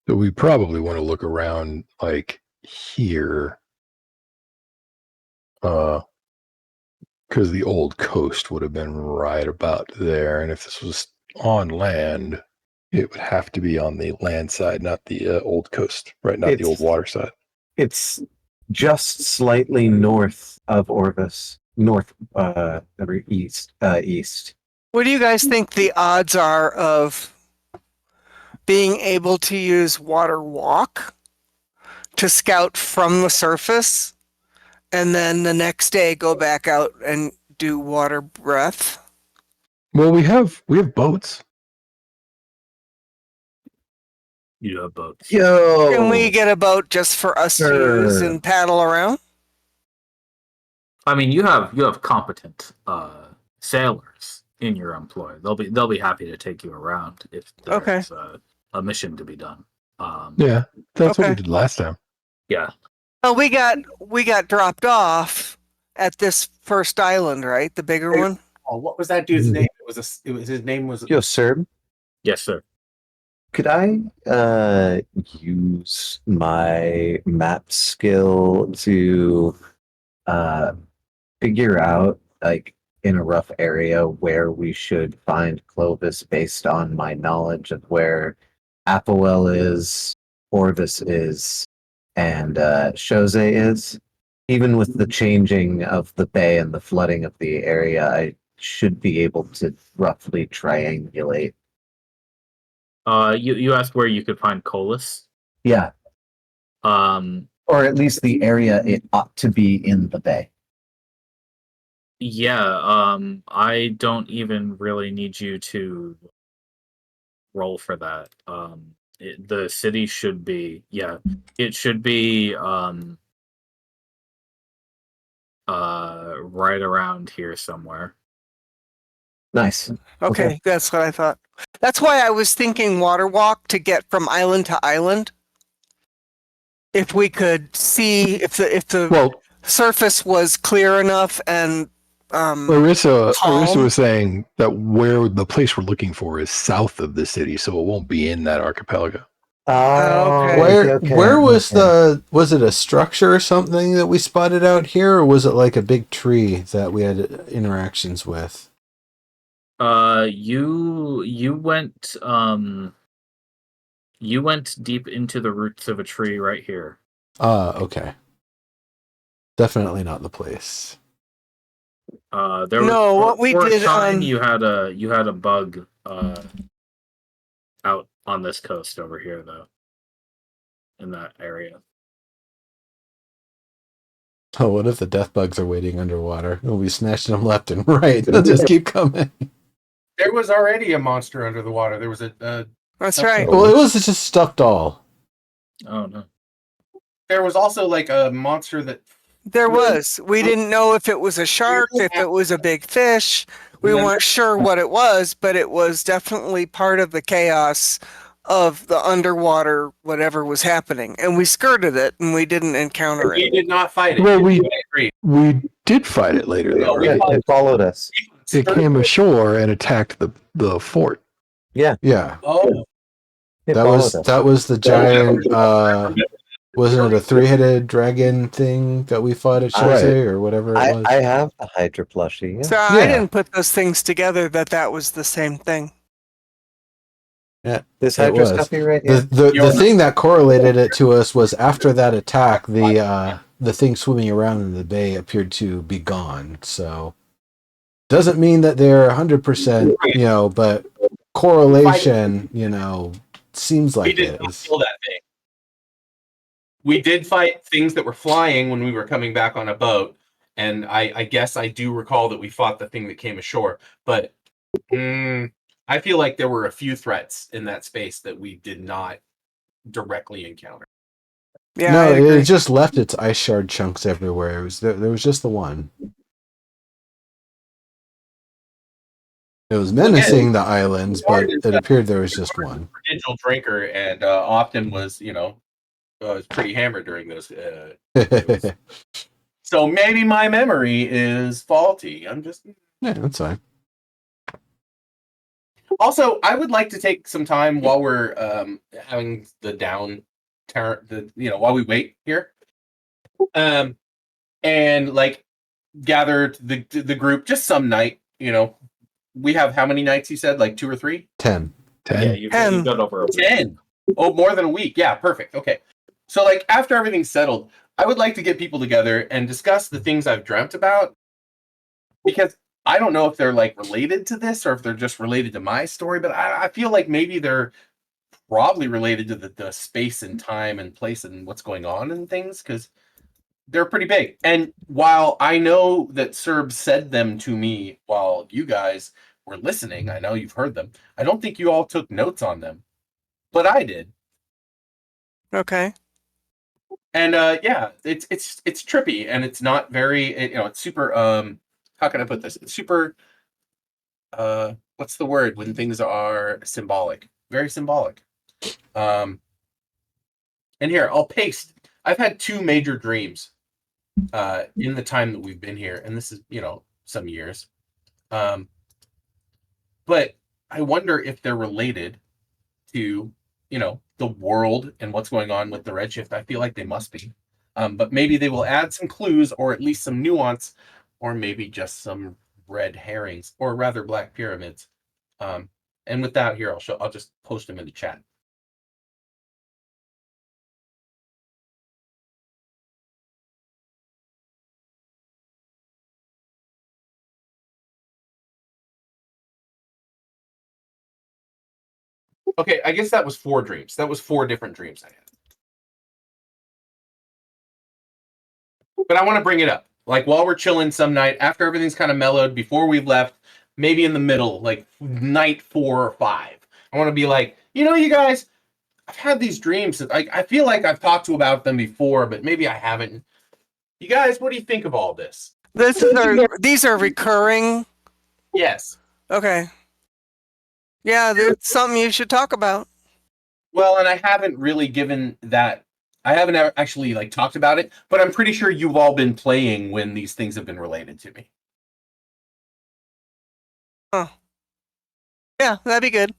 So we probably want to look around like here. Because the old coast would have been right about there. And if this was on land, it would have to be on the land side, not the old coast, right? Not the old water side. It's just slightly north of Orvis, east. What do you guys think the odds are of being able to use water walk to scout from the surface and then the next day go back out and do water breath? Well, we have boats. You have boats. Yo! Can we get a boat just for us to use and paddle around? I mean, you have competent sailors in your employ. They'll be happy to take you around if there's a mission to be done. Yeah, that's what we did last time. Yeah. Oh, we got dropped off at this first island, right? The bigger one. Oh, what was that dude's name? His name was Yo, sir. Yes, sir. Could I use my map skill to figure out, like, in a rough area where we should find Clovis based on my knowledge of where Applewell is, Orvis is, and Chose is? Even with the changing of the bay and the flooding of the area, I should be able to roughly triangulate. You asked where you could find Colas. Yeah. Or at least the area it ought to be in the bay. Yeah, I don't even really need you to roll for that. The city should be, it should be right around here somewhere. Nice. Okay, that's what I thought. That's why I was thinking water walk to get from island to island. If we could see if the surface was clear enough and Arisa was saying that where the place we're looking for is south of the city, so it won't be in that archipelago. Where was was it a structure or something that we spotted out here, or was it like a big tree that we had interactions with? You went deep into the roots of a tree right here. Okay. Definitely not the place. There was, what we did time, you had a bug out on this coast over here though, in that area. Oh, what if the death bugs are waiting underwater? We'll be snatching them left and right. They'll just keep coming. There was already a monster under the water. There was a. That's right. Well, it was just a stuffed doll. Oh no. There was also like a monster that. There was. We didn't know if it was a shark, if it was a big fish. We weren't sure what it was, but it was definitely part of the chaos of the underwater whatever was happening, and we skirted it, and we didn't encounter We it. did not fight it. Well, we I agree. did fight it later, though, we right? fought- It followed us. It came ashore and attacked the fort. Yeah, Oh, It that followed was us. that was the giant. Wasn't it a three-headed dragon thing that we fought at Right. Shenzhen or whatever it was? I have the Hydra plushie. Yeah. So I Yeah. didn't put those things together that was the same thing. This It Hydra was. stuffy right The here. the thing that correlated it to us was after that attack, the thing swimming around in the bay appeared to be gone. So doesn't mean that they're 100%, but correlation, seems we like did it not is. kill that thing. We did fight things that were flying when we were coming back on a boat, and I guess I do recall that we fought the thing that came ashore. But I feel like there were a few threats in that space that we did not directly encounter. Yeah, No, I'd agree. it just left its ice shard chunks everywhere. It was there was just the one. It was menacing the islands, but it appeared there was just one. Digital drinker, and often was was pretty hammered during those. So maybe my memory is faulty. I'm just. Yeah, that's fine. Also, I would like to take some time while we're having the while we wait here, and like gather the group just some night. We have how many nights? You said like 2 or 3. 10. Yeah, you've got over a week. 10. Oh, more than a week. Yeah, perfect. Okay. So like after everything's settled, I would like to get people together and discuss the things I've dreamt about, because I don't know if they're like related to this or if they're just related to my story, but I feel like maybe they're probably related to the space and time and place and what's going on and things, because they're pretty big. And while I know that Serb said them to me while you guys were listening, I know you've heard them. I don't think you all took notes on them, but I did. Okay. And yeah, it's trippy, and it's not very, it's super. How can I put this? It's super. What's the word when things are symbolic? Very symbolic. And here I'll paste. I've had 2 major dreams in the time that we've been here, and this is some years. But I wonder if they're related to the world and what's going on with the Redshift. I feel like they must be. But maybe they will add some clues, or at least some nuance, or maybe just some red herrings, or rather black pyramids. And with that, here I'll just post them in the chat. Okay, I guess that was 4 dreams. That was 4 different dreams I had. But I want to bring it up. Like while we're chilling some night, after everything's kind of mellowed, before we've left, maybe in the middle, like night 4 or 5. I want to be like, you guys, I've had these dreams. I feel like I've talked to you about them before, but maybe I haven't. You guys, what do you think of all this? These are recurring. Yes. Okay. Yeah, that's something you should talk about. Well, and I haven't really given that. I haven't actually like talked about it, but I'm pretty sure you've all been playing when these things have been related to me. Oh. Yeah, that'd be good.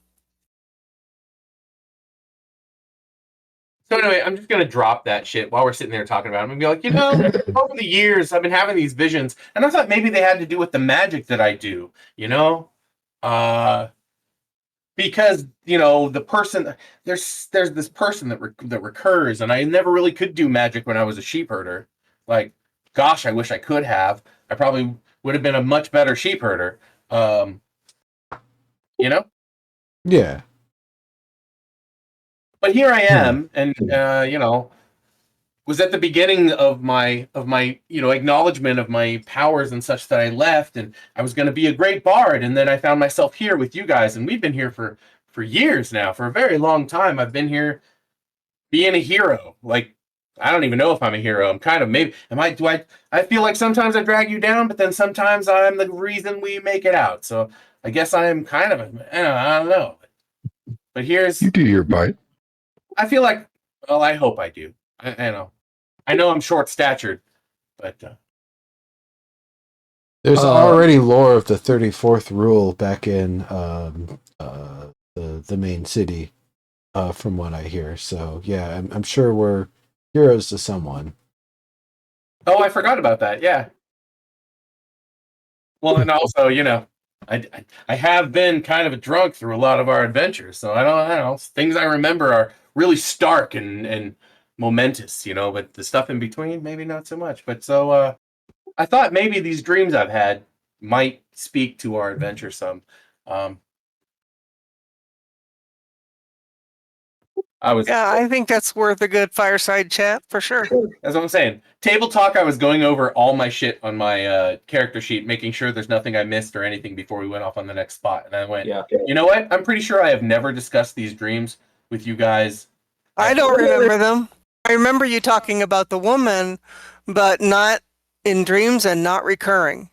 So anyway, I'm just gonna drop that shit while we're sitting there talking about it. I'm gonna be like, over the years I've been having these visions, and I thought maybe they had to do with the magic that I do, because the person there's this person that recurs, and I never really could do magic when I was a sheep herder. Like, gosh, I wish I could have. I probably would have been a much better sheep herder. Yeah. But here I am, and was at the beginning of my acknowledgement of my powers and such that I left, and I was going to be a great bard, and then I found myself here with you guys, and we've been here for years now, for a very long time. I've been here being a hero. Like, I don't even know if I'm a hero. I'm kind of, maybe I feel like sometimes I drag you down, but then sometimes I'm the reason we make it out. So I guess I am kind of I don't know. But here's You do your part. I feel like, well, I hope I do. I know I'm short statured, but There's already lore of the 34th rule back in the main city, from what I hear. So yeah, I'm sure we're heroes to someone. oh, I forgot about that. Yeah. Well, and also, you know, I have been kind of a drunk through a lot of our adventures, so I don't know. Things I remember are really stark and momentous, you know, but the stuff in between, maybe not so much. But so I thought maybe these dreams I've had might speak to our adventure some. Um, I was Yeah, I think that's worth a good fireside chat for sure. That's what I'm saying. Table talk. I was going over all my shit on my character sheet, making sure there's nothing I missed or anything before we went off on the next spot. And I went, Yeah. you know what? I'm pretty sure I have never discussed these dreams with you guys. I don't remember them. I remember you talking about the woman, but not in dreams and not recurring.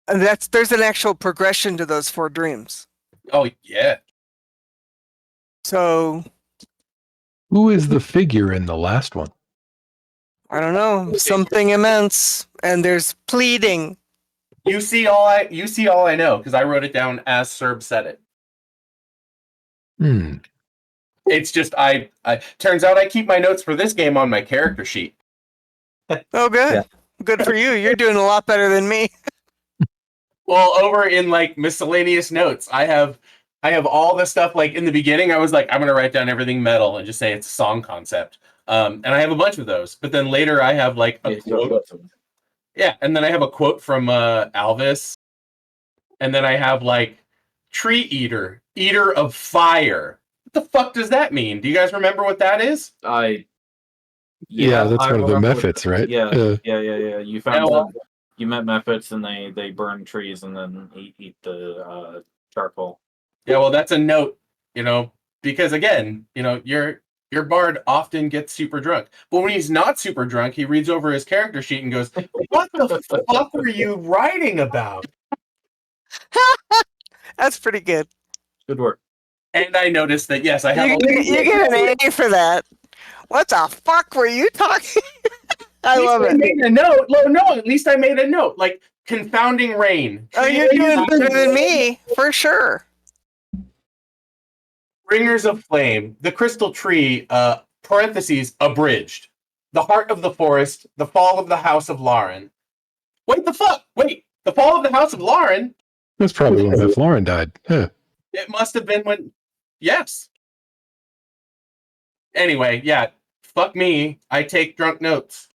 And there's an actual progression to those 4 dreams. Oh yeah. So Who is the figure in the last one? I don't know, something immense, and there's pleading. You see all I know because I wrote it down as Serb said it. Hmm. It's just I turns out I keep my notes for this game on my character sheet. Oh, good. Yeah. Good for you. You're doing a lot better than me. Well, over in like miscellaneous notes, I have all the stuff like in the beginning. I was like, I'm gonna write down everything metal and just say it's a song concept. And I have a bunch of those. But then later I have like a quote. Yeah, and then I have a quote from Alvis, and then I have like tree eater, eater of fire. What the fuck does that mean? Do you guys remember what that is? Yeah, that's I one of the remember methods, right? Yeah. You found Yeah, well, you met methods, and they burn trees and then eat the charcoal. Yeah, well, that's a note, you know, because again, you know, your bard often gets super drunk. But when he's not super drunk, he reads over his character sheet and goes, "What the fuck were you writing about?" That's pretty good. Good work. And I noticed that yes, I have You get an A for that. What the fuck were you talking? I love I it. made a note. No, at least I made a note. Like confounding rain. Oh, you're doing better than me, for sure. Bringers of flame. The crystal tree. Parentheses abridged. The heart of the forest. The fall of the house of Lauren. Wait, the fuck. Wait, the fall of the house of Lauren. That's probably when Beth Lauren died. Huh. It must have been when. Yes. Anyway, yeah. Fuck me. I take drunk notes.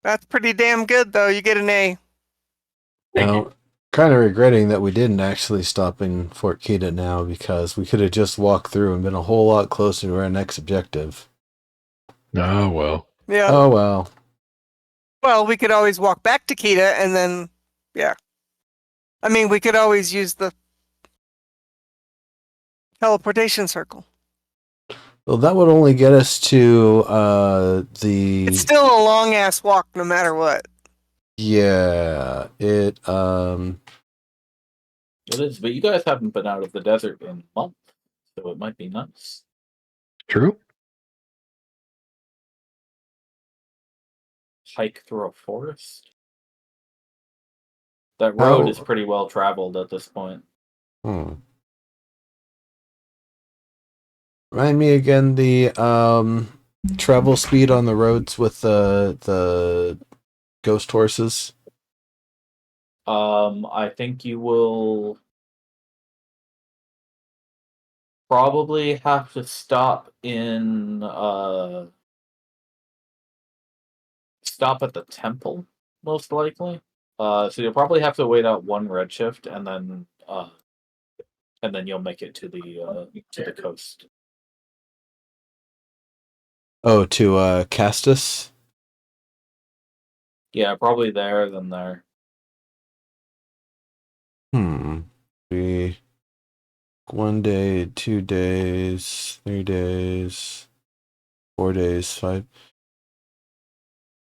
That's pretty damn good, though. You get an A. Now, kind of regretting that we didn't actually stop in Fort Kita now because we could have just walked through and been a whole lot closer to our next objective. Oh, well. Yeah. Oh, well. Well, we could always walk back to Kita and then, yeah. I mean, we could always use the teleportation circle. Well, that would only get us to the... It's still a long-ass walk no matter what. Yeah, it is, but you guys haven't been out of the desert in a month, so it might be nice. True. Hike through a forest. That road is pretty well traveled at this point. Remind me again the travel speed on the roads with the ghost horses. I think you will probably have to stop at the temple, most likely. So you'll probably have to wait out one redshift, and then you'll make it to the coast. Oh, to Castus? Yeah, probably there, then there. Be 1 day, 2 days, 3 days, 4 days, 5.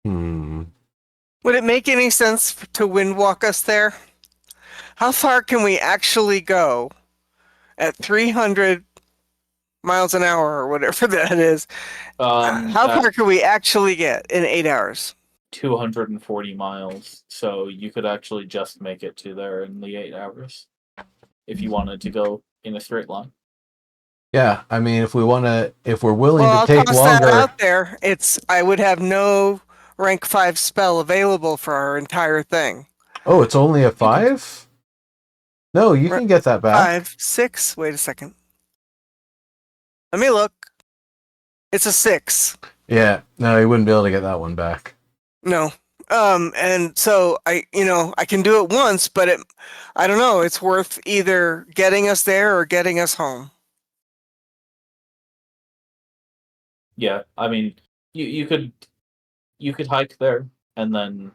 Would it make any sense to wind walk us there? How far can we actually go? at 300 miles an hour or whatever that is. How far can we actually get in 8 hours? 240 miles, so you could actually just make it to there in the 8 hours if you wanted to go in a straight line. Yeah, I mean, if we're willing Well, to I'll take toss that longer. out there. I would have no rank 5 spell available for our entire thing. Oh, it's only a 5? No, you can get that back. 5, 6. Wait a second. Let me look. It's a 6. Yeah, no, you wouldn't be able to get that one back. No. And so I can do it once, but I don't know. It's worth either getting us there or getting us home. Yeah, I mean, you could hike there, and then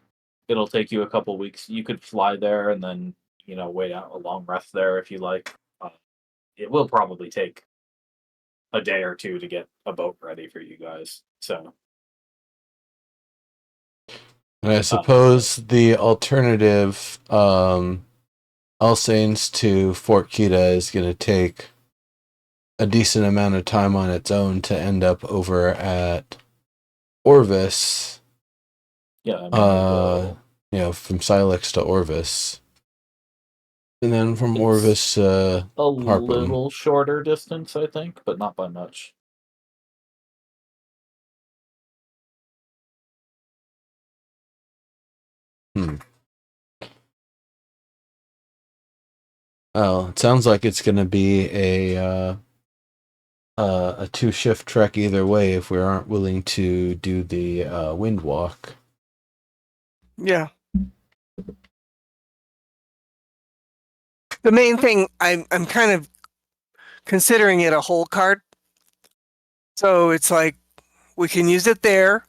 it'll take you a couple weeks. You could fly there, and then wait out a long rest there if you like. It will probably take a day or two to get a boat ready for you guys. So, and I suppose the alternative, Alsanes to Fort Kita is going to take a decent amount of time on its own to end up over at Orvis. Yeah, I mean, from Silex to Orvis. And then from It's Orvis, a Harpoon. little shorter distance, I think, but not by much. Oh, it sounds like it's going to be a 2-shift trek either way if we aren't willing to do the wind walk. Yeah. The main thing, I'm kind of considering it a hole card. So it's like we can use it there,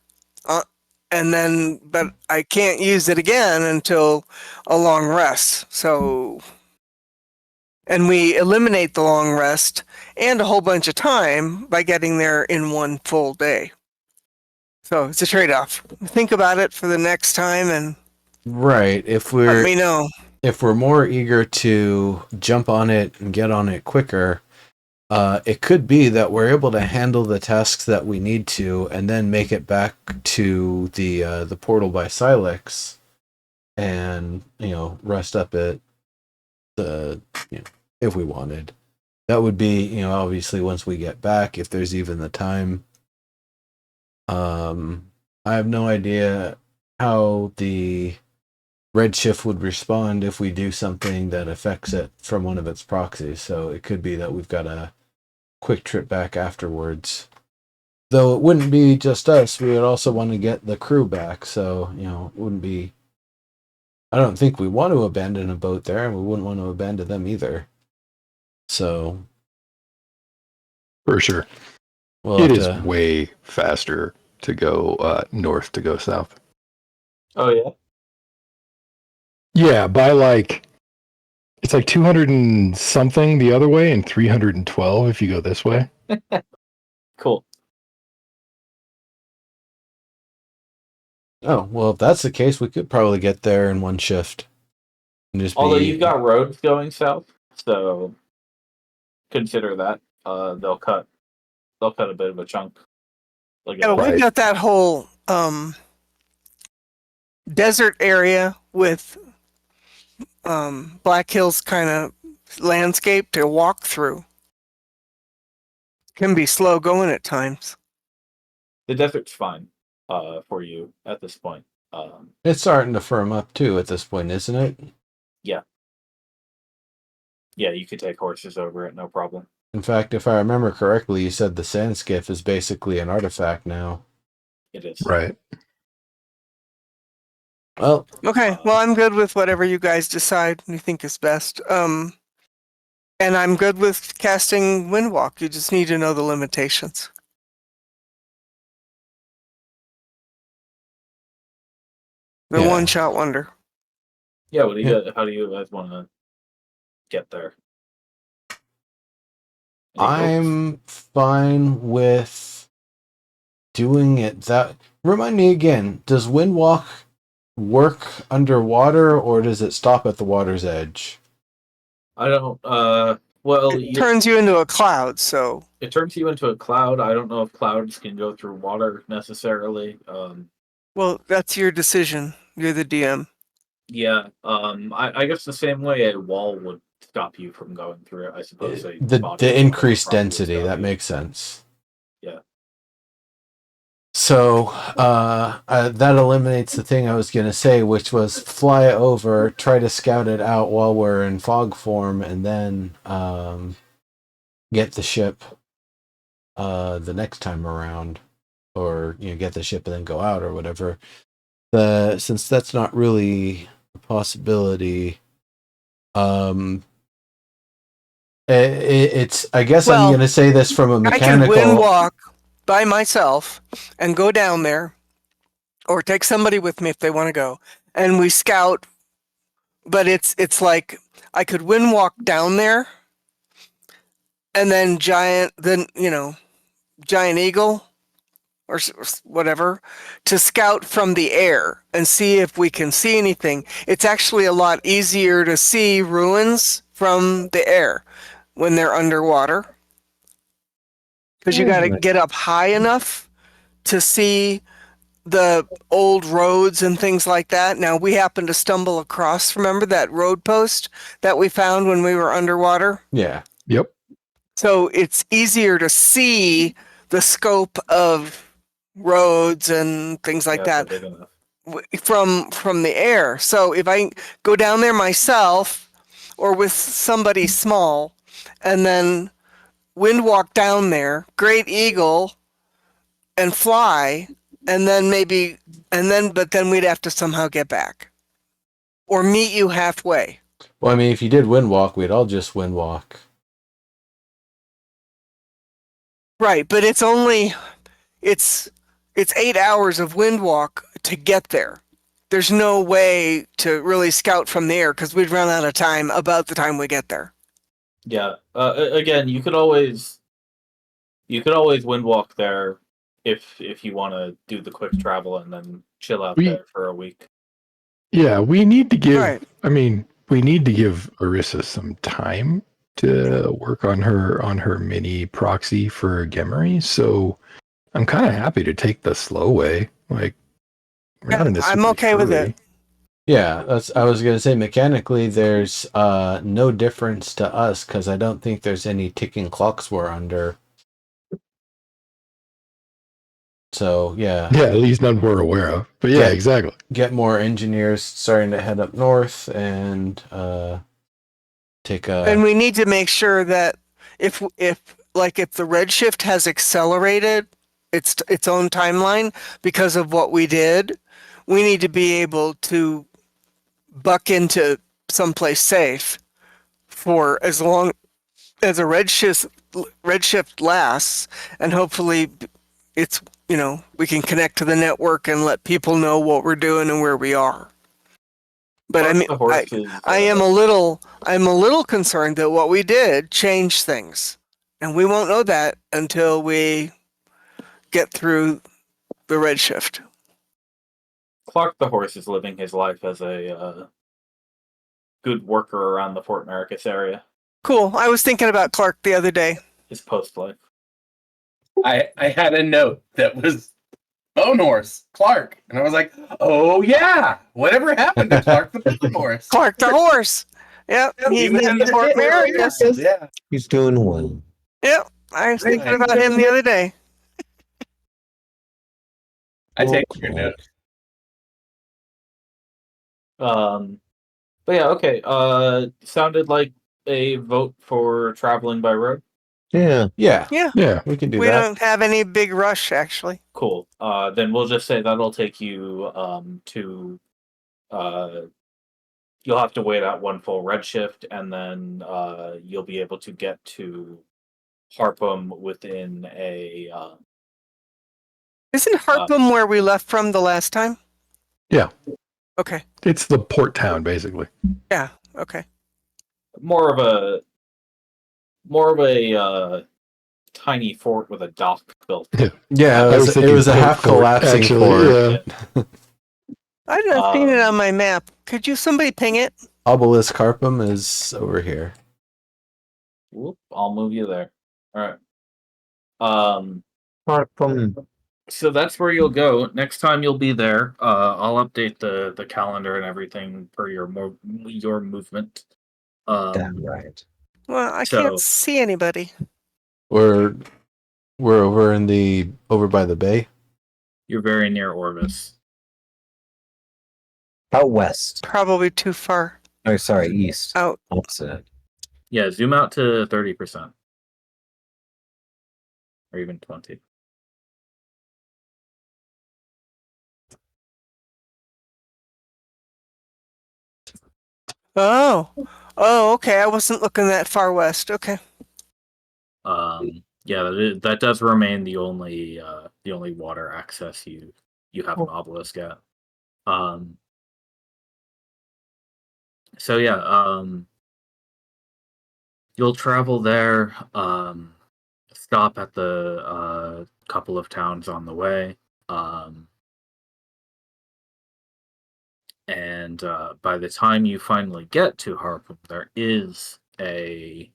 but I can't use it again until a long rest. So, and we eliminate the long rest and a whole bunch of time by getting there in one full day. So it's a trade-off. Think about it for the next time and right. Let me know. If we're more eager to jump on it and get on it quicker, it could be that we're able to handle the tasks that we need to, and then make it back to the portal by Silex, and rest up at the if we wanted. That would be obviously once we get back, if there's even the time. I have no idea how the Redshift would respond if we do something that affects it from one of its proxies. So it could be that we've got a quick trip back afterwards. Though it wouldn't be just us, we would also want to get the crew back. So, it wouldn't be... I don't think we want to abandon a boat there, and we wouldn't want to abandon them either. So... For sure. It is way faster to go north to go south. Oh, yeah? Yeah, by it's like 200 and something the other way and 312 if you go this way. Cool. Oh, well, if that's the case, we could probably get there in one shift. Although you've got roads going south, so consider that. They'll cut a bit of a chunk. Yeah, but we've got that whole desert area with Black Hills kind of landscape to walk through. Can be slow going at times. The desert's fine for you at this point. It's starting to firm up too at this point, isn't it? Yeah. Yeah, you could take horses over it, no problem. In fact, if I remember correctly, you said the sand skiff is basically an artifact now. It is. Right. Well, okay. Well, I'm good with whatever you guys decide you think is best. And I'm good with casting Windwalk. You just need to know the limitations. The one-shot wonder. Yeah. How do you guys want to get there? I'm fine with doing it that... Remind me again, does Windwalk work underwater, or does it stop at the water's edge? I don't... Well, It turns you into a cloud, so it turns you into a cloud. I don't know if clouds can go through water necessarily. well, that's your decision. You're the DM. Yeah. I guess the same way a wall would stop you from going through it. I suppose a body of water The increased probably would density, stop that you. makes sense. Yeah. So that eliminates the thing I was going to say, which was fly over, try to scout it out while we're in fog form, and then get the ship the next time around, or get the ship and then go out or whatever. Since that's not really a possibility, it's I guess I'm Well, going to say this from a I could mechanical. wind walk by myself and go down there, or take somebody with me if they want to go, and we scout. But it's like I could wind walk down there, and then giant eagle or whatever to scout from the air and see if we can see anything. It's actually a lot easier to see ruins from the air when they're underwater, because you got to get up high enough to see the old roads and things like that. Now, we happened to stumble across, remember that road post that we found when we were underwater? Yeah. Yep. So it's easier to see the scope of roads and things like Yeah, that big enough. from the air. So if I go down there myself or with somebody small and then wind walk down there, great eagle, and fly, and then but then we'd have to somehow get back or meet you halfway. Well, I mean, if you did wind walk, we'd all just wind walk. Right, but it's 8 hours of wind walk to get there. There's no way to really scout from the air because we'd run out of time about the time we get there. Yeah. Again, you could always wind walk there if you want to do the quick travel and then chill out there for a week. Yeah, we need to give. Right. I mean, we need to give Arissa some time to work on her mini proxy for Gemery. So I'm kind of happy to take the slow way. Like, we're not in a I'm super okay with hurry. it. Yeah, I was gonna say mechanically, there's no difference to us because I don't think there's any ticking clocks we're under. So yeah, Yeah, at least none we're aware of. But yeah, exactly. Get more engineers starting to head up north and take a. And we need to make sure that if the Redshift has accelerated its own timeline because of what we did, we need to be able to buck into someplace safe for as long as a redshift lasts, and hopefully it's we can connect to the network and let people know what we're doing and where we are. But I mean, I'm a little concerned that what we did changed things, and we won't know that until we get through the redshift. Clark the horse is living his life as a good worker around the Fort Maricus area. Cool. I was thinking about Clark the other day. His post life. I had a note that was Bone Horse, Clark. And I was like, oh yeah, whatever happened to Clark the Bone Horse? Clark the horse. Yep, he's in the Fort Maricus. Yeah. He's doing well. Yep, I was thinking about him the other day. I take your note. But yeah, okay. Sounded like a vote for traveling by road. Yeah, We can do We that. don't have any big rush, actually. Cool. Then we'll just say that'll take you to you'll have to wait out one full redshift, and then you'll be able to get to Harpum within a. Isn't Harpum where we left from the last time? Yeah. Okay. It's the port town, basically. Yeah. Okay. More of a tiny fort with a dock built. Yeah, it was a half collapsing fort. Yeah. I've not seen it on my map. Could somebody ping it? Obelisk Harpum is over here. Whoop, I'll move you there. All right. So that's where you'll go. Next time you'll be there, I'll update the calendar and everything for your movement. Damn right. Well, I So- can't see anybody. We're over by the bay. You're very near Orvis. Out west. Probably too far Oh, sorry, east. out. Opposite. Yeah, zoom out to 30%. Or even 20. Oh. Oh, okay. I wasn't looking that far west. Okay. Yeah, that does remain the only water access you have an obelisk at. So yeah, you'll travel there, stop at the couple of towns on the way, and by the time you finally get to Harpum, there is a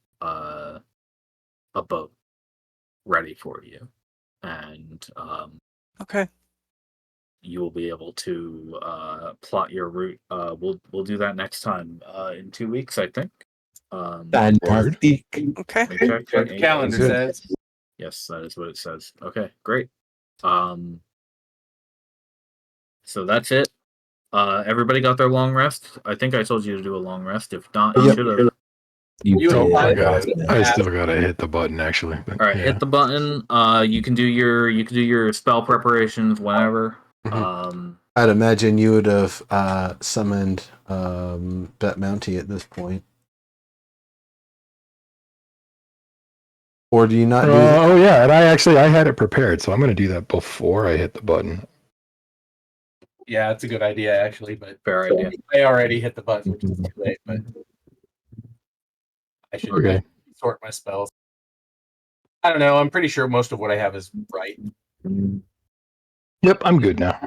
boat ready for you, and Okay. you will be able to plot your route. We'll do that next time in 2 weeks, I think. Fantastic. Okay. Let me check. What the calendar Good. says. Yes, that is what it says. Okay, great. So that's it. Everybody got their long rest. I think I told you to do a long rest. If not, you Yep. should have. You did. have I Yeah. still gotta hit the button actually. But All right, hit the button. You can do your spell preparations whenever. Mhm. I'd imagine you would have summoned Bet Mounty at this point. Or do you not do that? Oh yeah, and I had it prepared, so I'm gonna do that before I hit the button. Yeah, it's a good idea actually, but Fair idea. I already hit the button, which is too late. But I should Okay. sort my spells. I don't know. I'm pretty sure most of what I have is right. Yep, I'm good now.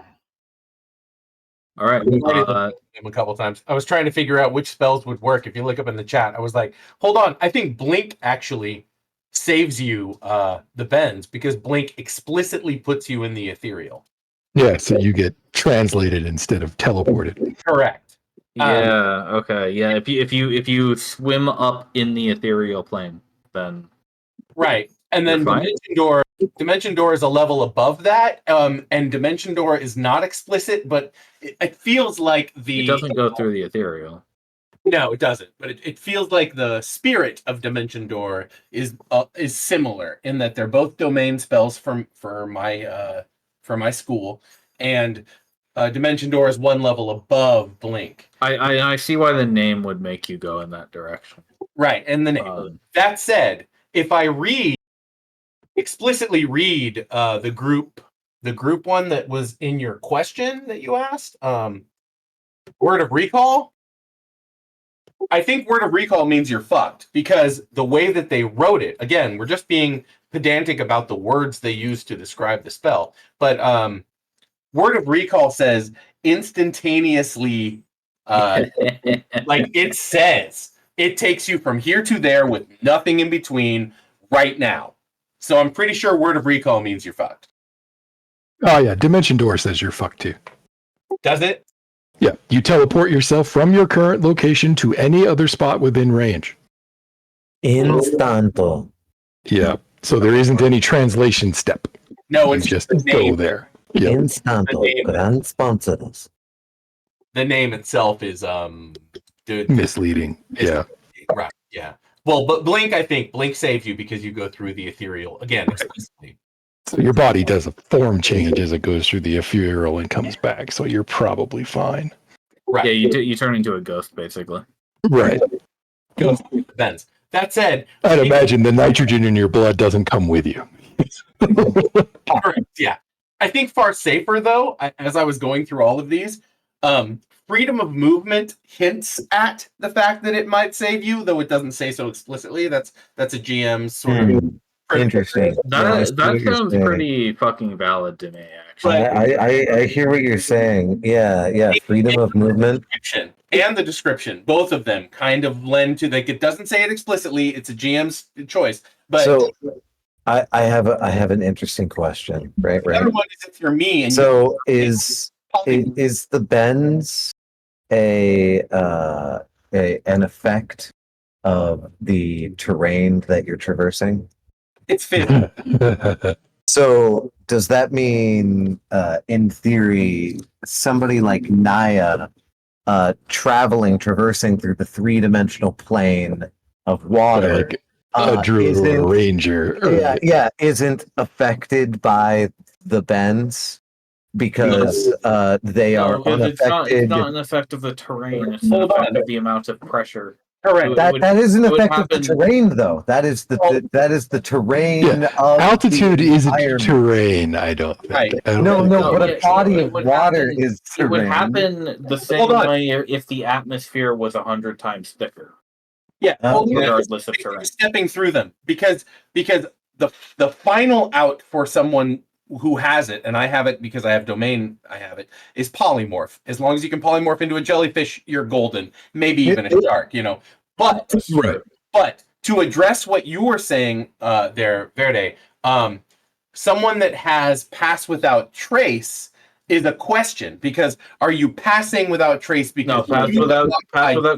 All right. I've already looked at them a couple times. I was trying to figure out which spells would work. If you look up in the chat, I was like, hold on. I think Blink actually saves you the bends because Blink explicitly puts you in the ethereal. Yeah, so you get translated instead of teleported. Correct. Yeah. Okay. Yeah. If you swim up in the ethereal plane, then Right. And then You're fine? Dimension Door is a level above that. And Dimension Door is not explicit, but it feels like it doesn't go through the ethereal. No, it doesn't. But it feels like the spirit of Dimension Door is similar in that they're both domain spells for my school, and Dimension Door is one level above Blink. I see why the name would make you go in that direction. Right, and the name. That said, if I explicitly read the group one that was in your question that you asked, Word of Recall. I think Word of Recall means you're fucked because the way that they wrote it, again, we're just being pedantic about the words they use to describe the spell. But Word of Recall says instantaneously, like it says, it takes you from here to there with nothing in between right now. So I'm pretty sure Word of Recall means you're fucked. Oh yeah, Dimension Door says you're fucked too. Does it? Yeah, you teleport yourself from your current location to any other spot within range. Instanto. Yeah, so there isn't any translation step. No, You it's just the go name. there. Yeah. Instanto. The name. Gran sponsors. The name itself is Misleading. Yeah. Right. Yeah. Well, but Blink saves you because you go through the ethereal again explicitly. So your body does a form change as it goes through the ethereal and comes back, so you're probably fine. Right. Yeah, you turn into a ghost basically. Right. Goes through the vents. That said, I'd imagine the nitrogen in your blood doesn't come with you. correct. Yeah. I think far safer though. As I was going through all of these, freedom of movement hints at the fact that it might save you, though it doesn't say so explicitly. That's a GM sort of Interesting. That sounds pretty fucking valid to me, actually. I hear what you're saying. Yeah. Freedom of movement. And the description, both of them kind of lend to, like, it doesn't say it explicitly, it's a GM's choice. But so I have an interesting question. Right. the other one is if you're me and so is the bends an effect of the terrain that you're traversing? It's physical. So does that mean, in theory, somebody like Naya, traversing through the three-dimensional plane of water, like a druid or a ranger, isn't affected by the bends because they are unaffected? It's not an effect of the terrain. It's an effect of the amount of pressure. Correct. That is an effect of the terrain, though. That is the terrain of altitude isn't environment. terrain. I don't think. Right. But a body of water is terrain. It would happen the same way if the atmosphere was 100 times thicker. Yeah, regardless of terrain. Stepping through them because the final out for someone who has it, and I have it because I have domain, I have it, is polymorph. As long as you can polymorph into a jellyfish, you're golden. Maybe even a shark, But to address what you were saying there, Verde, someone that has pass without trace is a question, because are you passing without trace? Because pass without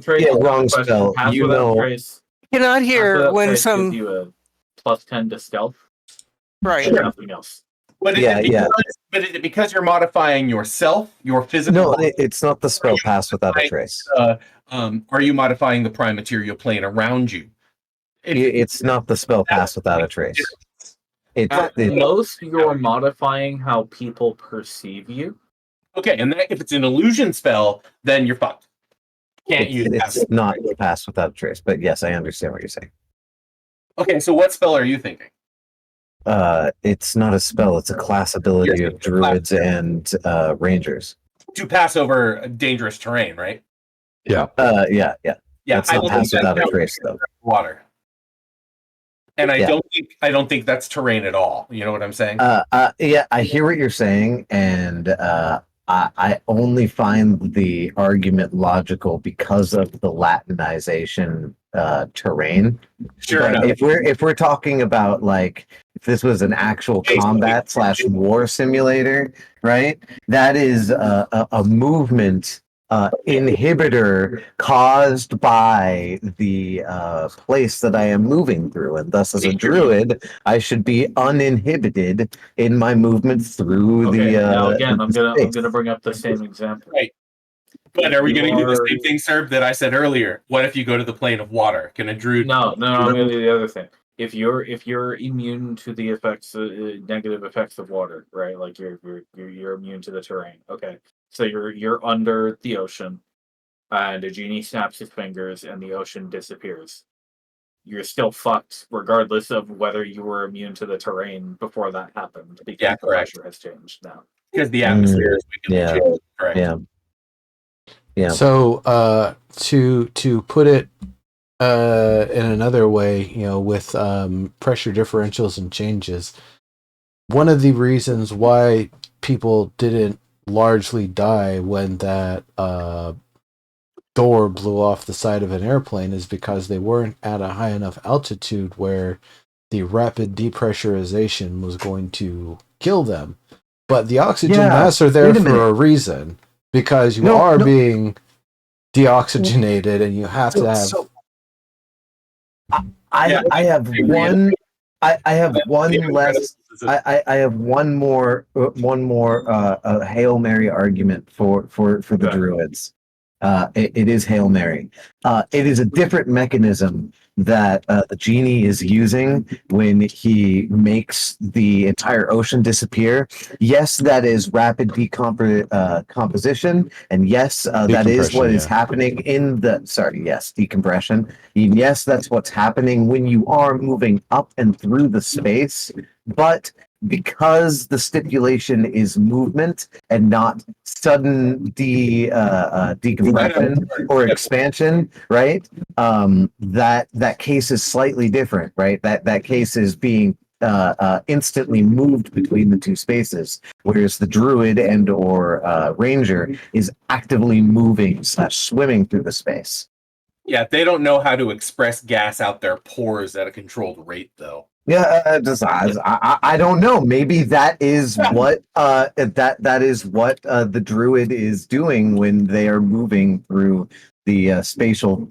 trace. Yeah, wrong spell. Pass without trace. Cannot hear when gives you a +10 to stealth. Right. Nothing else. But is it because you're modifying yourself, your physical? No, it's not the spell pass without a trace. Are you modifying the prime material plane around you? It's not the spell pass without a trace. At most, you're modifying how people perceive you. Okay, and if it's an illusion spell, then you're fucked. It's not pass without a trace, but yes, I understand what you're saying. Okay, so what spell are you thinking? It's not a spell, it's a class ability of druids and rangers. To pass over dangerous terrain, right? Yeah. Yeah. It's not pass without a trace, though. Water. And I don't think that's terrain at all. You know what I'm saying? Yeah, I hear what you're saying, and I only find the argument logical because of the Latinization terrain. Sure But enough. if we're talking about, like, if this was an actual combat / war simulator, right? That is a movement inhibitor caused by the place that I am moving through, and thus, as a druid, I should be uninhibited in my movement through the. Now again, I'm gonna bring up the same example. Right. But are we going to do the same thing, sir, that I said earlier? What if you go to the plane of water? Can a druid? No. I'm going to do the other thing. If you're immune to the effects, negative effects of water, right? Like you're immune to the terrain. Okay, so you're under the ocean, and a genie snaps his fingers, and the ocean disappears. You're still fucked, regardless of whether you were immune to the terrain before that happened, because the pressure has changed now. Because the atmosphere is changed. Correct. Yeah. So to put it in another way, with pressure differentials and changes, one of the reasons why people didn't largely die when that door blew off the side of an airplane is because they weren't at a high enough altitude where the rapid depressurization was going to kill them. But the oxygen masks are there for a reason, because you are being deoxygenated, and you have to have. So I have one. I have one less. I have one more Hail Mary argument for the druids. It is Hail Mary. It is a different mechanism that the genie is using when he makes the entire ocean disappear. Yes, that is rapid decomposition, and yes, that is what is happening in the. Decompression. And yes, that's what's happening when you are moving up and through the space. But because the stipulation is movement and not sudden decompression or expansion, right? That case is slightly different, right? That case is being instantly moved between the two spaces, whereas the druid and or ranger is actively moving / swimming through the space. Yeah, they don't know how to express gas out their pores at a controlled rate, though. Yeah, I don't know. Maybe that is what that is what the druid is doing when they are moving through the spatial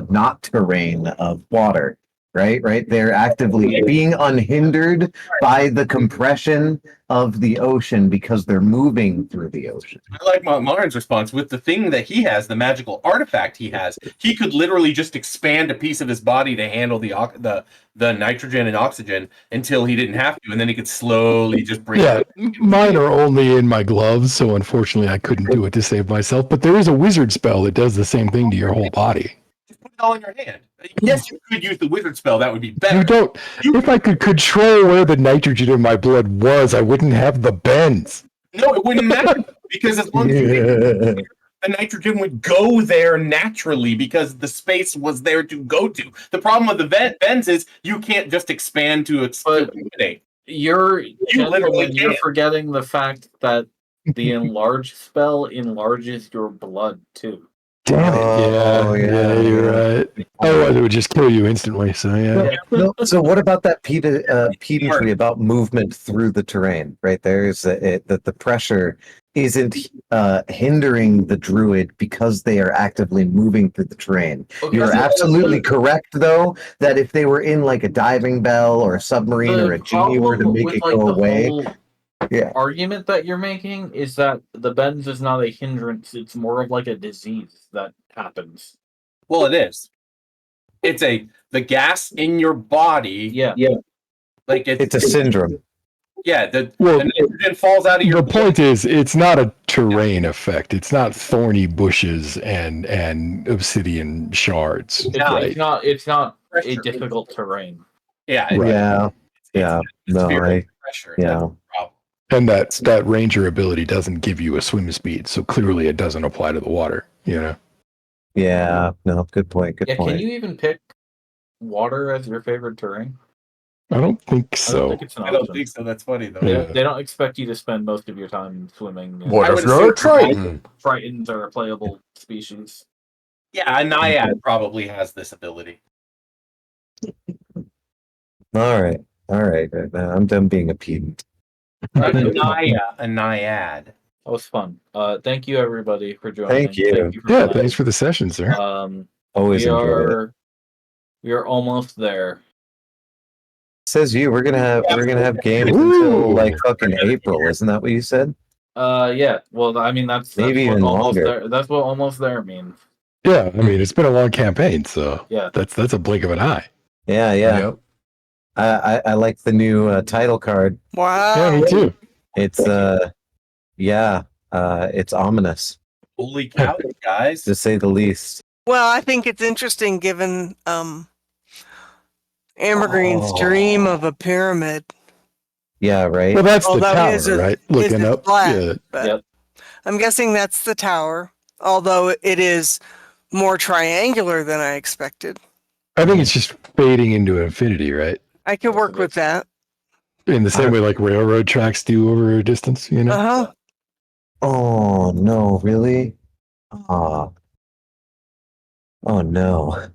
not terrain of water. Right. They're actively being unhindered by the compression of the ocean because they're moving through the ocean. I like Marin's response with the thing that he has, the magical artifact he has. He could literally just expand a piece of his body to handle the nitrogen and oxygen until he didn't have to, and then he could slowly just bring it. Mine are only in my gloves, so unfortunately I couldn't do it to save myself. But there is a wizard spell that does the same thing to your whole body. Just put it all in your hand. Yes, you could use the wizard spell. That would be better. You don't. If I could control where the nitrogen in my blood was, I wouldn't have the bends. No, it wouldn't matter because as long as the nitrogen would go there naturally because the space was there to go to. The problem with the bends is you can't just expand to eliminate. You're literally forgetting the fact that the enlarge spell enlarges your blood too. Damn it! Yeah, you're right. Otherwise, it would just kill you instantly. So No, so what about that pedantry about movement through the terrain? Right there is that the pressure isn't hindering the druid because they are actively moving through the terrain. Okay, You're absolutely correct, though, that if they were in like a diving bell or a submarine or a genie were to make it go away. Yeah. Argument that you're making is that the bends is not a hindrance, it's more of like a disease that happens. Well, it is. It's the gas in your body. Yeah. Like it's a syndrome. Yeah, the nitrogen falls out of your The point is, it's not a terrain effect. It's not thorny bushes and obsidian shards. It's not a difficult terrain. Yeah. Right. Yeah. No, pressure. yeah. And that ranger ability doesn't give you a swim speed, so clearly it doesn't apply to the water, you know? Yeah, no, good point. Good point. Can you even pick water as your favorite terrain? I don't think so. I don't think it's an option. I don't think so. That's funny though. Yeah. They don't expect you to spend most of your time swimming. What if you're a Triton? Tritons are a playable species. Yeah, a Naiad probably has this ability. All right. I'm done being a pedant. A Naiad. That was fun. Thank you everybody for joining. Thank you. For thanks for the session, sir. Always enjoy it. We are almost there. Says you. We're gonna have games until like fucking April. Isn't that what you said? Yeah. Well, I mean that's maybe even longer. There, that's what almost there means. Yeah, I mean it's been a long campaign, so yeah, that's a blink of an eye. Yeah. Yep. I like the new title card. Wow. Yeah, me too. It's it's ominous. Holy cow, guys! To say the least. Well, I think it's interesting given Ambergreen's dream of a pyramid. Yeah, right. Well, that's Although the tower, right? Looking up. Flat, but I'm guessing that's the tower. Although it is more triangular than I expected. I think it's just fading into infinity, right? I could work with that. In the same way like railroad tracks do over a distance, you know? Uh-huh. Oh no, really? Oh no.